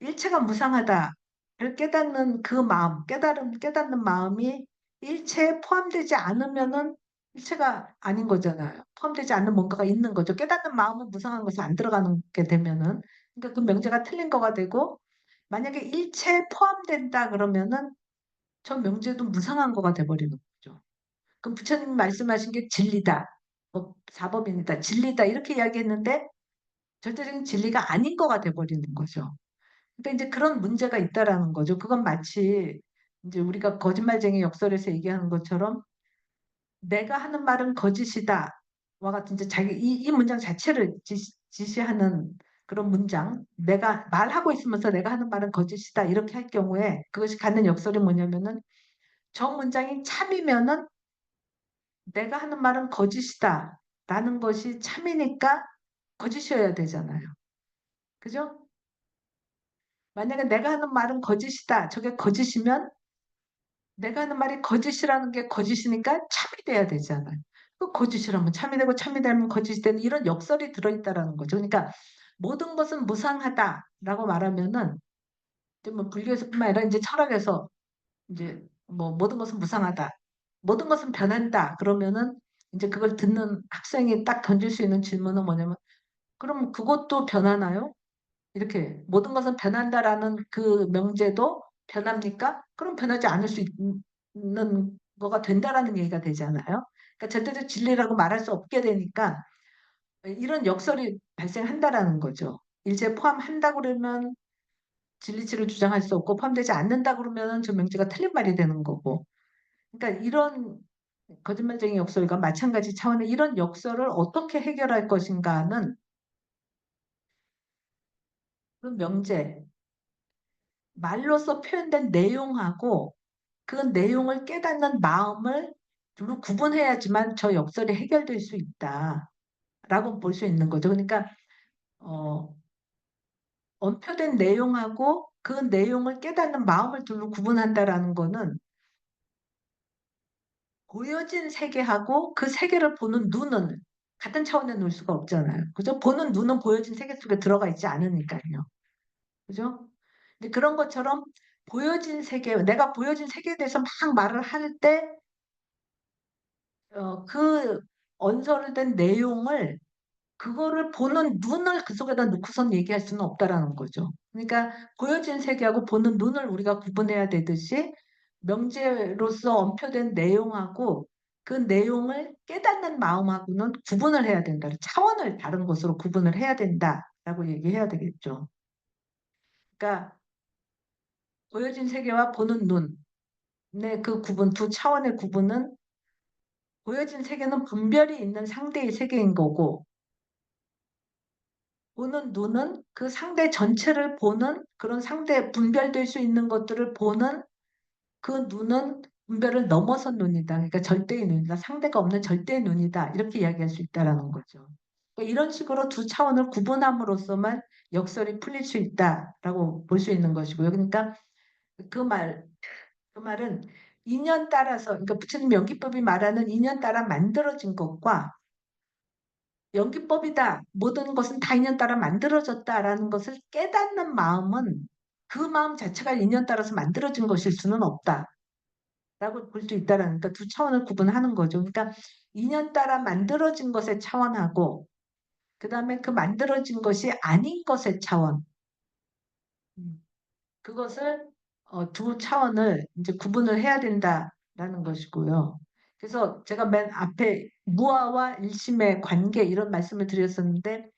일체가 무상하다를 깨닫는 그 마음, 깨닫는 마음이 일체에 포함되지 않으면은 일체가 아닌 거잖아요. 포함되지 않는 뭔가가 있는 거죠. 깨닫는 마음은 무상한 것이 안 들어가는 게 되면은, 그러니까 그 명제가 틀린 거가 되고, 만약에 일체에 포함된다 그러면은 저 명제도 무상한 거가 돼버리는 거죠. 그럼 부처님 말씀하신 게 진리다. 사법입니다. 진리다. 이렇게 이야기했는데 절대적인 진리가 아닌 거가 돼버리는 거죠. 그러니까 이제 그런 문제가 있다라는 거죠. 그건 마치 이제 우리가 거짓말쟁이 역설에서 얘기하는 것처럼 내가 하는 말은 거짓이다. 와 같은 이제 자기 이 문장 자체를 지시하는 그런 문장. 내가 말하고 있으면서 내가 하는 말은 거짓이다. 이렇게 할 경우에 그것이 갖는 역설이 뭐냐면은 저 문장이 참이면은 내가 하는 말은 거짓이다. 라는 것이 참이니까 거짓이어야 되잖아요. 그죠? 만약에 내가 하는 말은 거짓이다. 저게 거짓이면 내가 하는 말이 거짓이라는 게 거짓이니까 참이 돼야 되잖아요. 그 거짓이라면 참이 되고 참이 되면 거짓이 되는 이런 역설이 들어있다라는 거죠. 그러니까 모든 것은 무상하다라고 말하면은 이제 뭐 불교에서뿐만 아니라 이제 철학에서 이제 뭐 모든 것은 무상하다, 모든 것은 변한다. 그러면은 이제 그걸 듣는 학생이 딱 던질 수 있는 질문은 뭐냐면 그럼 그것도 변하나요? 이렇게 모든 것은 변한다라는 그 명제도 변합니까? 그럼 변하지 않을 수 있는 거가 된다라는 얘기가 되잖아요. 그러니까 절대적 진리라고 말할 수 없게 되니까 이런 역설이 발생한다라는 거죠. 일체 포함한다 그러면 진리치를 주장할 수 없고 포함되지 않는다 그러면 저 명제가 틀린 말이 되는 거고. 그러니까 이런 거짓말쟁이 역설과 마찬가지 차원의 이런 역설을 어떻게 해결할 것인가는 그 명제, 말로써 표현된 내용하고 그 내용을 깨닫는 마음을 둘로 구분해야지만 저 역설이 해결될 수 있다라고 볼 수 있는 거죠. 그러니까 어, 언표된 내용하고 그 내용을 깨닫는 마음을 둘로 구분한다라는 거는 보여진 세계하고 그 세계를 보는 눈은 같은 차원에 놓을 수가 없잖아요. 그죠? 보는 눈은 보여진 세계 속에 들어가 있지 않으니까요. 그죠? 근데 그런 것처럼 보여진 세계, 내가 보여진 세계에 대해서 막 말을 할때 그 언설된 내용을 그거를 보는 눈을 그 속에다 넣고선 얘기할 수는 없다라는 거죠. 그러니까 보여진 세계하고 보는 눈을 우리가 구분해야 되듯이 명제로서 언표된 내용하고 그 내용을 깨닫는 마음하고는 구분을 해야 된다. 차원을 다른 것으로 구분을 해야 된다라고 얘기해야 되겠죠. 그러니까 보여진 세계와 보는 눈의 그 구분, 두 차원의 구분은 보여진 세계는 분별이 있는 상대의 세계인 거고 보는 눈은 그 상대 전체를 보는 그런 상대 분별될 수 있는 것들을 보는 그 눈은 분별을 넘어선 눈이다. 그러니까 절대의 눈이다. 상대가 없는 절대의 눈이다. 이렇게 이야기할 수 있다라는 거죠. 그러니까 이런 식으로 두 차원을 구분함으로써만 역설이 풀릴 수 있다라고 볼 수 있는 것이고요. 그러니까 그 말, 그 말은 인연 따라서, 그러니까 부처님 연기법이 말하는 인연 따라 만들어진 것과 연기법이다. 모든 것은 다 인연 따라 만들어졌다라는 것을 깨닫는 마음은 그 마음 자체가 인연 따라서 만들어진 것일 수는 없다라고 볼 수 있다라는 그러니까 두 차원을 구분하는 거죠. 그러니까 인연 따라 만들어진 것의 차원하고 그 다음에 그 만들어진 것이 아닌 것의 차원. 그것을 두 차원을 이제 구분을 해야 된다라는 것이고요. 그래서 제가 맨 앞에 무아와 일심의 관계 이런 말씀을 드렸었는데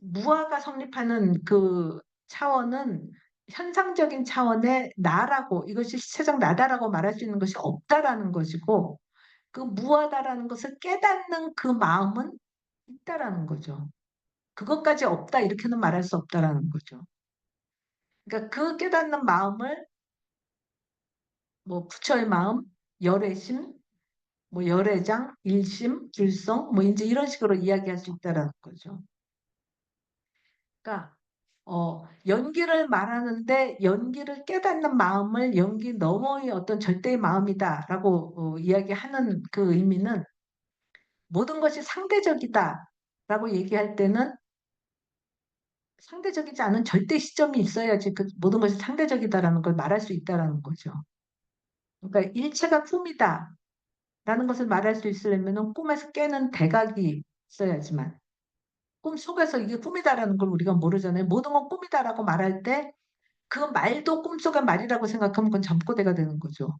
무아가 성립하는 그 차원은 현상적인 차원의 나라고 이것이 실체적 나다라고 말할 수 있는 것이 없다라는 것이고 그 무아다라는 것을 깨닫는 그 마음은 있다라는 거죠. 그것까지 없다 이렇게는 말할 수 없다라는 거죠. 그러니까 그 깨닫는 마음을 뭐 부처의 마음, 열애심, 뭐 열애장, 일심, 불성 뭐 이제 이런 식으로 이야기할 수 있다라는 거죠. 그러니까 연기를 말하는데 연기를 깨닫는 마음을 연기 너머의 어떤 절대의 마음이다라고 이야기하는 그 의미는 모든 것이 상대적이다라고 얘기할 때는 상대적이지 않은 절대 시점이 있어야지 그 모든 것이 상대적이다라는 걸 말할 수 있다라는 거죠. 그러니까 일체가 꿈이다라는 것을 말할 수 있으려면 꿈에서 깨는 대각이 있어야지만 꿈 속에서 이게 꿈이다라는 걸 우리가 모르잖아요. 모든 건 꿈이다라고 말할 때 그 말도 꿈속의 말이라고 생각하면 그건 잠꼬대가 되는 거죠.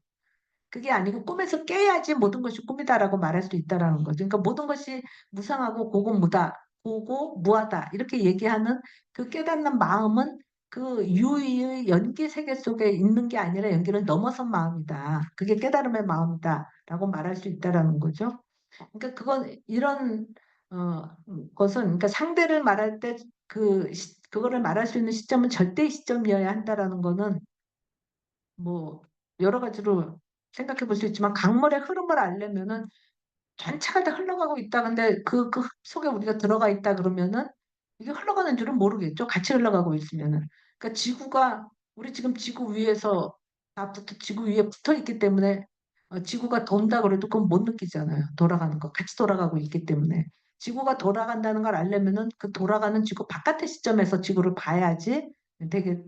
그게 아니고 꿈에서 깨야지 모든 것이 꿈이다라고 말할 수 있다라는 거죠. 그러니까 모든 것이 무상하고 고고무다, 고고무하다 이렇게 얘기하는 그 깨닫는 마음은 그 유의 연기 세계 속에 있는 게 아니라 연기를 넘어선 마음이다. 그게 깨달음의 마음이다라고 말할 수 있다라는 거죠. 그러니까 그건 이런 것은 그러니까 상대를 말할 때 그거를 말할 수 있는 시점은 절대 시점이어야 한다라는 거는 뭐 여러 가지로 생각해 볼 수 있지만 강물의 흐름을 알려면은 전체가 다 흘러가고 있다. 근데 그 속에 우리가 들어가 있다 그러면은 이게 흘러가는 줄은 모르겠죠. 같이 흘러가고 있으면은. 그러니까 지구가 우리 지금 지구 위에서 지구 위에 붙어 있기 때문에 지구가 돈다 그래도 그건 못 느끼잖아요. 돌아가는 거. 같이 돌아가고 있기 때문에. 지구가 돌아간다는 걸 알려면은 그 돌아가는 지구 바깥의 시점에서 지구를 봐야지 되게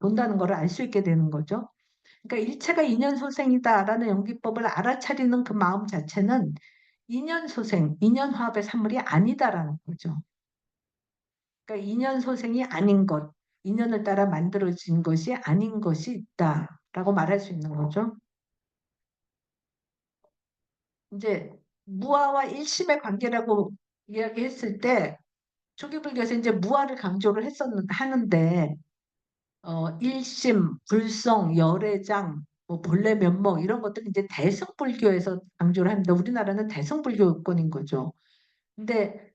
돈다는 거를 알 수 있게 되는 거죠. 그러니까 일체가 인연소생이다라는 연기법을 알아차리는 그 마음 자체는 인연소생, 인연화합의 산물이 아니다라는 거죠. 그러니까 인연소생이 아닌 것, 인연을 따라 만들어진 것이 아닌 것이 있다라고 말할 수 있는 거죠. 이제 무아와 일심의 관계라고 이야기했을 때 초기불교에서 이제 무아를 강조를 하는데 일심, 불성, 열애장, 뭐 본래 면목 이런 것들은 이제 대승불교에서 강조를 합니다. 우리나라는 대승불교권인 거죠. 근데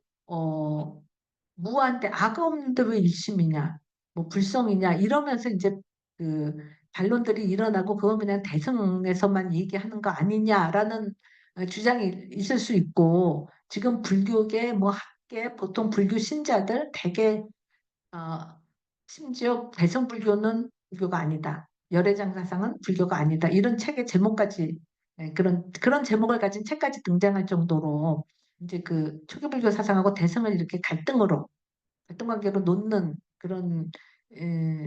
무한데 악가 없는데 왜 일심이냐, 뭐 불성이냐 이러면서 이제 그 반론들이 일어나고 그건 그냥 대승에서만 얘기하는 거 아니냐라는 주장이 있을 수 있고 지금 불교계 뭐 학계 보통 불교 신자들 대개 어, 심지어 대성불교는 불교가 아니다. 열애장 사상은 불교가 아니다. 이런 책의 제목까지 그런 제목을 가진 책까지 등장할 정도로 이제 그 초기불교 사상하고 대성을 이렇게 갈등 관계로 놓는 그런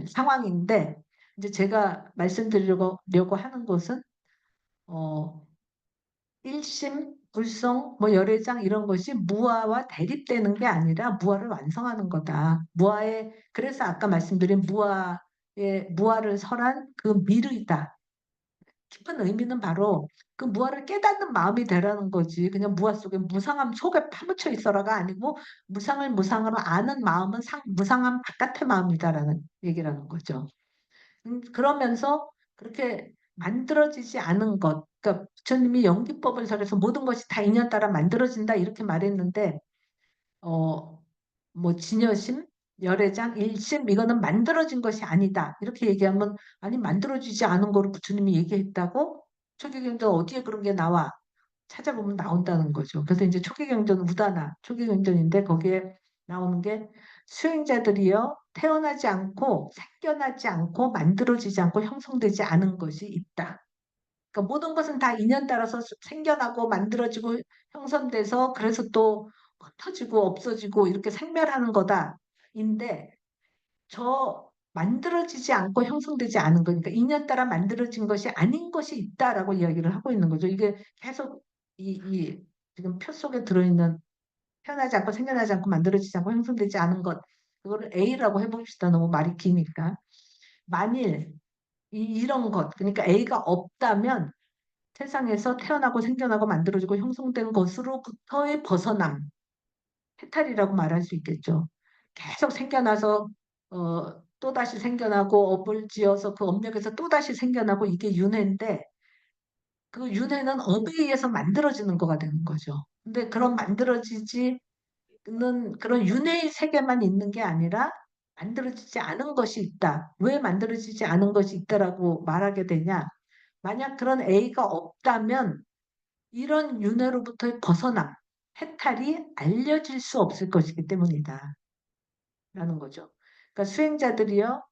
상황인데 이제 제가 말씀드리려고 하는 것은 어, 일심, 불성, 뭐 열애장 이런 것이 무아와 대립되는 게 아니라 무아를 완성하는 거다. 그래서 아까 말씀드린 무아를 설한 그 미르이다. 깊은 의미는 바로 그 무아를 깨닫는 마음이 되라는 거지. 그냥 무아 속에 무상함 속에 파묻혀 있어라가 아니고 무상으로 아는 마음은 무상함 바깥의 마음이다라는 얘기라는 거죠. 그러면서 그렇게 만들어지지 않은 것, 그러니까 부처님이 연기법을 설해서 모든 것이 다 인연 따라 만들어진다 이렇게 말했는데, 뭐 진여심, 열애장, 일심 이거는 만들어진 것이 아니다 이렇게 얘기하면 아니 만들어지지 않은 거를 부처님이 얘기했다고? 초기경전 어디에 그런 게 나와? 찾아보면 나온다는 거죠. 그래서 이제 초기경전 우다나 초기경전인데 거기에 나오는 게 수행자들이요 태어나지 않고 생겨나지 않고 만들어지지 않고 형성되지 않은 것이 있다. 그러니까 모든 것은 다 인연 따라서 생겨나고 만들어지고 형성돼서 그래서 또 흩어지고 없어지고 이렇게 생멸하는 거다인데 저 만들어지지 않고 형성되지 않은 거니까 인연 따라 만들어진 것이 아닌 것이 있다라고 이야기를 하고 있는 거죠. 이게 계속 이 지금 표 속에 들어있는 태어나지 않고 생겨나지 않고 만들어지지 않고 형성되지 않은 것 그거를 A라고 해봅시다. 너무 말이 기니까. 만일 이런 것 그러니까 A가 없다면 세상에서 태어나고 생겨나고 만들어지고 형성된 것으로부터의 벗어남 해탈이라고 말할 수 있겠죠. 계속 생겨나서 또다시 생겨나고 업을 지어서 그 업력에서 또다시 생겨나고 이게 윤회인데 그 윤회는 업에 의해서 만들어지는 거가 되는 거죠. 근데 그런 만들어지지는 그런 윤회의 세계만 있는 게 아니라 만들어지지 않은 것이 있다. 왜 만들어지지 않은 것이 있다라고 말하게 되냐? 만약 그런 A가 없다면 이런 윤회로부터의 벗어남, 해탈이 알려질 수 없을 것이기 때문이다. 라는 거죠. 그러니까 수행자들이요.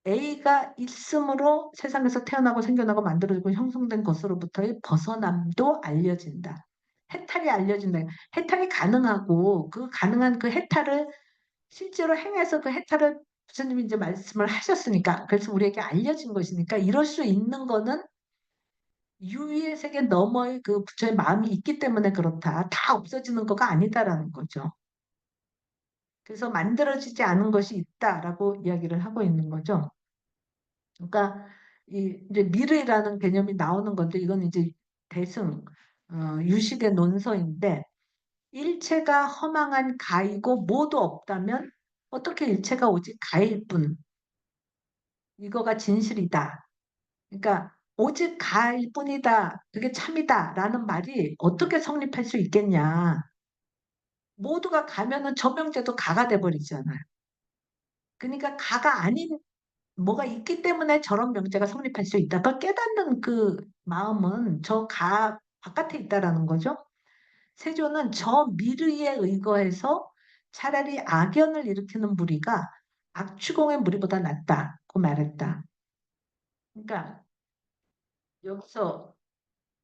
A가 있음으로 세상에서 태어나고 생겨나고 만들어지고 형성된 것으로부터의 벗어남도 알려진다. 해탈이 알려진다. 해탈이 가능하고 그 가능한 그 해탈을 실제로 행해서 그 해탈을 부처님이 이제 말씀을 하셨으니까 그래서 우리에게 알려진 것이니까 이럴 수 있는 거는 유의의 세계 너머의 그 부처의 마음이 있기 때문에 그렇다. 다 없어지는 거가 아니다라는 거죠. 그래서 만들어지지 않은 것이 있다라고 이야기를 하고 있는 거죠. 그러니까 이제 미르라는 개념이 나오는 건데 이건 이제 대승 유식의 논서인데 일체가 허망한 가이고 모두 없다면 어떻게 일체가 오직 가일 뿐 이거가 진실이다. 그러니까 오직 가일 뿐이다. 그게 참이다라는 말이 어떻게 성립할 수 있겠냐. 모두가 가면은 저명제도 가가 돼버리잖아요. 그러니까 가가 아닌 뭐가 있기 때문에 저런 명제가 성립할 수 있다. 그걸 깨닫는 그 마음은 저 가 바깥에 있다라는 거죠. 세조는 저 미르에 의거해서 차라리 악연을 일으키는 무리가 악추공의 무리보다 낫다고 말했다. 그러니까 여기서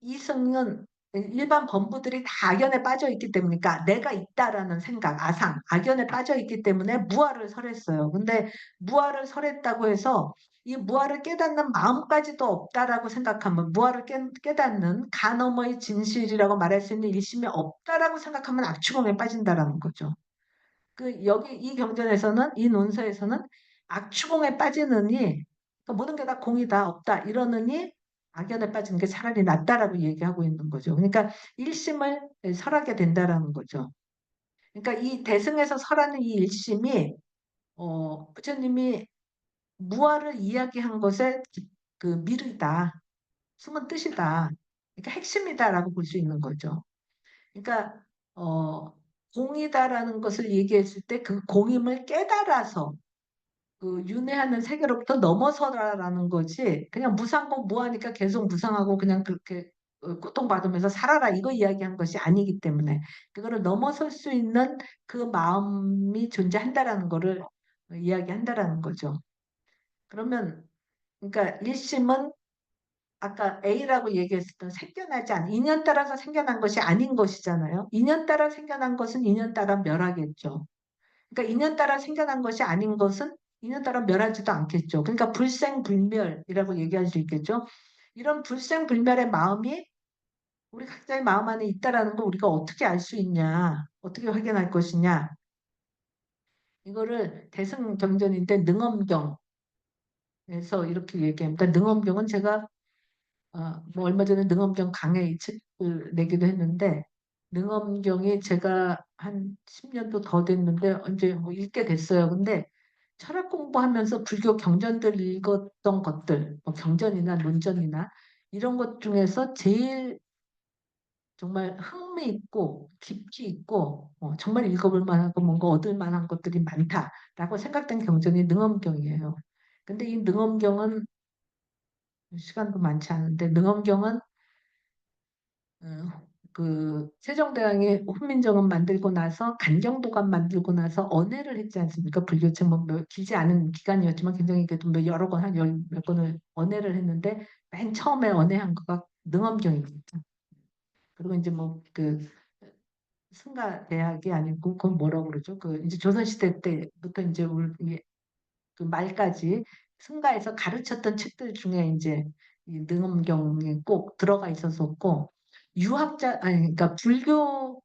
이승은 일반 범부들이 다 악연에 빠져 있기 때문에, 그러니까 내가 있다라는 생각, 아상, 악연에 빠져 있기 때문에 무아를 설했어요. 근데 무아를 설했다고 해서 이 무아를 깨닫는 마음까지도 없다라고 생각하면, 무아를 깨닫는 가너머의 진실이라고 말할 수 있는 일심이 없다라고 생각하면 악추공에 빠진다라는 거죠. 그 여기 이 경전에서는, 이 논서에서는 악추공에 빠지느니, 그러니까 모든 게 다 공이다, 없다 이러느니 악연에 빠지는 게 차라리 낫다라고 얘기하고 있는 거죠. 그러니까 일심을 설하게 된다라는 거죠. 그러니까 이 대승에서 설하는 이 일심이 부처님이 무아를 이야기한 것의 그 미르다, 숨은 뜻이다, 그러니까 핵심이다라고 볼 수 있는 거죠. 그러니까 공이다라는 것을 얘기했을 때 그 공임을 깨달아서 그 윤회하는 세계로부터 넘어서라라는 거지, 그냥 무상고 무하니까 계속 무상하고 그냥 그렇게 고통받으면서 살아라 이거 이야기한 것이 아니기 때문에 그거를 넘어설 수 있는 그 마음이 존재한다라는 거를 이야기한다라는 거죠. 그러면 그러니까 일심은 아까 A라고 얘기했었던 생겨나지 않은, 인연 따라서 생겨난 것이 아닌 것이잖아요. 인연 따라 생겨난 것은 인연 따라 멸하겠죠. 그러니까 인연 따라 생겨난 것이 아닌 것은 인연 따라 멸하지도 않겠죠. 그러니까 불생불멸이라고 얘기할 수 있겠죠. 이런 불생불멸의 마음이 우리 각자의 마음 안에 있다라는 걸 우리가 어떻게 알 수 있냐, 어떻게 확인할 것이냐. 이거를 대승경전인데 능엄경에서 이렇게 얘기합니다. 능엄경은 제가 뭐 얼마 전에 능엄경 강의 이 책을 내기도 했는데, 능엄경이 제가 한 10년도 더 됐는데 언제 뭐 읽게 됐어요. 근데 철학 공부하면서 불교 경전들 읽었던 것들, 뭐 경전이나 논전이나 이런 것 중에서 제일 정말 흥미있고 깊이 있고 정말 읽어볼 만하고 뭔가 얻을 만한 것들이 많다라고 생각된 경전이 능엄경이에요. 근데 이 능엄경은 시간도 많지 않은데, 능엄경은 그 세종대왕이 훈민정음 만들고 나서 간경도감 만들고 나서 언해를 했지 않습니까? 불교책 뭐 길지 않은 기간이었지만 굉장히 그래도 뭐 여러 권, 한 열 몇 권을 언해를 했는데, 맨 처음에 언해한 거가 능엄경입니다. 그리고 이제 뭐 그 승가 대학이 아니고 그건 뭐라고 그러죠? 그 이제 조선시대 때부터 이제 우리 그 말까지 승가에서 가르쳤던 책들 중에 이제 이 능엄경에 꼭 들어가 있었었고, 유학자 아니 그러니까 불교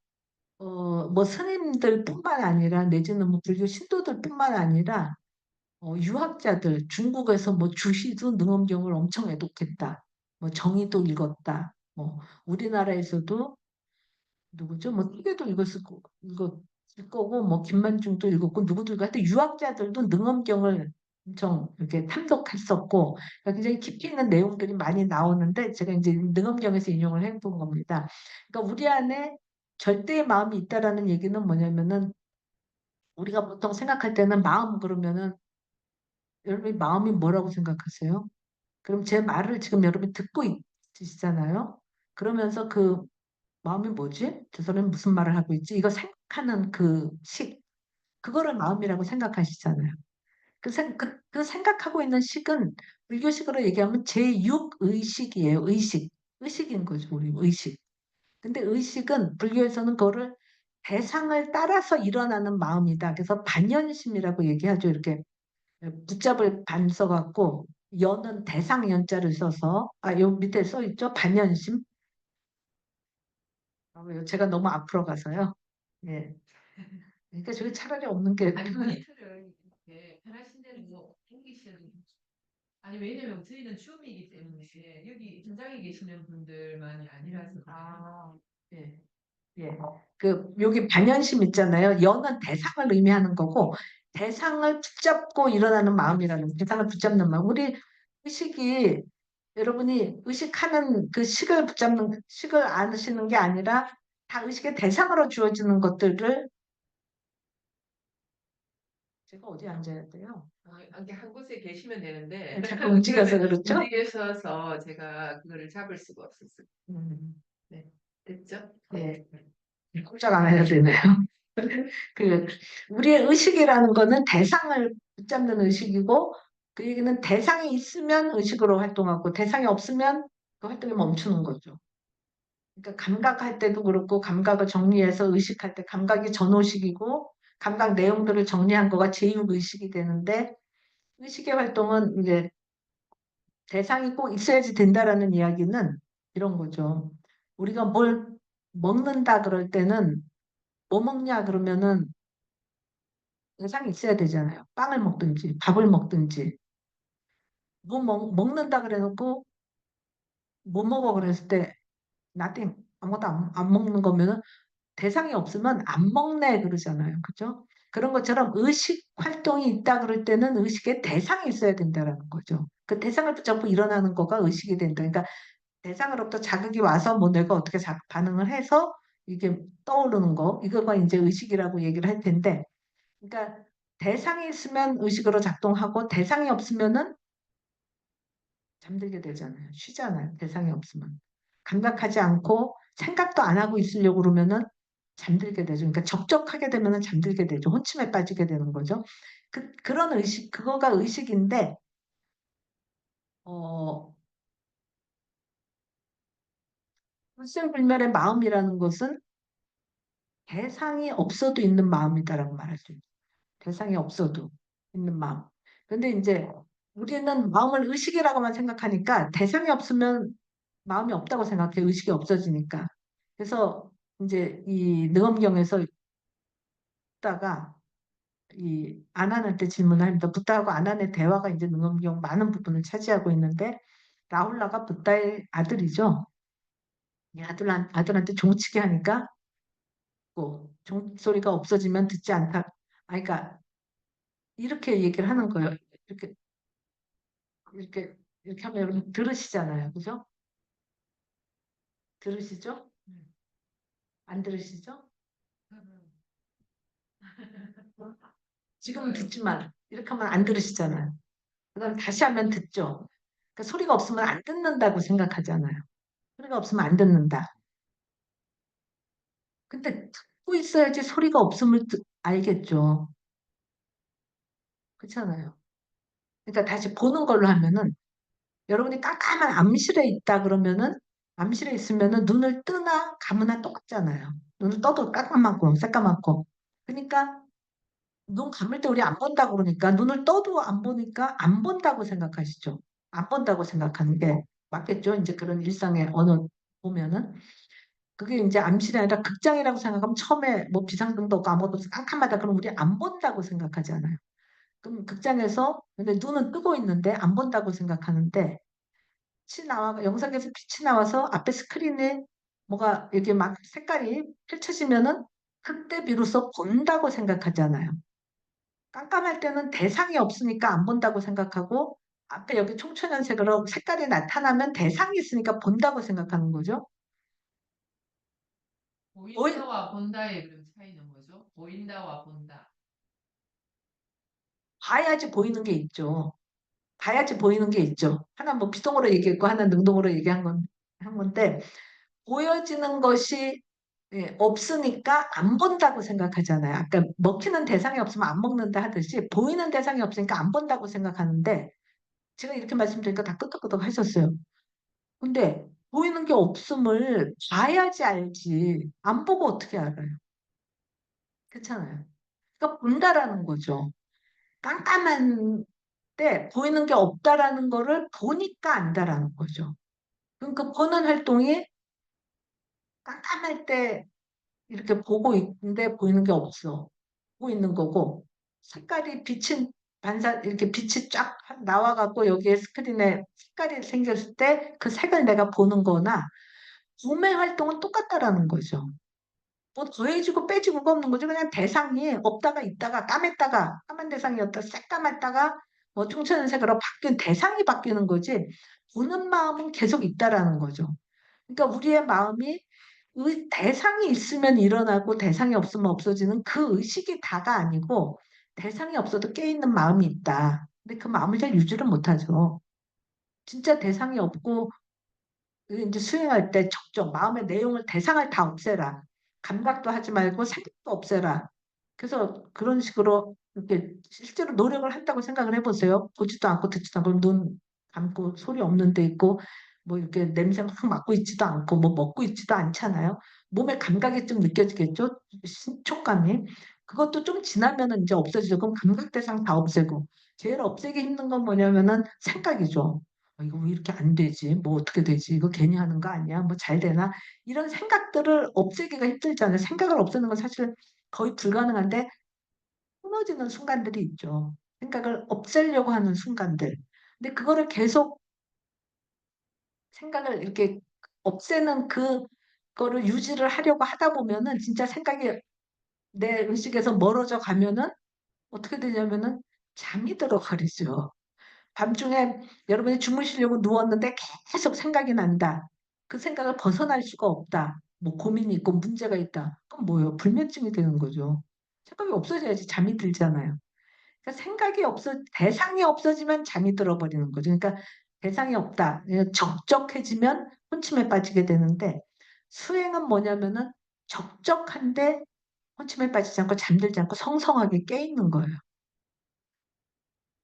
뭐 스님들뿐만 아니라 내지는 뭐 불교 신도들뿐만 아니라 유학자들, 중국에서 뭐 주시도 능엄경을 엄청 애독했다. 뭐 정의도 읽었다. 뭐 우리나라에서도 누구죠? 뭐 띠게도 읽었을 거고, 뭐 김만중도 읽었고, 누구들과 하여튼 유학자들도 능엄경을 엄청 이렇게 탐독했었고, 그러니까 굉장히 깊이 있는 내용들이 많이 나오는데 제가 이제 능엄경에서 인용을 해본 겁니다. 그러니까 우리 안에 절대의 마음이 있다라는 얘기는 뭐냐면은, 우리가 보통 생각할 때는 마음 그러면은, 여러분이 마음이 뭐라고 생각하세요? 그럼 제 말을 지금 여러분이 듣고 있으시잖아요. 그러면서 그 마음이 뭐지? 저 사람이 무슨 말을 하고 있지? 이거 생각하는 그 그거를 마음이라고 생각하시잖아요. 그 생각하고 있는 식은 불교식으로 얘기하면 제6의식이에요. 의식인 거죠. 우리 의식. 근데 의식은 불교에서는 그거를 대상을 따라서 일어나는 마음이다. 그래서 반연심이라고 얘기하죠. 이렇게 붙잡을 반 써갖고 연은 대상 연자를 써서, 요 밑에 써 있죠. 반연심. 왜요? 제가 너무 앞으로 가서요. 예. 그러니까 저기 차라리 없는 게 아니 포인트를 이렇게 편하신 대로 뭐 옮기시는. 아니 왜냐면 저희는 줌이기 때문에 여기 현장에 계시는 분들만이 아니라서. 예. 예. 그 여기 반연심 있잖아요. 연은 대상을 의미하는 거고 대상을 붙잡고 일어나는 마음이라는 대상을 붙잡는 마음. 우리 의식이 여러분이 의식하는 그 식을 붙잡는 식을 아시는 게 아니라 다 의식의 대상으로 주어지는 것들을 제가 어디 앉아야 돼요? 이렇게 한 곳에 계시면 되는데 네, 자꾸 움직여서 그렇죠? 움직여서 제가 그거를 잡을 수가 없었어요. 음, 됐죠? 네. 꼼짝 안 해도 되네요. 그 우리의 의식이라는 거는 대상을 붙잡는 의식이고 그 얘기는 대상이 있으면 의식으로 활동하고 대상이 없으면 그 활동이 멈추는 거죠. 그러니까 감각할 때도 그렇고 감각을 정리해서 의식할 때 감각이 전호식이고 감각 내용들을 정리한 거가 제육의식이 되는데 의식의 활동은 이제 대상이 꼭 있어야지 된다라는 이야기는 이런 거죠. 우리가 뭘 먹는다 그럴 때는 뭐 먹냐 그러면은 대상이 있어야 되잖아요. 빵을 먹든지 밥을 먹든지 뭐 먹는다 그래놓고 뭐 먹어 그랬을 때 nothing 아무것도 안 먹는 거면은 대상이 없으면 안 먹네 그러잖아요. 그죠? 그런 것처럼 의식 활동이 있다 그럴 때는 의식에 대상이 있어야 된다라는 거죠. 그 대상을 붙잡고 일어나는 거가 의식이 된다. 그러니까 대상으로부터 자극이 와서 뭐 내가 어떻게 반응을 해서 이게 떠오르는 거 이거가 이제 의식이라고 얘기를 할 텐데 그러니까 대상이 있으면 의식으로 작동하고 대상이 없으면은 잠들게 되잖아요. 쉬잖아요. 대상이 없으면. 감각하지 않고 생각도 안 하고 있으려고 그러면은 잠들게 되죠. 그러니까 적적하게 되면은 잠들게 되죠. 혼침에 빠지게 되는 거죠. 그런 의식, 그거가 의식인데, 어, 불생불멸의 마음이라는 것은 대상이 없어도 있는 마음이다라고 말할 수 있어요. 대상이 없어도 있는 마음. 근데 이제 우리는 마음을 의식이라고만 생각하니까 대상이 없으면 마음이 없다고 생각해. 의식이 없어지니까. 그래서 이제 이 능엄경에서 붓다가 이 아난한테 질문을 합니다. 붓다하고 아난의 대화가 이제 능엄경 많은 부분을 차지하고 있는데 라훌라가 붓다의 아들이죠. 이 아들한테 종치게 하니까 종소리가 없어지면 듣지 않다. 그러니까 이렇게 얘기를 하는 거예요. 이렇게 이렇게 이렇게 하면 여러분 들으시잖아요. 그죠? 들으시죠? 안 들으시죠? 지금은 듣지만 이렇게 하면 안 들으시잖아요. 그다음 다시 하면 듣죠. 그러니까 소리가 없으면 안 듣는다고 생각하잖아요. 소리가 없으면 안 듣는다. 근데 듣고 있어야지 소리가 없음을 알겠죠. 그렇잖아요. 그러니까 다시 보는 걸로 하면은 여러분이 깜깜한 암실에 있다 그러면은 암실에 있으면은 눈을 뜨나 감으나 똑같잖아요. 눈을 떠도 깜깜하고 새까맣고. 그러니까 눈 감을 때 우리 안 본다고 그러니까 눈을 떠도 안 보니까 안 본다고 생각하시죠. 안 본다고 생각하는 게 맞겠죠. 이제 그런 일상의 언어 보면은 그게 이제 암실이 아니라 극장이라고 생각하면 처음에 뭐 비상등도 없고 아무것도 없어 깜깜하다 그럼 우리 안 본다고 생각하잖아요. 그럼 극장에서 근데 눈은 뜨고 있는데 안 본다고 생각하는데 빛이 나와 영상에서 빛이 나와서 앞에 스크린에 뭐가 이렇게 막 색깔이 펼쳐지면은 그때 비로소 본다고 생각하잖아요. 깜깜할 때는 대상이 없으니까 안 본다고 생각하고 앞에 여기 총천연색으로 색깔이 나타나면 대상이 있으니까 본다고 생각하는 거죠. 보인다와 본다의 그럼 차이는 뭐죠? 보인다와 본다. 봐야지 보이는 게 있죠. 봐야지 보이는 게 있죠. 하나 뭐 비동으로 얘기했고 하나 능동으로 얘기한 한 건데 보여지는 것이 없으니까 안 본다고 생각하잖아요. 아까 먹히는 대상이 없으면 안 먹는다 하듯이 보이는 대상이 없으니까 안 본다고 생각하는데 제가 이렇게 말씀드리니까 다 끄덕끄덕 하셨어요. 근데 보이는 게 없음을 봐야지 알지. 안 보고 어떻게 알아요? 그렇잖아요. 그러니까 본다라는 거죠. 깜깜한 때 보이는 게 없다라는 거를 보니까 안다라는 거죠. 그러니까 보는 활동이 깜깜할 때 이렇게 보고 있는데 보이는 게 없어. 보고 있는 거고 색깔이 빛이 반사 이렇게 빛이 쫙 나와갖고 여기에 스크린에 색깔이 생겼을 때 그 색을 내가 보는 거나 몸의 활동은 똑같다라는 거죠. 뭐 더해지고 빼지고가 없는 거죠. 그냥 대상이 없다가 있다가 까맸다가 까만 대상이었다 새까맣다가 뭐 청천색으로 바뀐 대상이 바뀌는 거지 보는 마음은 계속 있다라는 거죠. 그러니까 우리의 마음이 대상이 있으면 일어나고 대상이 없으면 없어지는 그 의식이 다가 아니고 대상이 없어도 깨있는 마음이 있다. 근데 그 마음을 잘 유지를 못하죠. 진짜 대상이 없고 이제 수행할 때 적정 마음의 내용을 대상을 다 없애라. 감각도 하지 말고 생각도 없애라. 그래서 그런 식으로 이렇게 실제로 노력을 한다고 생각을 해보세요. 보지도 않고 듣지도 않고 눈 감고 소리 없는 데 있고 뭐 이렇게 냄새 막 맡고 있지도 않고 뭐 먹고 있지도 않잖아요. 몸의 감각이 좀 느껴지겠죠? 신촉감이. 그것도 좀 지나면은 이제 없어지죠. 그럼 감각 대상 다 없애고 제일 없애기 힘든 건 뭐냐면은 생각이죠. 이거 왜 이렇게 안 되지? 뭐 어떻게 되지? 이거 괜히 하는 거 아니야? 뭐 잘 되나? 이런 생각들을 없애기가 힘들잖아요. 생각을 없애는 건 사실 거의 불가능한데 끊어지는 순간들이 있죠. 생각을 없애려고 하는 순간들. 근데 그거를 계속 생각을 이렇게 없애는 그거를 유지를 하려고 하다 보면은 진짜 생각이 내 의식에서 멀어져 가면은 어떻게 되냐면은 잠이 들어버리죠. 밤중에 여러분이 주무시려고 누웠는데 계속 생각이 난다. 그 생각을 벗어날 수가 없다. 뭐 고민이 있고 문제가 있다. 그럼 뭐예요? 불면증이 되는 거죠. 생각이 없어져야지 잠이 들잖아요. 그러니까 대상이 없어지면 잠이 들어버리는 거죠. 그러니까 대상이 없다. 적적해지면 혼침에 빠지게 되는데 수행은 뭐냐면은 적적한데 혼침에 빠지지 않고 잠들지 않고 성성하게 깨 있는 거예요.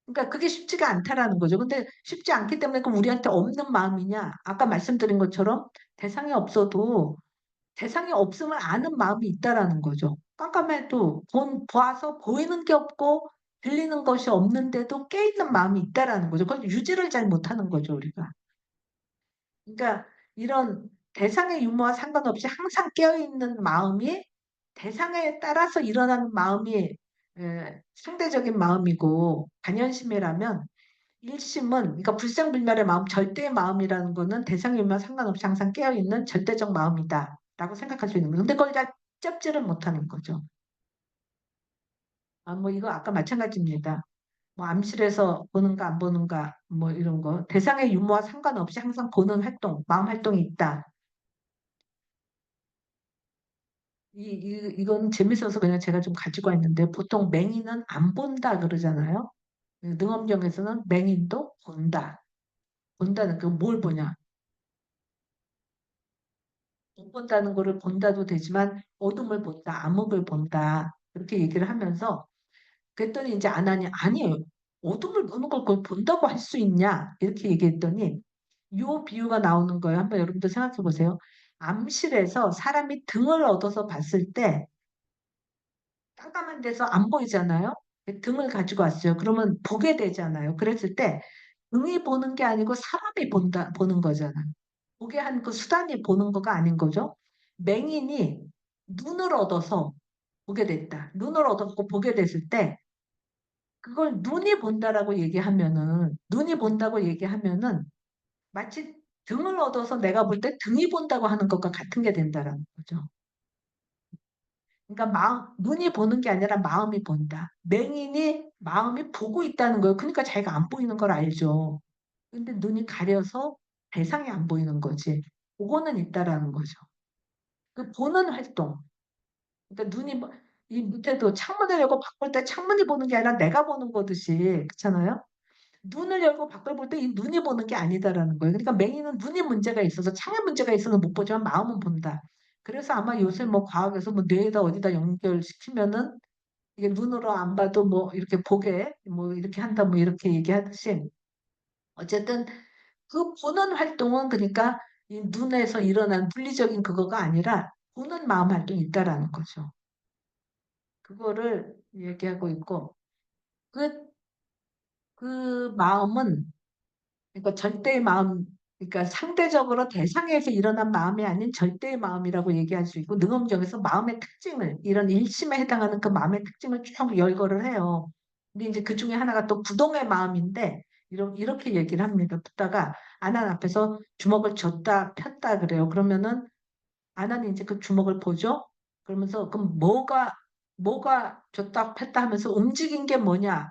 그러니까 그게 쉽지가 않다라는 거죠. 근데 쉽지 않기 때문에 그럼 우리한테 없는 마음이냐? 아까 말씀드린 것처럼 대상이 없어도 대상이 없음을 아는 마음이 있다라는 거죠. 깜깜해도 봐서 보이는 게 없고 들리는 것이 없는데도 깨있는 마음이 있다라는 거죠. 그걸 유지를 잘 못하는 거죠, 우리가. 그러니까 이런 대상의 유무와 상관없이 항상 깨어있는 마음이 대상에 따라서 일어나는 마음이 상대적인 마음이고 단연심이라면 일심은 그러니까 불생불멸의 마음, 절대의 마음이라는 거는 대상의 유무와 상관없이 항상 깨어있는 절대적 마음이다라고 생각할 수 있는 거예요. 근데 그걸 잘 cep지를 못하는 거죠. 뭐 이거 아까 마찬가지입니다. 뭐 암실에서 보는가 안 보는가 뭐 이런 거 대상의 유무와 상관없이 항상 보는 활동, 마음 활동이 있다. 이건 재밌어서 그냥 제가 좀 가지고 왔는데 보통 맹인은 안 본다 그러잖아요. 능엄경에서는 맹인도 본다. 본다는 그 뭘 보냐? 못 본다는 거를 본다도 되지만 어둠을 본다, 암흑을 본다. 그렇게 얘기를 하면서 그랬더니 이제 아나니 아니에요. 어둠을 보는 걸 그걸 본다고 할 수 있냐? 이렇게 얘기했더니 요 비유가 나오는 거예요. 한번 여러분들 생각해 보세요. 암실에서 사람이 등을 얻어서 봤을 때 깜깜한 데서 안 보이잖아요. 등을 가지고 왔어요. 그러면 보게 되잖아요. 그랬을 때 등이 보는 게 아니고 사람이 보는 거잖아요. 보게 한 그 수단이 보는 거가 아닌 거죠. 맹인이 눈을 얻어서 보게 됐다. 눈을 얻었고 보게 됐을 때 그걸 눈이 본다고 얘기하면은 마치 등을 얻어서 내가 볼 때 등이 본다고 하는 것과 같은 게 된다라는 거죠. 그러니까 눈이 보는 게 아니라 마음이 본다. 맹인이 마음이 보고 있다는 거예요. 그러니까 자기가 안 보이는 걸 알죠. 근데 눈이 가려서 대상이 안 보이는 거지. 그거는 있다라는 거죠. 그 보는 활동. 그러니까 이 밑에도 창문을 열고 밖을 때 창문이 보는 게 아니라 내가 보는 거듯이 그렇잖아요. 눈을 열고 밖을 볼 때 이 눈이 보는 게 아니다라는 거예요. 그러니까 맹인은 눈이 문제가 있어서 창에 문제가 있어서 못 보지만 마음은 본다. 그래서 아마 요새 뭐 과학에서 뭐 뇌에다 어디다 연결시키면은 이게 눈으로 안 봐도 뭐 이렇게 보게 뭐 이렇게 한다 뭐 이렇게 얘기하듯이 어쨌든 그 보는 활동은 그러니까 이 눈에서 일어난 물리적인 그거가 아니라 보는 마음 활동이 있다라는 거죠. 그거를 얘기하고 있고 그, 그 마음은 그러니까 절대의 마음 그러니까 상대적으로 대상에서 일어난 마음이 아닌 절대의 마음이라고 얘기할 수 있고 능엄경에서 마음의 특징을 이런 일심에 해당하는 그 마음의 특징을 쭉 열거를 해요. 근데 이제 그 중에 하나가 또 부동의 마음인데 이렇게 얘기를 합니다. 듣다가 아난 앞에서 주먹을 줬다 폈다 그래요. 그러면은 아난이 이제 그 주먹을 보죠. 그러면서 그럼 뭐가 줬다 폈다 하면서 움직인 게 뭐냐?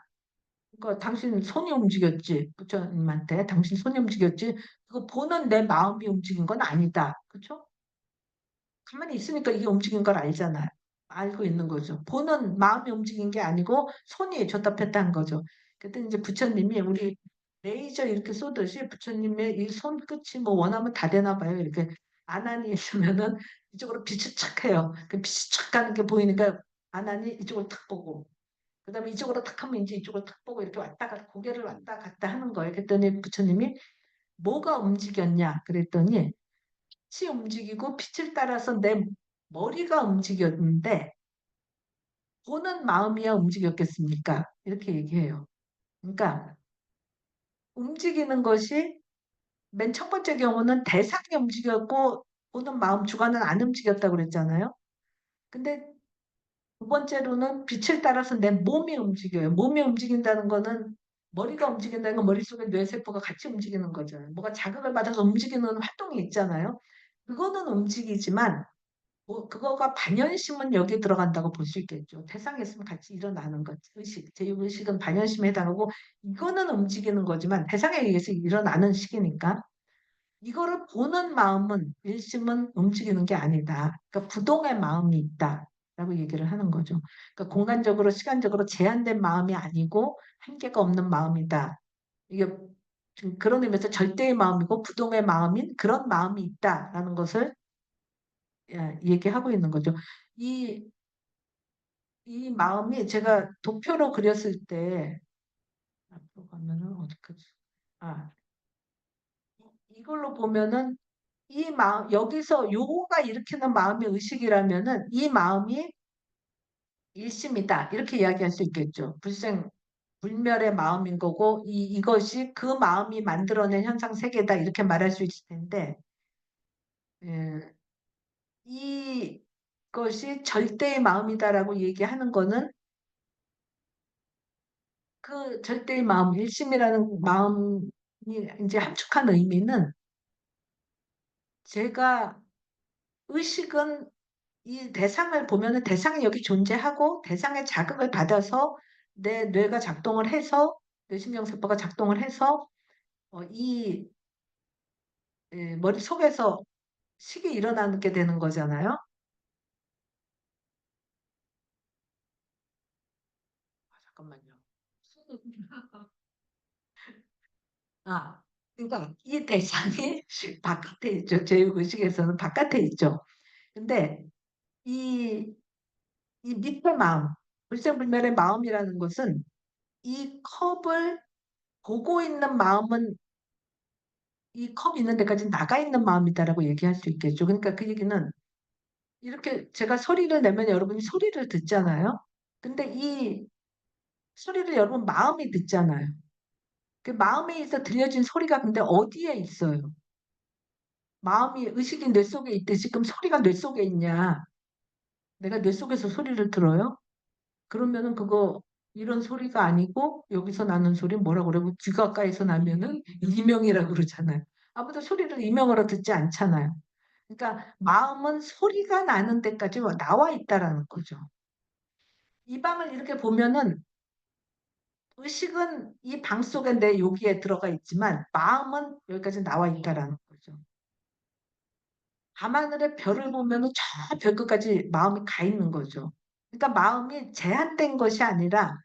그러니까 당신 손이 움직였지. 부처님한테 당신 손이 움직였지. 그거 보는 내 마음이 움직인 건 아니다. 그렇죠? 가만히 있으니까 이게 움직인 걸 알잖아요. 알고 있는 거죠. 보는 마음이 움직인 게 아니고 손이 줬다 폈다 한 거죠. 그때 이제 부처님이 우리 레이저 이렇게 쏘듯이 부처님의 이 손끝이 뭐 원하면 다 되나 봐요. 이렇게 아난이 있으면은 이쪽으로 빛이 착 해요. 그 빛이 착 가는 게 보이니까 아난이 이쪽을 탁 보고 그다음에 이쪽으로 탁 하면 이제 이쪽을 탁 보고 이렇게 왔다 갔다 고개를 왔다 갔다 하는 거예요. 그랬더니 부처님이 뭐가 움직였냐 그랬더니 빛이 움직이고 빛을 따라서 내 머리가 움직였는데 보는 마음이야 움직였겠습니까? 이렇게 얘기해요. 그러니까 움직이는 것이 맨 첫 번째 경우는 대상이 움직였고 보는 마음 주관은 안 움직였다고 그랬잖아요. 근데 두 번째로는 빛을 따라서 내 몸이 움직여요. 몸이 움직인다는 거는 머리가 움직인다는 건 머릿속에 뇌세포가 같이 움직이는 거잖아요. 뭐가 자극을 받아서 움직이는 활동이 있잖아요. 그거는 움직이지만 그거가 반연심은 여기 들어간다고 볼 수 있겠죠. 대상에 있으면 같이 일어나는 것. 의식, 제육의식은 반연심에 해당하고 이거는 움직이는 거지만 대상에 의해서 일어나는 식이니까 이거를 보는 마음은 일심은 움직이는 게 아니다. 그러니까 부동의 마음이 있다라고 얘기를 하는 거죠. 그러니까 공간적으로 시간적으로 제한된 마음이 아니고 한계가 없는 마음이다. 이게 그런 의미에서 절대의 마음이고 부동의 마음인 그런 마음이 있다라는 것을 얘기하고 있는 거죠. 이, 이 마음이 제가 도표로 그렸을 때 앞으로 가면은 어디까지? 아, 이걸로 보면은 이 마음 여기서 요거가 일으키는 마음의 의식이라면은 이 마음이 일심이다 이렇게 이야기할 수 있겠죠. 불생 불멸의 마음인 거고 이것이 그 마음이 만들어낸 현상 세계다 이렇게 말할 수 있을 텐데 예, 이것이 절대의 마음이다라고 얘기하는 거는 그 절대의 마음 일심이라는 마음이 이제 함축한 의미는 제가 의식은 이 대상을 보면은 대상이 여기 존재하고 대상의 자극을 받아서 내 뇌가 작동을 해서 뇌신경세포가 작동을 해서 이 머릿속에서 식이 일어나게 되는 거잖아요. 잠깐만요. 아, 그러니까 이 대상이 바깥에 있죠. 제육의식에서는 바깥에 있죠. 근데 이, 이 밑에 마음, 불생불멸의 마음이라는 것은 이 컵을 보고 있는 마음은 이 컵 있는 데까지 나가 있는 마음이다라고 얘기할 수 있겠죠. 그러니까 그 얘기는 이렇게 제가 소리를 내면 여러분이 소리를 듣잖아요. 근데 이 소리를 여러분 마음이 듣잖아요. 그 마음에 있어 들려진 소리가 근데 어디에 있어요? 마음이 의식이 뇌 속에 있듯이 그럼 소리가 뇌 속에 있냐? 내가 뇌 속에서 소리를 들어요? 그러면은 그거 이런 소리가 아니고 여기서 나는 소리 뭐라고 그러고 귀 가까이서 나면은 이명이라고 그러잖아요. 아무도 소리를 이명으로 듣지 않잖아요. 그러니까 마음은 소리가 나는 데까지 나와 있다라는 거죠. 이 방을 이렇게 보면은 의식은 이 방 속에 내 여기에 들어가 있지만 마음은 여기까지 나와 있다라는 거죠. 밤하늘의 별을 보면은 저 별 끝까지 마음이 가 있는 거죠. 그러니까 마음이 제한된 것이 아니라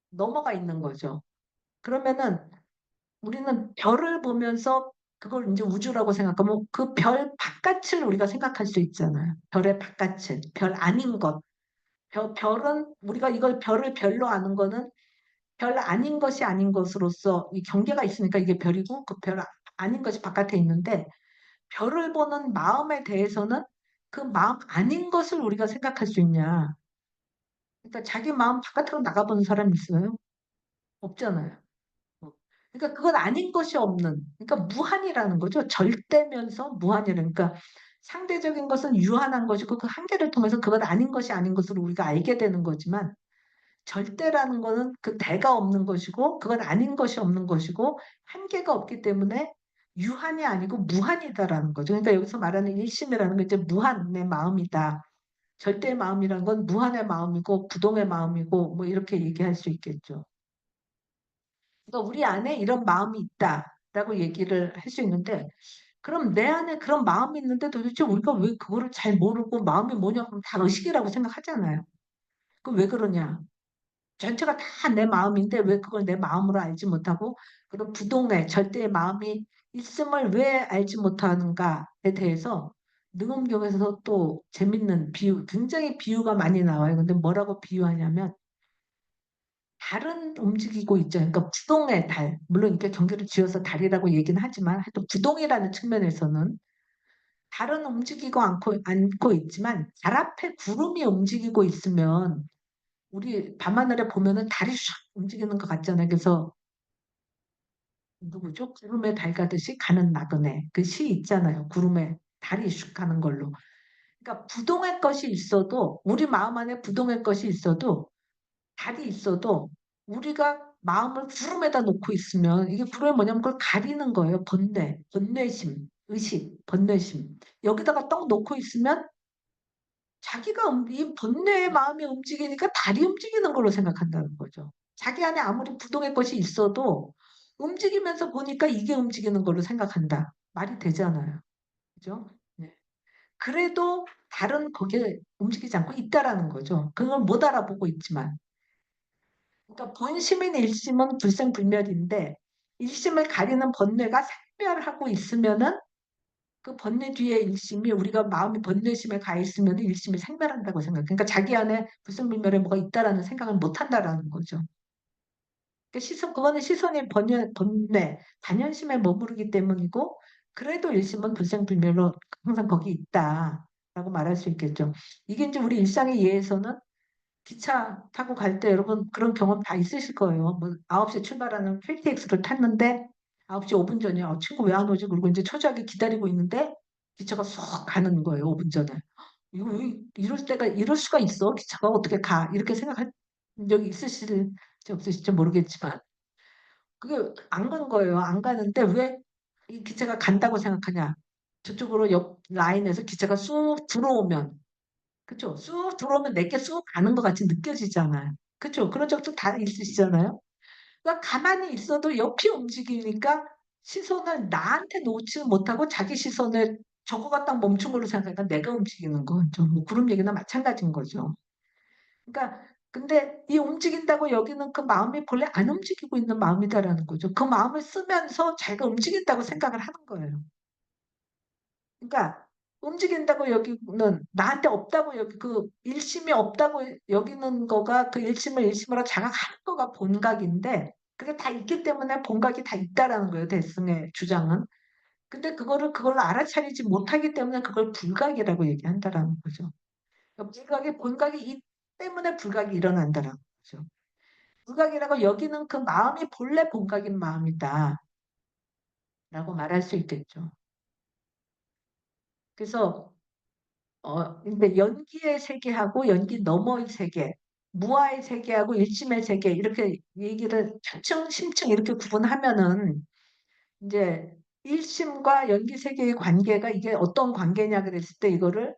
넘어가 있는 거죠. 그러면은 우리는 별을 보면서 그걸 이제 우주라고 생각하면 그 별 바깥을 우리가 생각할 수 있잖아요. 별의 바깥을, 별 아닌 것. 별은 우리가 이걸 별을 별로 아는 거는 별 아닌 것이 아닌 것으로서 이 경계가 있으니까 이게 별이고 그 별 아닌 것이 바깥에 있는데 별을 보는 마음에 대해서는 그 마음 아닌 것을 우리가 생각할 수 있냐. 그러니까 자기 마음 바깥으로 나가보는 사람 있어요? 없잖아요. 어. 그러니까 그건 아닌 것이 없는, 그러니까 무한이라는 거죠. 절대면서 무한이라는, 그러니까 상대적인 것은 유한한 것이고 그 한계를 통해서 그것 아닌 것이 아닌 것으로 우리가 알게 되는 거지만 절대라는 거는 그 대가 없는 것이고 그건 아닌 것이 없는 것이고 한계가 없기 때문에 유한이 아니고 무한이다라는 거죠. 그러니까 여기서 말하는 일심이라는 게 이제 무한의 마음이다. 절대의 마음이란 건 무한의 마음이고 부동의 마음이고 뭐 이렇게 얘기할 수 있겠죠. 그러니까 우리 안에 이런 마음이 있다라고 얘기를 할 수 있는데 그럼 내 안에 그런 마음이 있는데 도대체 우리가 왜 그거를 잘 모르고 마음이 뭐냐 그러면 다 의식이라고 생각하잖아요. 그럼 왜 그러냐? 전체가 다 내 마음인데 왜 그걸 내 마음으로 알지 못하고 그런 부동의 절대의 마음이 있음을 왜 알지 못하는가에 대해서 능엄경에서 또 재밌는 비유, 굉장히 비유가 많이 나와요. 근데 뭐라고 비유하냐면 달은 움직이고 있죠. 그러니까 부동의 달, 물론 이렇게 경계를 지어서 달이라고 얘기는 하지만 하여튼 부동이라는 측면에서는 달은 움직이고 않고 있지만 달 앞에 구름이 움직이고 있으면 우리 밤하늘에 보면은 달이 샥 움직이는 것 같잖아요. 그래서 누구죠? 구름에 달 가듯이 가는 나그네. 그 시 있잖아요. 구름에 달이 슉 가는 걸로. 그러니까 부동의 것이 있어도 우리 마음 안에 부동의 것이 있어도 달이 있어도 우리가 마음을 구름에다 놓고 있으면 이게 구름이 뭐냐면 그걸 가리는 거예요. 번뇌심, 의식, 번뇌심. 여기다가 떡 놓고 있으면 자기가 이 번뇌의 마음이 움직이니까 달이 움직이는 걸로 생각한다는 거죠. 자기 안에 아무리 부동의 것이 있어도 움직이면서 보니까 이게 움직이는 걸로 생각한다. 말이 되잖아요. 그죠? 네. 그래도 달은 거기에 움직이지 않고 있다라는 거죠. 그걸 못 알아보고 있지만. 그러니까 본심인 일심은 불생불멸인데 일심을 가리는 번뇌가 생멸하고 있으면은 그 번뇌 뒤에 일심이 우리가 마음이 번뇌심에 가 있으면 일심이 생멸한다고 생각. 그러니까 자기 안에 불생불멸에 뭐가 있다라는 생각을 못 한다라는 거죠. 그러니까 그거는 시선이 번뇌, 단연심에 머무르기 때문이고 그래도 일심은 불생불멸로 항상 거기 있다라고 말할 수 있겠죠. 이게 이제 우리 일상의 예에서는 기차 타고 갈 때 여러분 그런 경험 다 있으실 거예요. 뭐 9시에 출발하는 KTX를 tas는데 9시 5분 전이야. 친구 왜 안 오지? 그리고 이제 초조하게 기다리고 있는데 기차가 쏙 가는 거예요. 5분 전에. 이거 왜 이럴 수가 있어? 기차가 어떻게 가? 이렇게 생각할 적이 있으실지 없으실지 모르겠지만 그게 안 간 거예요. 안 가는데 왜 이 기차가 간다고 생각하냐? 저쪽으로 옆 라인에서 기차가 쑥 들어오면 그쵸? 쑥 들어오면 내게 쑥 가는 것 같이 느껴지잖아요. 그쵸? 그런 적도 다 있으시잖아요. 그러니까 가만히 있어도 옆이 움직이니까 시선을 나한테 놓지 못하고 자기 시선을 저거가 딱 멈춘 걸로 생각하니까 내가 움직이는 거죠. 뭐 그런 얘기나 마찬가지인 거죠. 그러니까 근데 이 움직인다고 여기는 그 마음이 본래 안 움직이고 있는 마음이다라는 거죠. 그 마음을 쓰면서 자기가 움직인다고 생각을 하는 거예요. 그러니까 움직인다고 여기는 나한테 없다고 여기 그 일심이 없다고 여기는 거가 그 일심을 일심으로 자각하는 거가 본각인데 그게 다 있기 때문에 본각이 다 있다라는 거예요. 대승의 주장은. 근데 그걸로 알아차리지 못하기 때문에 그걸 불각이라고 얘기한다라는 거죠. 그러니까 불각이 본각이 있기 때문에 불각이 일어난다라는 거죠. 불각이라고 여기는 그 마음이 본래 본각인 마음이다라고 말할 수 있겠죠. 그래서 근데 연기의 세계하고 연기 너머의 세계, 무아의 세계하고 일심의 세계 이렇게 얘기를 차층, 심층 이렇게 구분하면은 이제 일심과 연기 세계의 관계가 이게 어떤 관계냐 그랬을 때 이거를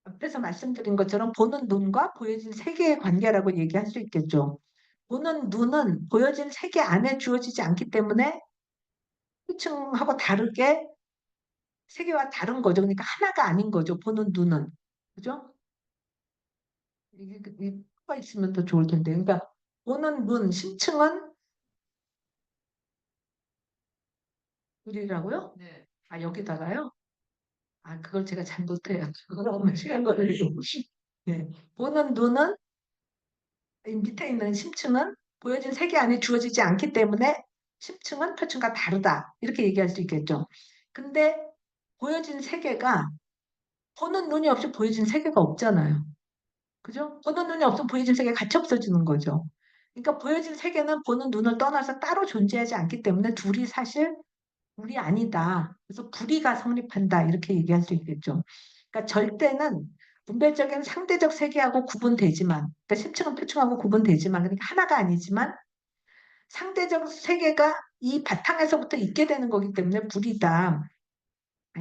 앞에서 말씀드린 것처럼 보는 눈과 보여진 세계의 관계라고 얘기할 수 있겠죠. 보는 눈은 보여진 세계 안에 주어지지 않기 때문에 일층하고 다르게 세계와 다른 거죠. 그러니까 하나가 아닌 거죠. 보는 눈은. 그죠? 이게 가 있으면 더 좋을 텐데. 그러니까 보는 눈, 심층은 글이라고요? 네. 아 여기다가요? 아 그걸 제가 잘 못해요. 그걸 엄마 시간 걸리고. 네. 보는 눈은 이 밑에 있는 심층은 보여진 세계 안에 주어지지 않기 때문에 심층은 표층과 다르다. 이렇게 얘기할 수 있겠죠. 근데 보여진 세계가 보는 눈이 없이 보여진 세계가 없잖아요. 그죠? 보는 눈이 없으면 보여진 세계가 같이 없어지는 거죠. 그러니까 보여진 세계는 보는 눈을 떠나서 따로 존재하지 않기 때문에 둘이 사실 불이 아니다. 그래서 불이가 성립한다. 이렇게 얘기할 수 있겠죠. 그러니까 절대는 분별적인 상대적 세계하고 구분되지만, 그러니까 심층은 표층하고 구분되지만, 그러니까 하나가 아니지만 상대적 세계가 이 바탕에서부터 있게 되는 거기 때문에 불이다.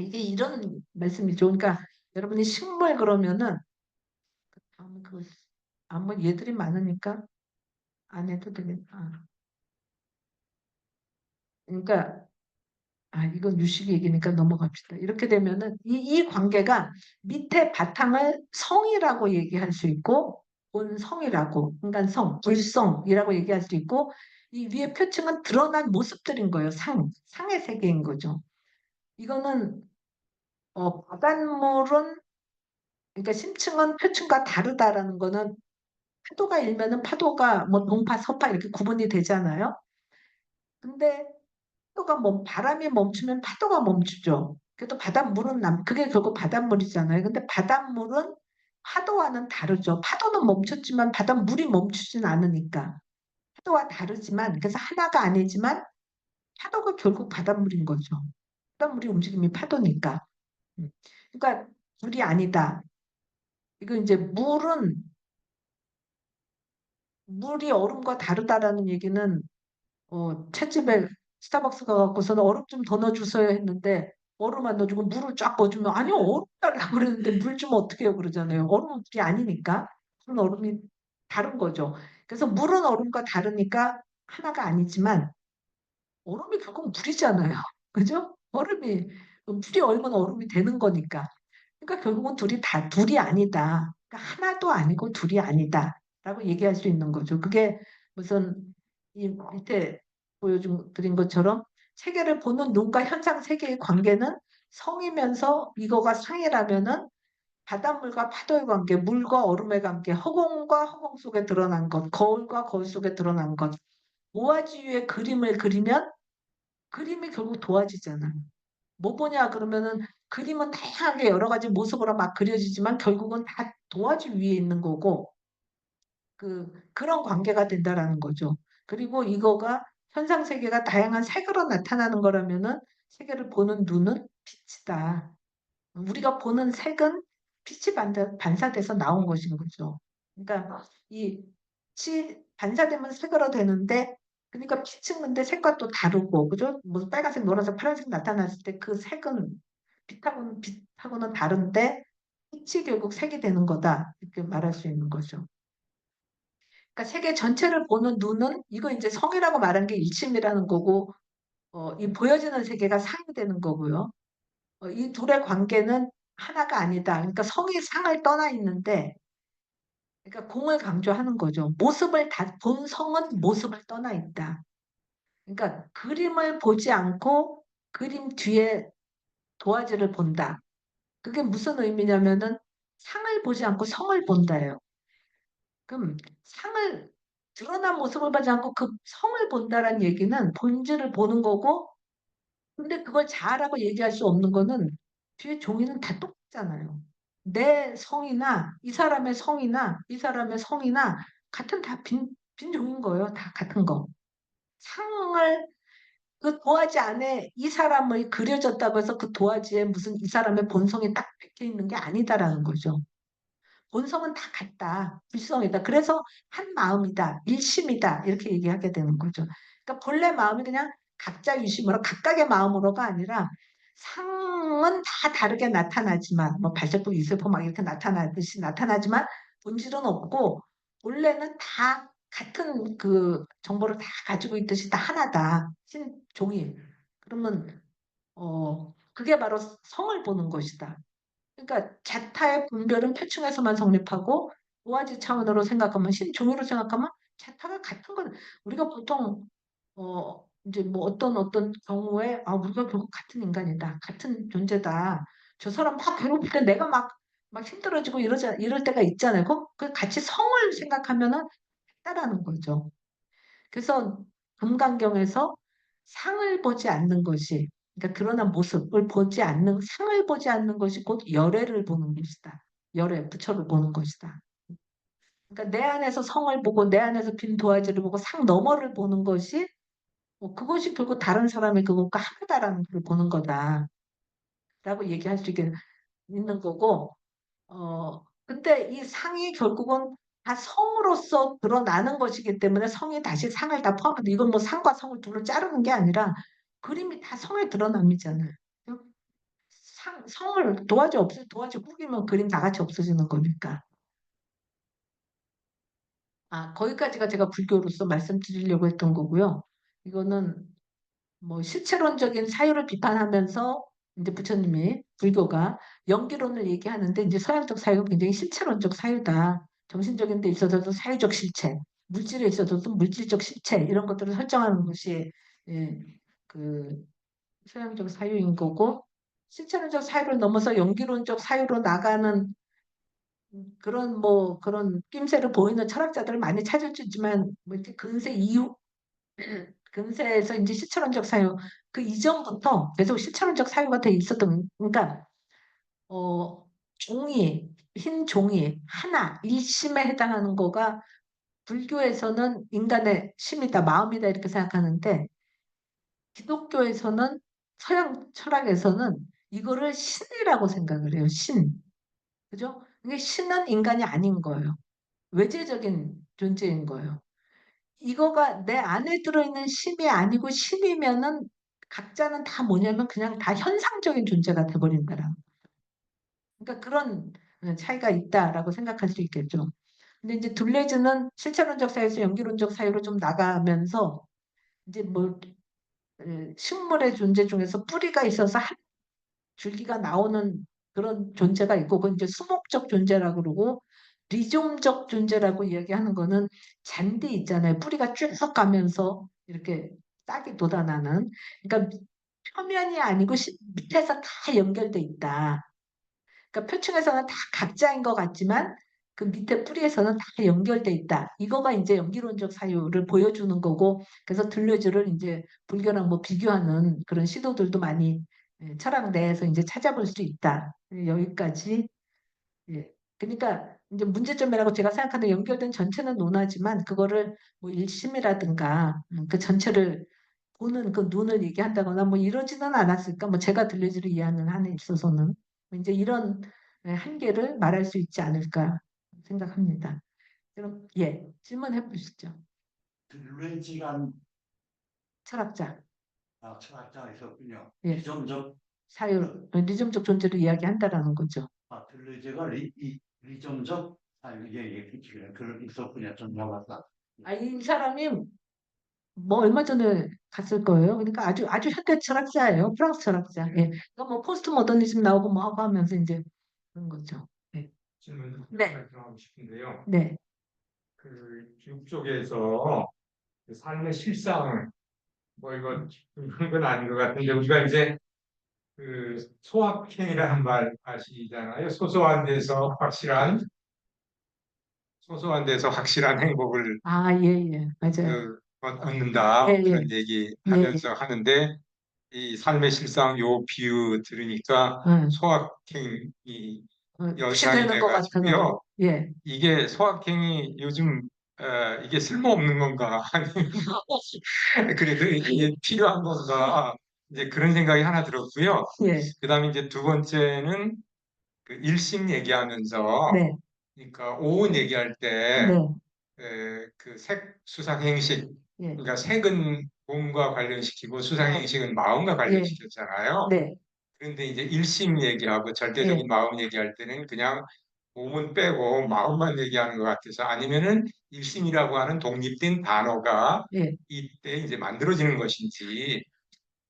이게 이런 말씀이죠. 그러니까 여러분이 식물 그러면은 다음에 그 아무 얘들이 많으니까 안 해도 되겠다. 그러니까 이건 유식 얘기니까 넘어갑시다. 이렇게 되면은 이 관계가 밑에 바탕을 성이라고 얘기할 수 있고 본성이라고 인간성, 불성이라고 얘기할 수 있고 이 위에 표층은 드러난 모습들인 거예요. 상의 세계인 거죠. 이거는 바닷물은 그러니까 심층은 표층과 다르다라는 거는 파도가 일면은 파도가 뭐 동파, 서파 이렇게 구분이 되잖아요. 근데 파도가 바람이 멈추면 파도가 멈추죠. 그래도 바닷물은 그게 결국 바닷물이잖아요. 근데 바닷물은 파도와는 다르죠. 파도는 멈췄지만 바닷물이 멈추진 않으니까. 파도와 다르지만 그래서 하나가 아니지만 파도가 결국 바닷물인 거죠. 바닷물이 움직임이 파도니까. 음. 그러니까 물이 아니다. 이거 이제 물이 얼음과 다르다라는 얘기는 찻집에 스타벅스 가갖고서는 얼음 좀 더 넣어주세요 했는데 얼음 안 넣어주고 물을 쫙 넣어주면 아니요 얼음 달라고 그랬는데 물 주면 어떻게 해요 그러잖아요. 얼음은 물이 아니니까 물은 얼음이 다른 거죠. 그래서 물은 얼음과 다르니까 하나가 아니지만 얼음이 결국 물이잖아요. 그죠? 물이 얼면 얼음이 되는 거니까. 그러니까 결국은 둘이 아니다. 그러니까 하나도 아니고 둘이 아니다라고 얘기할 수 있는 거죠. 그게 무슨 이 밑에 보여드린 것처럼 세계를 보는 눈과 현상 세계의 관계는 성이면서 이거가 상이라면은 바닷물과 파도의 관계, 물과 얼음의 관계, 허공과 허공 속에 드러난 것, 거울과 거울 속에 드러난 것, 모아지 위에 그림을 그리면 그림이 결국 도화지잖아요. 뭐 보냐 그러면은 그림은 다양하게 여러 가지 모습으로 막 그려지지만 결국은 다 도화지 위에 있는 거고 그런 관계가 된다라는 거죠. 그리고 이거가 현상 세계가 다양한 색으로 나타나는 거라면은 세계를 보는 눈은 빛이다. 우리가 보는 색은 빛이 반사돼서 나온 것인 거죠. 그러니까 이 빛이 반사되면 색으로 되는데 그러니까 빛은 근데 색과 또 다르고 그죠? 무슨 빨간색, 노란색, 파란색 나타났을 때 그 색은 빛하고는 다른데 빛이 결국 색이 되는 거다. 이렇게 말할 수 있는 거죠. 그러니까 세계 전체를 보는 눈은 이거 이제 성이라고 말한 게 일침이라는 거고 이 보여지는 세계가 상이 되는 거고요. 이 둘의 관계는 하나가 아니다. 그러니까 성이 상을 떠나 있는데 그러니까 공을 강조하는 거죠. 본 성은 모습을 떠나 있다. 그러니까 그림을 보지 않고 그림 뒤에 도화지를 본다. 그게 무슨 의미냐면은 상을 보지 않고 성을 본다예요. 그럼 드러난 모습을 보지 않고 그 성을 본다라는 얘기는 본질을 보는 거고 근데 그걸 자아라고 얘기할 수 없는 거는 뒤에 종이는 다 똑같잖아요. 내 성이나 이 사람의 성이나 이 사람의 성이나 같은 다 빈 종인 거예요. 다 같은 거. 상을 그 도화지 안에 이 사람을 그려졌다고 해서 그 도화지에 무슨 이 사람의 본성이 딱 박혀 있는 게 아니다라는 거죠. 본성은 다 같다. 불성이다. 그래서 한 마음이다. 일심이다. 이렇게 얘기하게 되는 거죠. 그러니까 본래 마음이 그냥 각자 유심으로 각각의 마음으로가 아니라 상은 다 다르게 나타나지만 뭐 발세포, 유세포 막 이렇게 나타나듯이 나타나지만 본질은 없고 원래는 다 같은 그 정보를 다 가지고 있듯이 다 하나다. 종이. 그러면 그게 바로 성을 보는 것이다. 그러니까 자타의 분별은 표층에서만 성립하고 도화지 차원으로 생각하면 신종으로 생각하면 자타가 같은 건 우리가 보통 이제 뭐 어떤 경우에 우리가 결국 같은 인간이다 같은 존재다 저 사람 막 괴롭힐 때 내가 막 힘들어지고 이럴 때가 있잖아요. 그 같이 성을 생각하면은 같다라는 거죠. 그래서 금강경에서 상을 보지 않는 것이 그러니까 드러난 모습을 보지 않는 상을 보지 않는 것이 곧 열애를 보는 것이다. 열애, 부처를 보는 것이다. 그러니까 내 안에서 성을 보고 내 안에서 빈 도화지를 보고 상 너머를 보는 것이 그것이 결국 다른 사람의 그것과 하나다라는 걸 보는 거다라고 얘기할 수 있는 거고 근데 이 상이 결국은 다 성으로서 드러나는 것이기 때문에 성이 다시 상을 다 포함한다. 이건 뭐 상과 성을 둘을 자르는 게 아니라 그림이 다 성의 드러남이잖아요. 성을 도화지 꾸기면 그림 다 같이 없어지는 거니까. 거기까지가 제가 불교로서 말씀드리려고 했던 거고요. 이거는 뭐 실체론적인 사유를 비판하면서 이제 부처님이 불교가 연기론을 얘기하는데 이제 서양적 사유가 굉장히 실체론적 사유다. 정신적인 데 있어서도 사유적 실체, 물질에 있어서도 물질적 실체 이런 것들을 설정하는 것이 예, 그 서양적 사유인 거고 실체론적 사유를 넘어서 연기론적 사유로 나가는 그런 낌새를 보이는 철학자들을 많이 찾아주지만 뭐 이렇게 근세 이후 근세에서 이제 실체론적 사유 그 이전부터 계속 실체론적 사유가 돼 있었던 그러니까 종이 흰 종이 하나 일심에 해당하는 거가 불교에서는 인간의 심이다 마음이다 이렇게 생각하는데 기독교에서는 서양 철학에서는 이거를 신이라고 생각을 해요. 신. 그죠? 이게 신은 인간이 아닌 거예요. 외재적인 존재인 거예요. 이거가 내 안에 들어있는 심이 아니고 신이면은 각자는 다 뭐냐면 그냥 다 현상적인 존재가 돼버린다라는. 그러니까 그런 차이가 있다라고 생각할 수 있겠죠. 근데 이제 둘레즈는 실체론적 사유에서 연기론적 사유로 좀 나가면서 이제 뭐 식물의 존재 중에서 뿌리가 있어서 한 줄기가 나오는 그런 존재가 있고 그건 이제 수목적 존재라고 그러고 리좀적 존재라고 이야기하는 거는 잔디 있잖아요. 뿌리가 쭉 가면서 이렇게 싹이 돋아나는. 그러니까 표면이 아니고 밑에서 다 연결돼 있다. 그러니까 표층에서는 다 각자인 것 같지만 그 밑에 뿌리에서는 다 연결돼 있다. 이거가 이제 연기론적 사유를 보여주는 거고 그래서 들레즈를 이제 불교랑 뭐 비교하는 그런 시도들도 많이 철학 내에서 이제 찾아볼 수 있다. 여기까지. 예. 그러니까 이제 문제점이라고 제가 생각하는 연결된 전체는 논하지만 그거를 뭐 일심이라든가 그 전체를 보는 그 눈을 얘기한다거나 뭐 이러지는 않았을까? 뭐 제가 들레즈를 이해하는 한에 있어서는 이제 이런 한계를 말할 수 있지 않을까 생각합니다. 그럼 질문해 보시죠. 들레지란 철학자. 철학자가 있었군요. 예. 리점적 리즘적 존재를 이야기한다라는 거죠. 들레지가 리점적 그런 있었군요. 좀 나왔다. 이 사람이 뭐 얼마 전에 갔을 거예요. 그러니까 아주 현대 철학자예요. 프랑스 철학자. 예. 그러니까 뭐 포스트 모더니즘 나오고 뭐 하고 하면서 이제 그런 거죠. 네. 질문 네. 말씀하고 싶은데요. 네. 그 중국 쪽에서 그 삶의 실상 뭐 이거 그런 건 아닌 것 같은데 우리가 이제 그 소확행이라는 말 아시잖아요. 소소한 데서 확실한 행복을 예. 맞아요. 얻는다 예, 예. 그런 얘기 하면서 하는데 이 삶의 실상 요 비유 들으니까 소확행이 혹시 연상이 되는 것 같은 돼가지고요. 예. 이게 소확행이 요즘 이게 쓸모없는 건가 아니면 그래도 이게 필요한 건가 이제 그런 생각이 하나 들었고요. 예. 그다음에 이제 두 번째는 그 일심 얘기하면서 네. 그러니까 오온 얘기할 때 네. 그 색수상행식 예. 그러니까 색은 몸과 관련시키고 수상행식은 마음과 관련시켰잖아요. 네. 그런데 이제 일심 얘기하고 절대적인 예. 마음 얘기할 때는 그냥 몸은 빼고 마음만 얘기하는 것 같아서 아니면은 일심이라고 하는 독립된 단어가 예. 이때 이제 만들어지는 것인지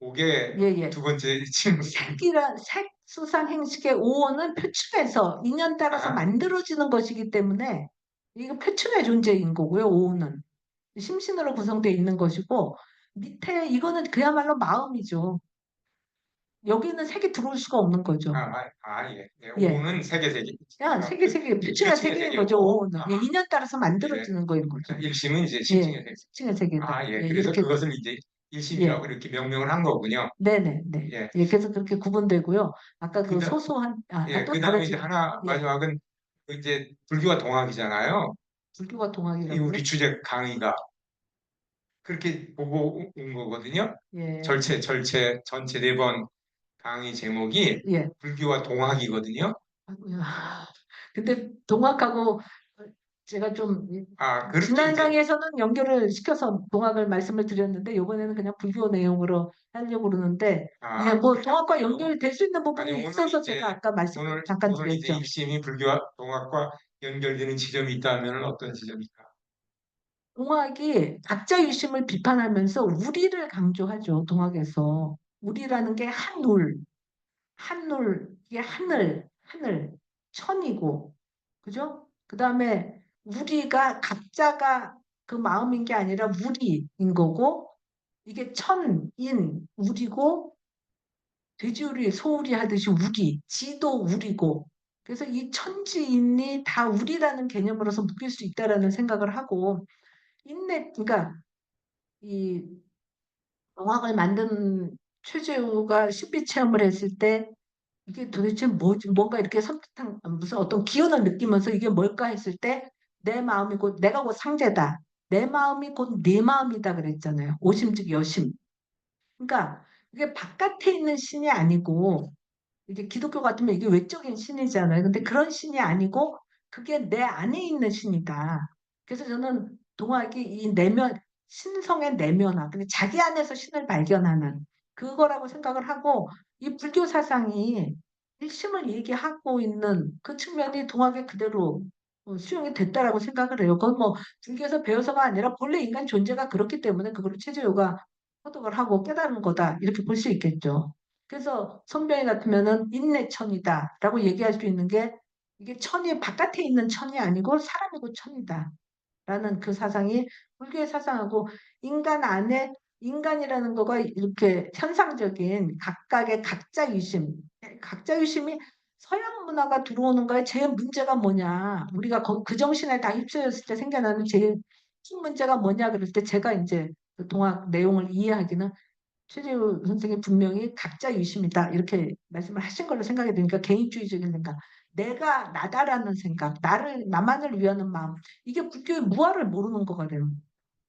그게 예. 두 번째 질문. 색 수상 행식의 오온은 표층에서 인연 따라서 만들어지는 것이기 때문에 이거 표층의 존재인 거고요. 오온은 심신으로 구성되어 있는 것이고 밑에 이거는 그야말로 마음이죠. 여기는 색이 들어올 수가 없는 거죠. 예. 예. 오는 세계. 그냥 세계 표층의 세계인 거죠. 오온은 인연 따라서 만들어지는 거인 거죠. 일심은 이제 실증의 세계. 실증의 세계다. 예. 그래서 이렇게 그것을 이제 일심이라고 이렇게 명명을 한 거군요. 네네. 예. 그래서 그렇게 구분되고요. 아까 그 소소한 예. 또 그다음에 다른 이제 하나 마지막은 이제 불교가 동학이잖아요. 불교가 이 동학이라고요? 우리 주제 강의가 그렇게 보고 온 거거든요. 예. 전체 4번 강의 제목이 불교와 동학이거든요. 아이고야. 근데 동학하고 제가 좀 그렇게 지난 이제 강의에서는 연결을 시켜서 동학을 말씀을 드렸는데 이번에는 그냥 불교 내용으로 하려고 그러는데 예, 뭐 동학과 연결될 수 있는 부분이 아니, 오늘 있어서 이제 제가 아까 말씀을 오늘 잠깐 오늘 이제 드렸죠. 일심이 불교와 동학과 연결되는 지점이 있다면 어떤 지점일까? 동학이 각자 유심을 비판하면서 우리를 강조하죠. 동학에서 우리라는 게 한눌, 이게 하늘, 천이고, 그죠? 그 다음에 우리가 각자가 그 마음인 게 아니라 우리인 거고, 이게 천인 우리고, 돼지우리, 소우리 하듯이 우리, 지도 우리고, 그래서 이 천지인이 다 우리라는 개념으로서 묶일 수 있다라는 생각을 하고, 그러니까 이 동학을 만든 최재우가 신비 체험을 했을 때 이게 도대체 뭐지? 뭔가 이렇게 섬뜩한 무슨 어떤 기운을 느끼면서 이게 뭘까 했을 때 내 마음이 곧 내가 곧 상제다. 내 마음이 곧 네 마음이다 그랬잖아요. 오심즉 여심. 그러니까 이게 바깥에 있는 신이 아니고 이게 기독교 같으면 이게 외적인 신이잖아요. 근데 그런 신이 아니고 그게 내 안에 있는 신이다. 그래서 저는 동학이 이 내면 신성의 내면화, 근데 자기 안에서 신을 발견하는 그거라고 생각을 하고 이 불교 사상이 일심을 얘기하고 있는 그 측면이 동학에 그대로 수용이 됐다라고 생각을 해요. 그건 뭐 불교에서 배워서가 아니라 본래 인간 존재가 그렇기 때문에 그걸 최재호가 터득을 하고 깨달은 거다 이렇게 볼 수 있겠죠. 그래서 성경에 같으면은 인내천이다라고 얘기할 수 있는 게 이게 천이 바깥에 있는 천이 아니고 사람이고 천이다라는 그 사상이 불교의 사상하고 인간 안에 인간이라는 거가 이렇게 현상적인 각각의 각자 유심이 서양 문화가 들어오는 거에 제일 문제가 뭐냐 우리가 그 정신에 다 휩쓸렸을 때 생겨나는 제일 큰 문제가 뭐냐 그럴 때 제가 이제 그 동학 내용을 이해하기는 최재우 선생이 분명히 각자 유심이다 이렇게 말씀을 하신 걸로 생각이 드니까 개인주의적인 생각, 내가 나다라는 생각, 나만을 위하는 마음 이게 불교의 무아를 모르는 거거든요.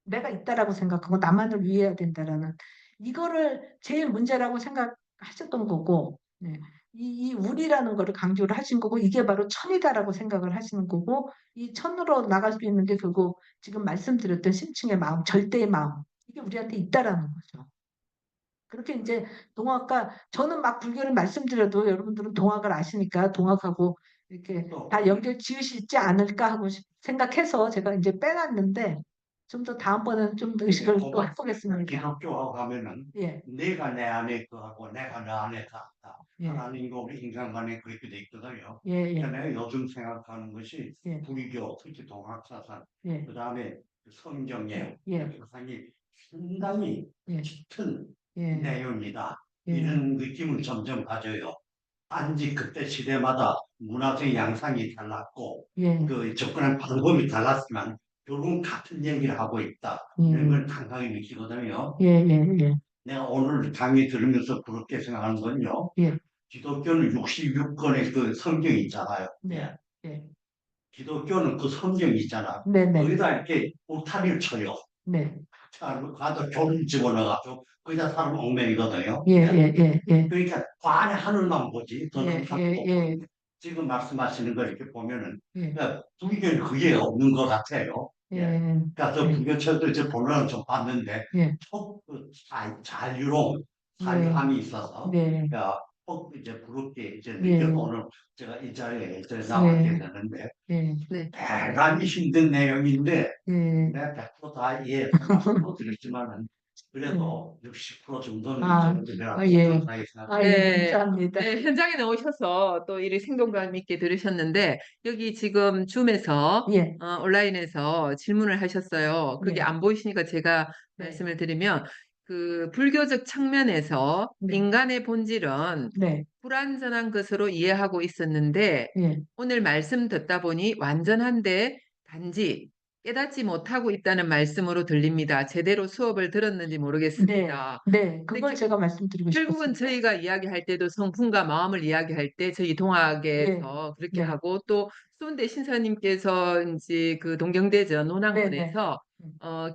내가 있다라고 생각하고 나만을 위해야 된다라는 이거를 제일 문제라고 생각하셨던 거고 네. 이 우리라는 거를 강조를 하신 거고 이게 바로 천이다라고 생각을 하시는 거고 이 천으로 나갈 수 있는 게 결국 지금 말씀드렸던 심층의 마음, 절대의 마음 이게 우리한테 있다라는 거죠. 그렇게 이제 동학과 저는 막 불교를 말씀드려도 여러분들은 동학을 아시니까 동학하고 이렇게 다 연결 지으시지 않을까 하고 생각해서 제가 이제 빼놨는데 좀 더 다음번에는 좀 더 의식을 또 해보겠습니다. 기독교하고 가면은 예, 내가 내 안에 거하고 내가 내 안에 거하다. 예, 하나님과 우리 인간 간에 그렇게 돼 있거든요. 예, 예, 그러니까 내가 요즘 생각하는 것이 예, 불교, 특히 동학사상, 예, 그 다음에 성경의 예, 사상이 상당히 예, 짙은 예, 내용이다. 예, 이런 느낌을 점점 가져요. 단지 그때 시대마다 문화적 양상이 달랐고 예, 그 접근한 방법이 달랐지만 결국은 같은 얘기를 하고 있다. 이런 걸 강하게 느끼거든요. 예, 예, 예, 내가 오늘 강의 들으면서 그렇게 생각하는 건요. 예, 기독교는 66권의 그 성경이 있잖아요. 네, 예, 기독교는 그 성경이 있잖아. 네, 네, 거기다 이렇게 울타리를 쳐요. 네, 가도 교를 집어넣어가지고 거기다 사람 얽매이거든요. 예, 예, 예, 예, 그러니까 그 안에 하늘만 보지 더 예, 이상 예, 예, 지금 말씀하시는 걸 이렇게 보면은 예, 그러니까 불교는 그게 없는 것 같아요. 예, 예. 그러니까 저 예, 불교 책들 이제 본론을 좀 봤는데 예, 자유로움, 네, 자유함이 있어서 네, 그러니까 이제 부럽게 이제 예, 느껴서 오늘 제가 이 자리에 이제 나왔게 되는데 예, 네, 대단히 힘든 내용인데 예, 내가 100%다 이해해서 말씀 못 드렸지만은 그래도 60% 정도는 아, 내가 아, 예. 꾸준하게 생각합니다. 아, 예, 네, 감사합니다. 네, 현장에 나오셔서 또 이리 생동감 있게 들으셨는데 여기 지금 줌에서 예, 온라인에서 질문을 하셨어요. 그게 예, 안 보이시니까 제가 네, 말씀을 드리면 그 불교적 측면에서 네, 인간의 본질은 네, 불완전한 것으로 이해하고 있었는데 예, 오늘 말씀 듣다 보니 완전한데 단지 깨닫지 못하고 있다는 말씀으로 들립니다. 제대로 수업을 들었는지 네, 모르겠습니다. 네, 근데 그걸 제가 말씀드리고 결국은 싶었습니다. 저희가 이야기할 때도 성품과 마음을 이야기할 때 저희 예, 동학에서 그렇게 네, 하고 또 수은대 신사님께서 이제 그 동경대전 네, 네, 논학문에서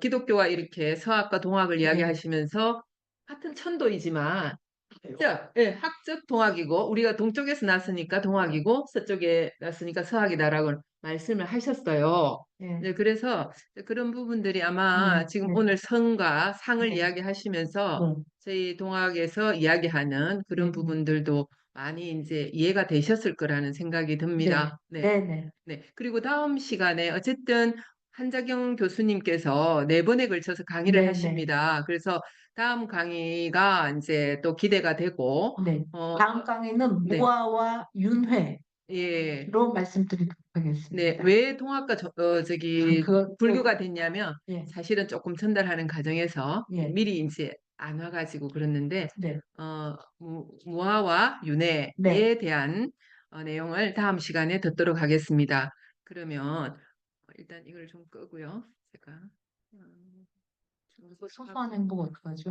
기독교와 이렇게 서학과 동학을 예, 이야기하시면서 같은 천도이지만 학적 동학이고 우리가 동쪽에서 났으니까 동학이고 서쪽에 났으니까 서학이다라고 말씀을 하셨어요. 예. 네, 그래서 그런 부분들이 아마 지금 네. 오늘 성과 상을 네. 이야기하시면서 네. 저희 동학에서 이야기하는 그런 네. 부분들도 많이 이제 이해가 되셨을 거라는 생각이 듭니다. 네. 네네. 네. 그리고 다음 시간에 어쨌든 한자경 교수님께서 4번에 걸쳐서 강의를 네네. 하십니다. 그래서 다음 강의가 이제 또 기대가 되고, 네. 다음 강의는 네. 무아와 윤회로 예, 말씀드리도록 하겠습니다. 네. 왜 통합과 저기 그거 불교가 됐냐면 예. 사실은 조금 전달하는 과정에서 예. 미리 이제 안 와가지고 그랬는데, 네. 무아와 윤회에 네. 대한 내용을 다음 시간에 듣도록 하겠습니다. 그러면 일단 이걸 좀 끄고요. 제가 이거 소소한 행복 어떡하죠?